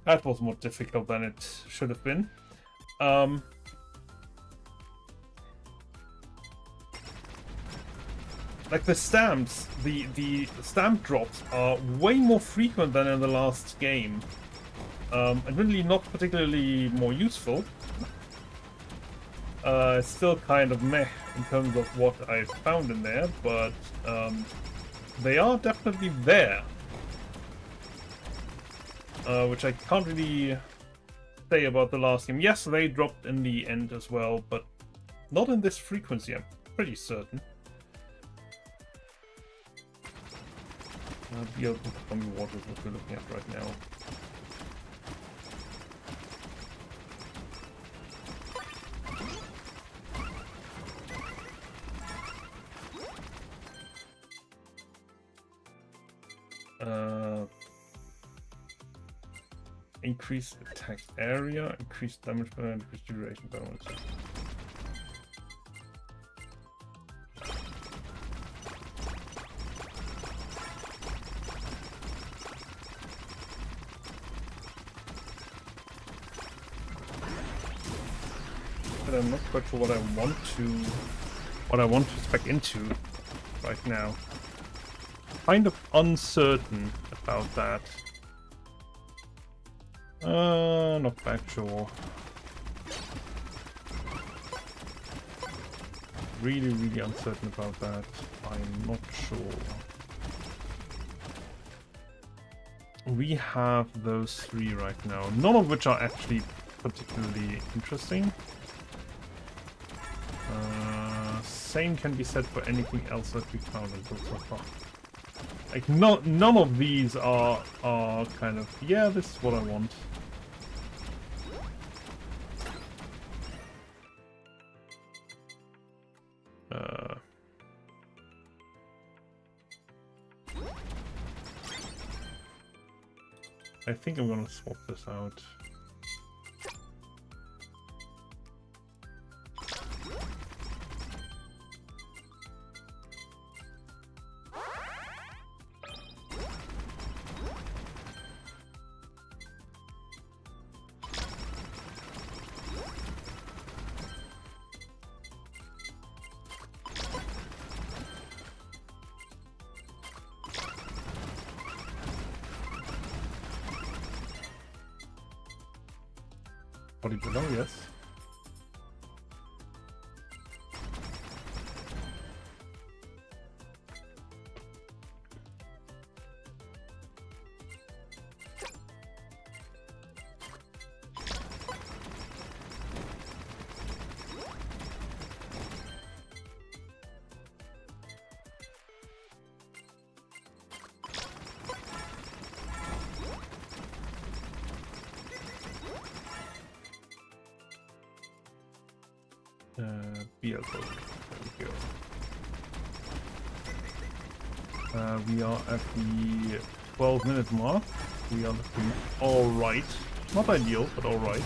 That was more difficult than it should have been. Like the stamps, the stamp drops are way more frequent than in the last game. Admittedly, not particularly more useful. It's still kind of meh in terms of what I found in there, but they are definitely there. Which I can't really say about the last game. Yes, they dropped in the end as well, but not in this frequency, I'm pretty certain. BRB Screen water is what we're looking at right now. Increase attack area, increase damage by increase duration by 1 second. But I'm not quite sure what I want to spec into right now. Kind of uncertain about that. Not quite sure. Really uncertain about that. I'm not sure. We have those 3 right now, none of which are actually particularly interesting. Same can be said for anything else that we found until so far. Like, none of these are kind of, yeah, this is what I want. I think I'm gonna swap this out. 40 below, yes. BL code. There we go. We are at the 12-minute mark. We are looking alright. Not ideal, but alright.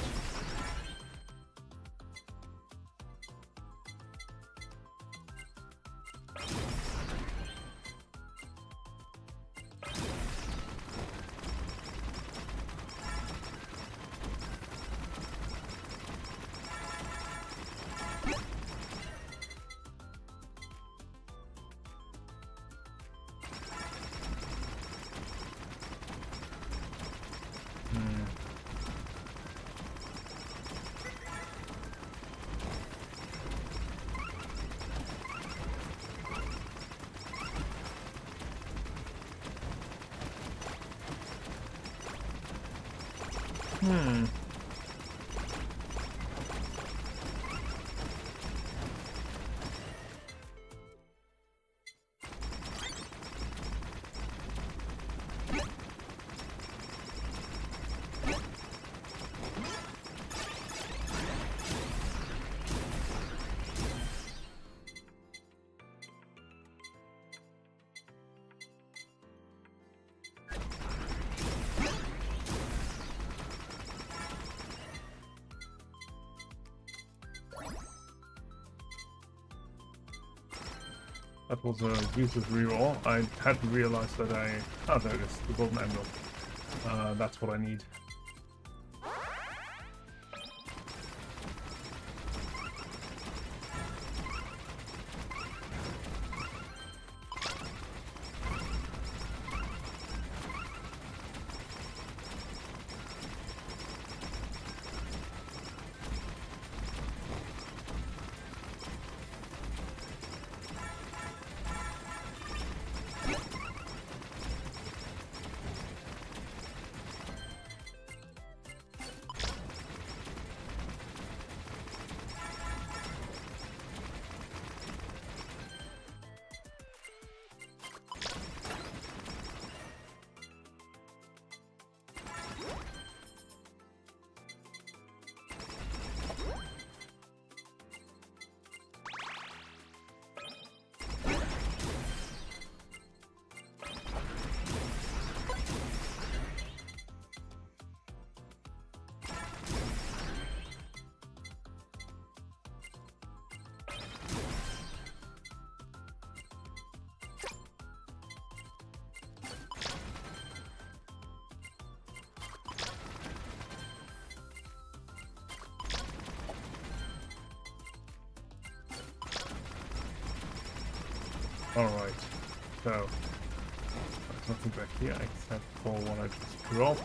That was a useless reroll. I hadn't realized that I... Oh, there it is. The golden emerald. That's what I need. Alright, so there's nothing back here except for what I just dropped.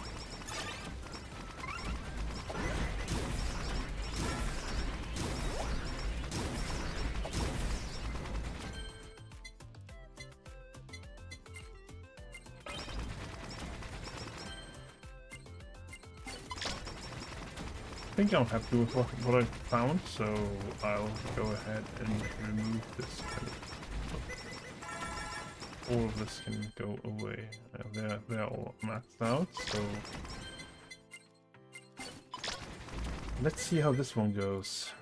I think I'm happy with what I found, so I'll go ahead and remove this. All of this can go away. They're all maxed out, so let's see how this one goes.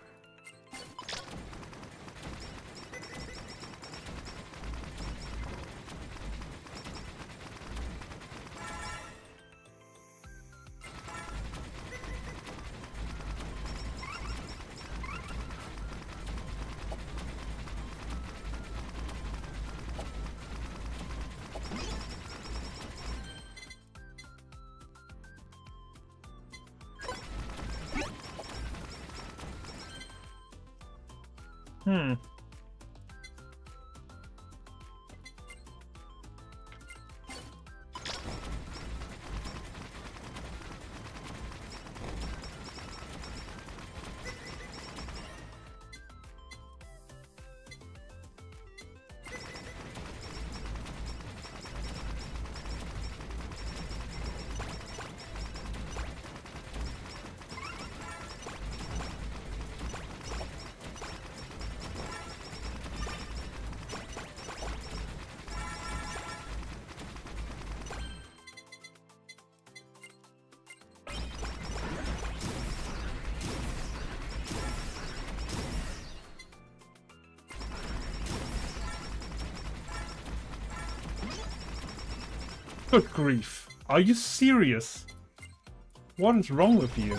Good grief. Are you serious? What is wrong with you?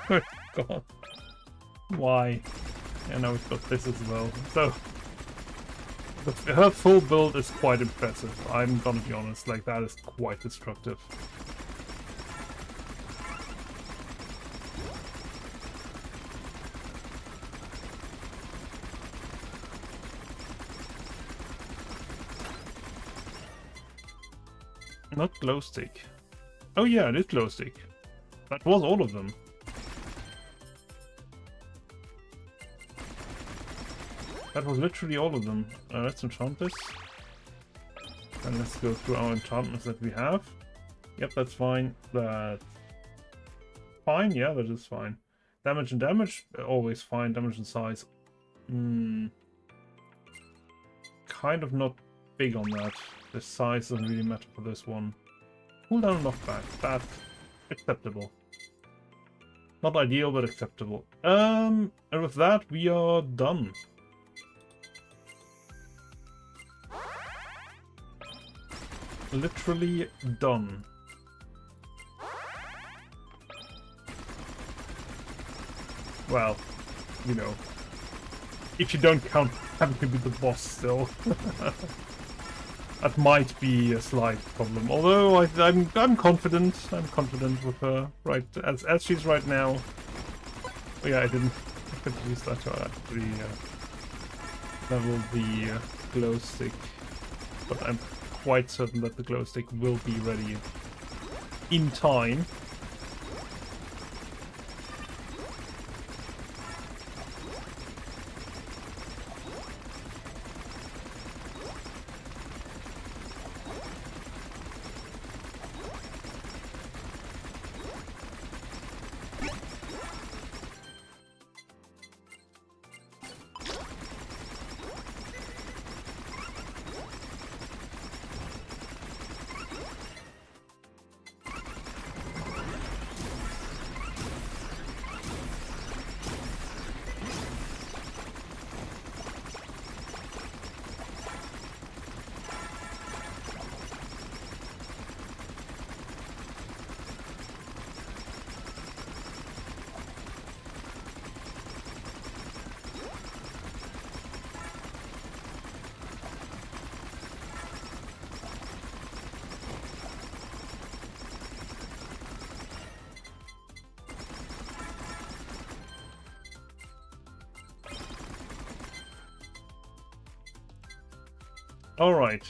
Good God. Why? And now we've got this as well. So, her full build is quite impressive. I'm gonna be honest, like that is quite destructive. Not glow stick. Oh yeah, it is glow stick. That was all of them. That was literally all of them. Let's enchant this. And let's go through our enchantments that we have. Yep, that's fine. That's fine. Yeah, that is fine. Damage and damage, always fine. Damage and size. Kind of not big on that. The size doesn't really matter for this one. Cooldown and knockback. That's acceptable. Not ideal, but acceptable. And with that, we are done. Literally done. Well, you know, if you don't count having to be the boss still. That might be a slight problem. Although I'm confident. I'm confident with her right as she's right now. Oh yeah, I could use that to actually level the glow stick, but I'm quite certain that the glow stick will be ready in time. All right.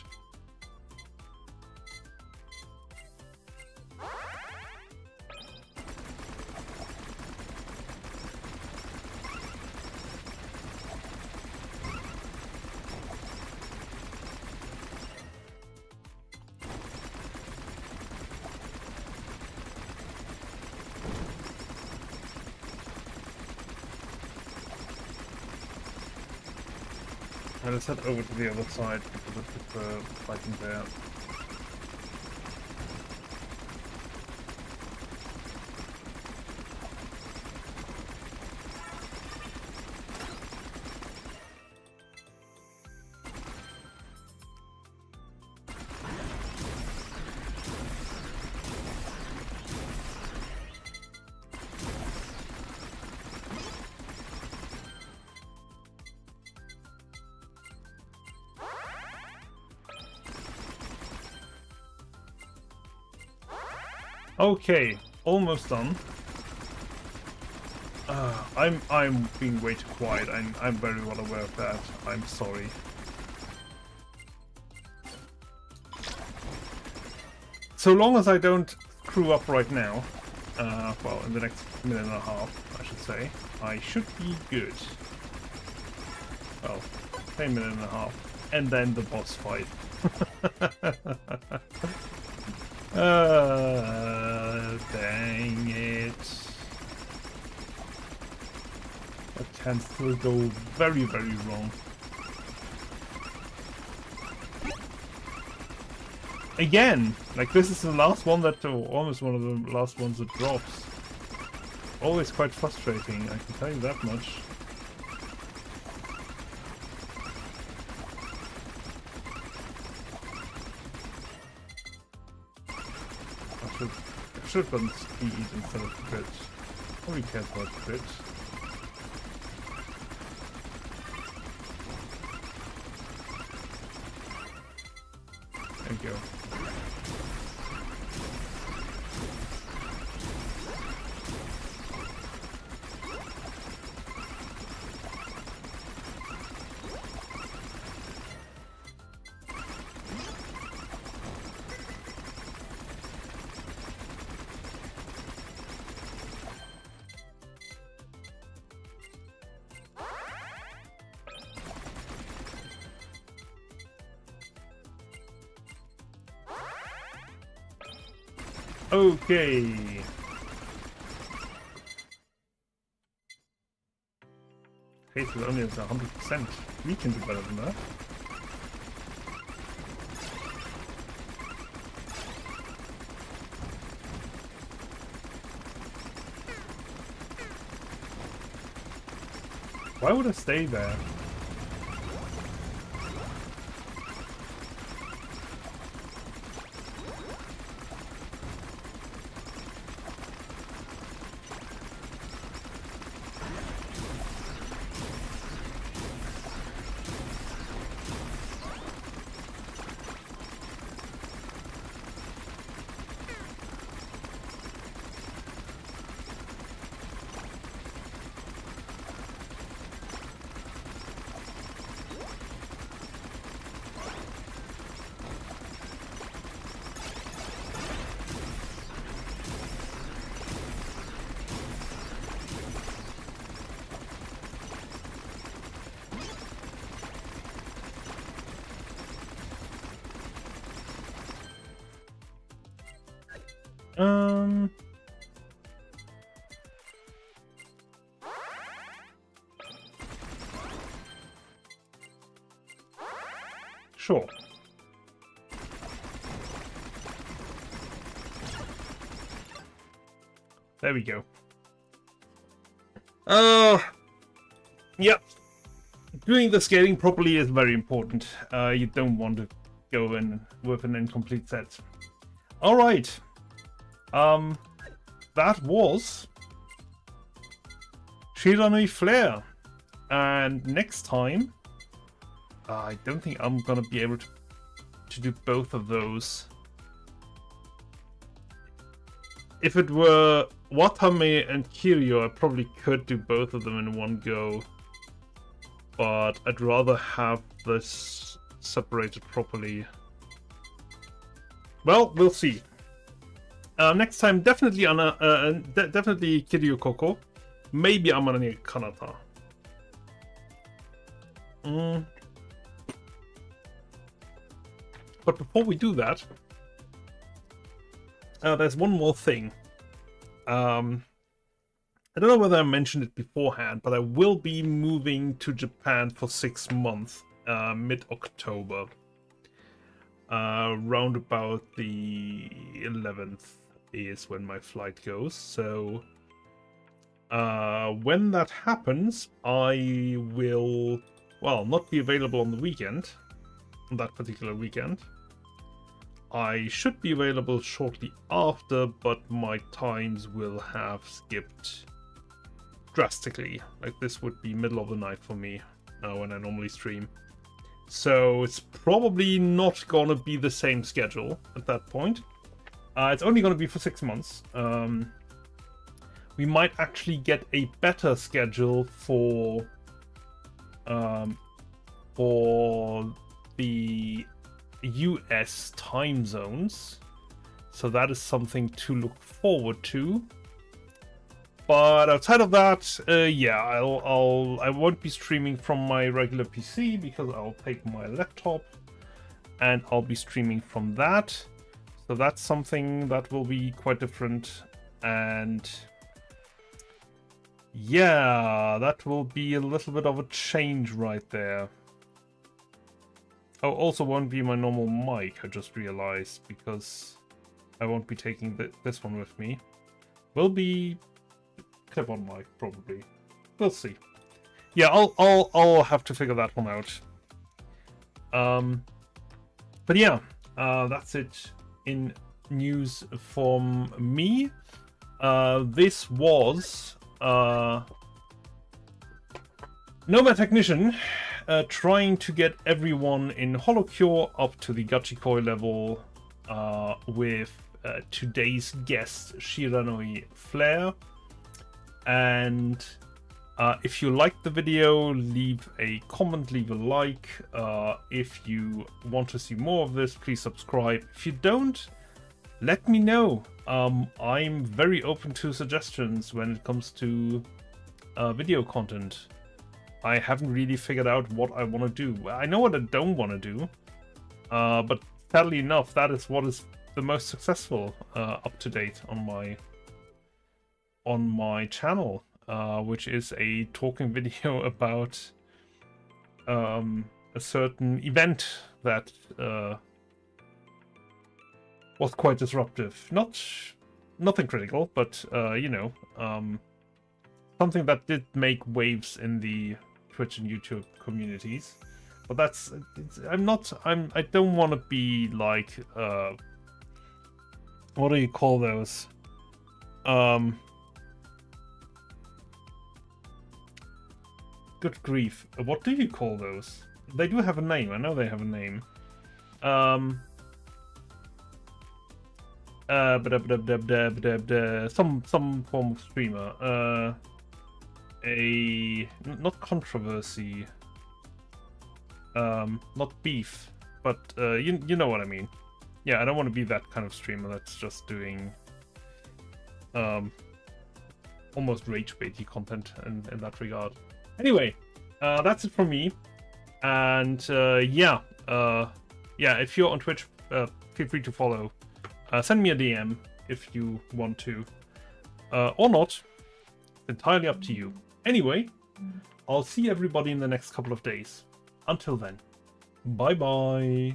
Let's head over to the other side because of the fighting there. Okay, almost done. I'm being way too quiet. I'm very well aware of that. I'm sorry. So long as I don't screw up right now, well, in the next minute and a half, I should say, I should be good. Well, say a minute and a half, and then the boss fight. Dang it. That can still go very, very wrong. Again, like this is the last one that, almost one of the last ones that drops. Always quite frustrating, I can tell you that much. should run speed instead of crit. Nobody cares about crit. There we go. Okay. Face is only at 100%. We can do better than that. Why would I stay there? Sure. There we go. Yep. Doing the scaling properly is very important. You don't want to go in with an incomplete set. All right. That was Shiranui Flare. And next time, I don't think I'm gonna be able to do both of those. If it were Watame and Kiryu, I probably could do both of them in one go. But I'd rather have this separated properly. Well, we'll see. Next time, definitely definitely Kiryu Koko. Maybe Amane Kanata. But before we do that, there's one more thing. I don't know whether I mentioned it beforehand, but I will be moving to Japan for 6 months, mid-October. Round about the 11th is when my flight goes. So when that happens, I will, well, not be available on the weekend, on that particular weekend. I should be available shortly after, but my times will have skipped drastically. Like, this would be middle of the night for me when I normally stream. So it's probably not gonna be the same schedule at that point. It's only gonna be for 6 months. We might actually get a better schedule for the US time zones, so that is something to look forward to. But outside of that, yeah, I won't be streaming from my regular PC because I'll take my laptop and I'll be streaming from that. So that's something that will be quite different, and yeah, that will be a little bit of a change right there. Oh, also won't be my normal mic, I just realized, because I won't be taking this one with me. Will be clip-on mic, probably. We'll see. Yeah, I'll have to figure that one out. But yeah, that's it in news from me. This was Nomad Technician trying to get everyone in Holocure up to the Gachikoi level with today's guest, Shiranui Flare. And if you liked the video, leave a comment, leave a like. If you want to see more of this, please subscribe. If you don't, let me know. I'm very open to suggestions when it comes to video content. I haven't really figured out what I want to do. I know what I don't want to do, but sadly enough, that is what is the most successful up to date on my channel, which is a talking video about a certain event that was quite disruptive. Nothing critical, but you know, something that did make waves in the Twitch and YouTube communities. But that's I don't want to be like what do you call those? Good grief. What do you call those? They do have a name. I know they have a name. Some form of streamer. Not controversy. Not beef, but you know what I mean. Yeah, I don't want to be that kind of streamer that's just doing almost rage baity content in that regard. Anyway, that's it from me. And yeah, if you're on Twitch, feel free to follow. Send me a DM if you want to, or not. It's entirely up to you. Anyway, I'll see everybody in the next couple of days. Until then, bye bye.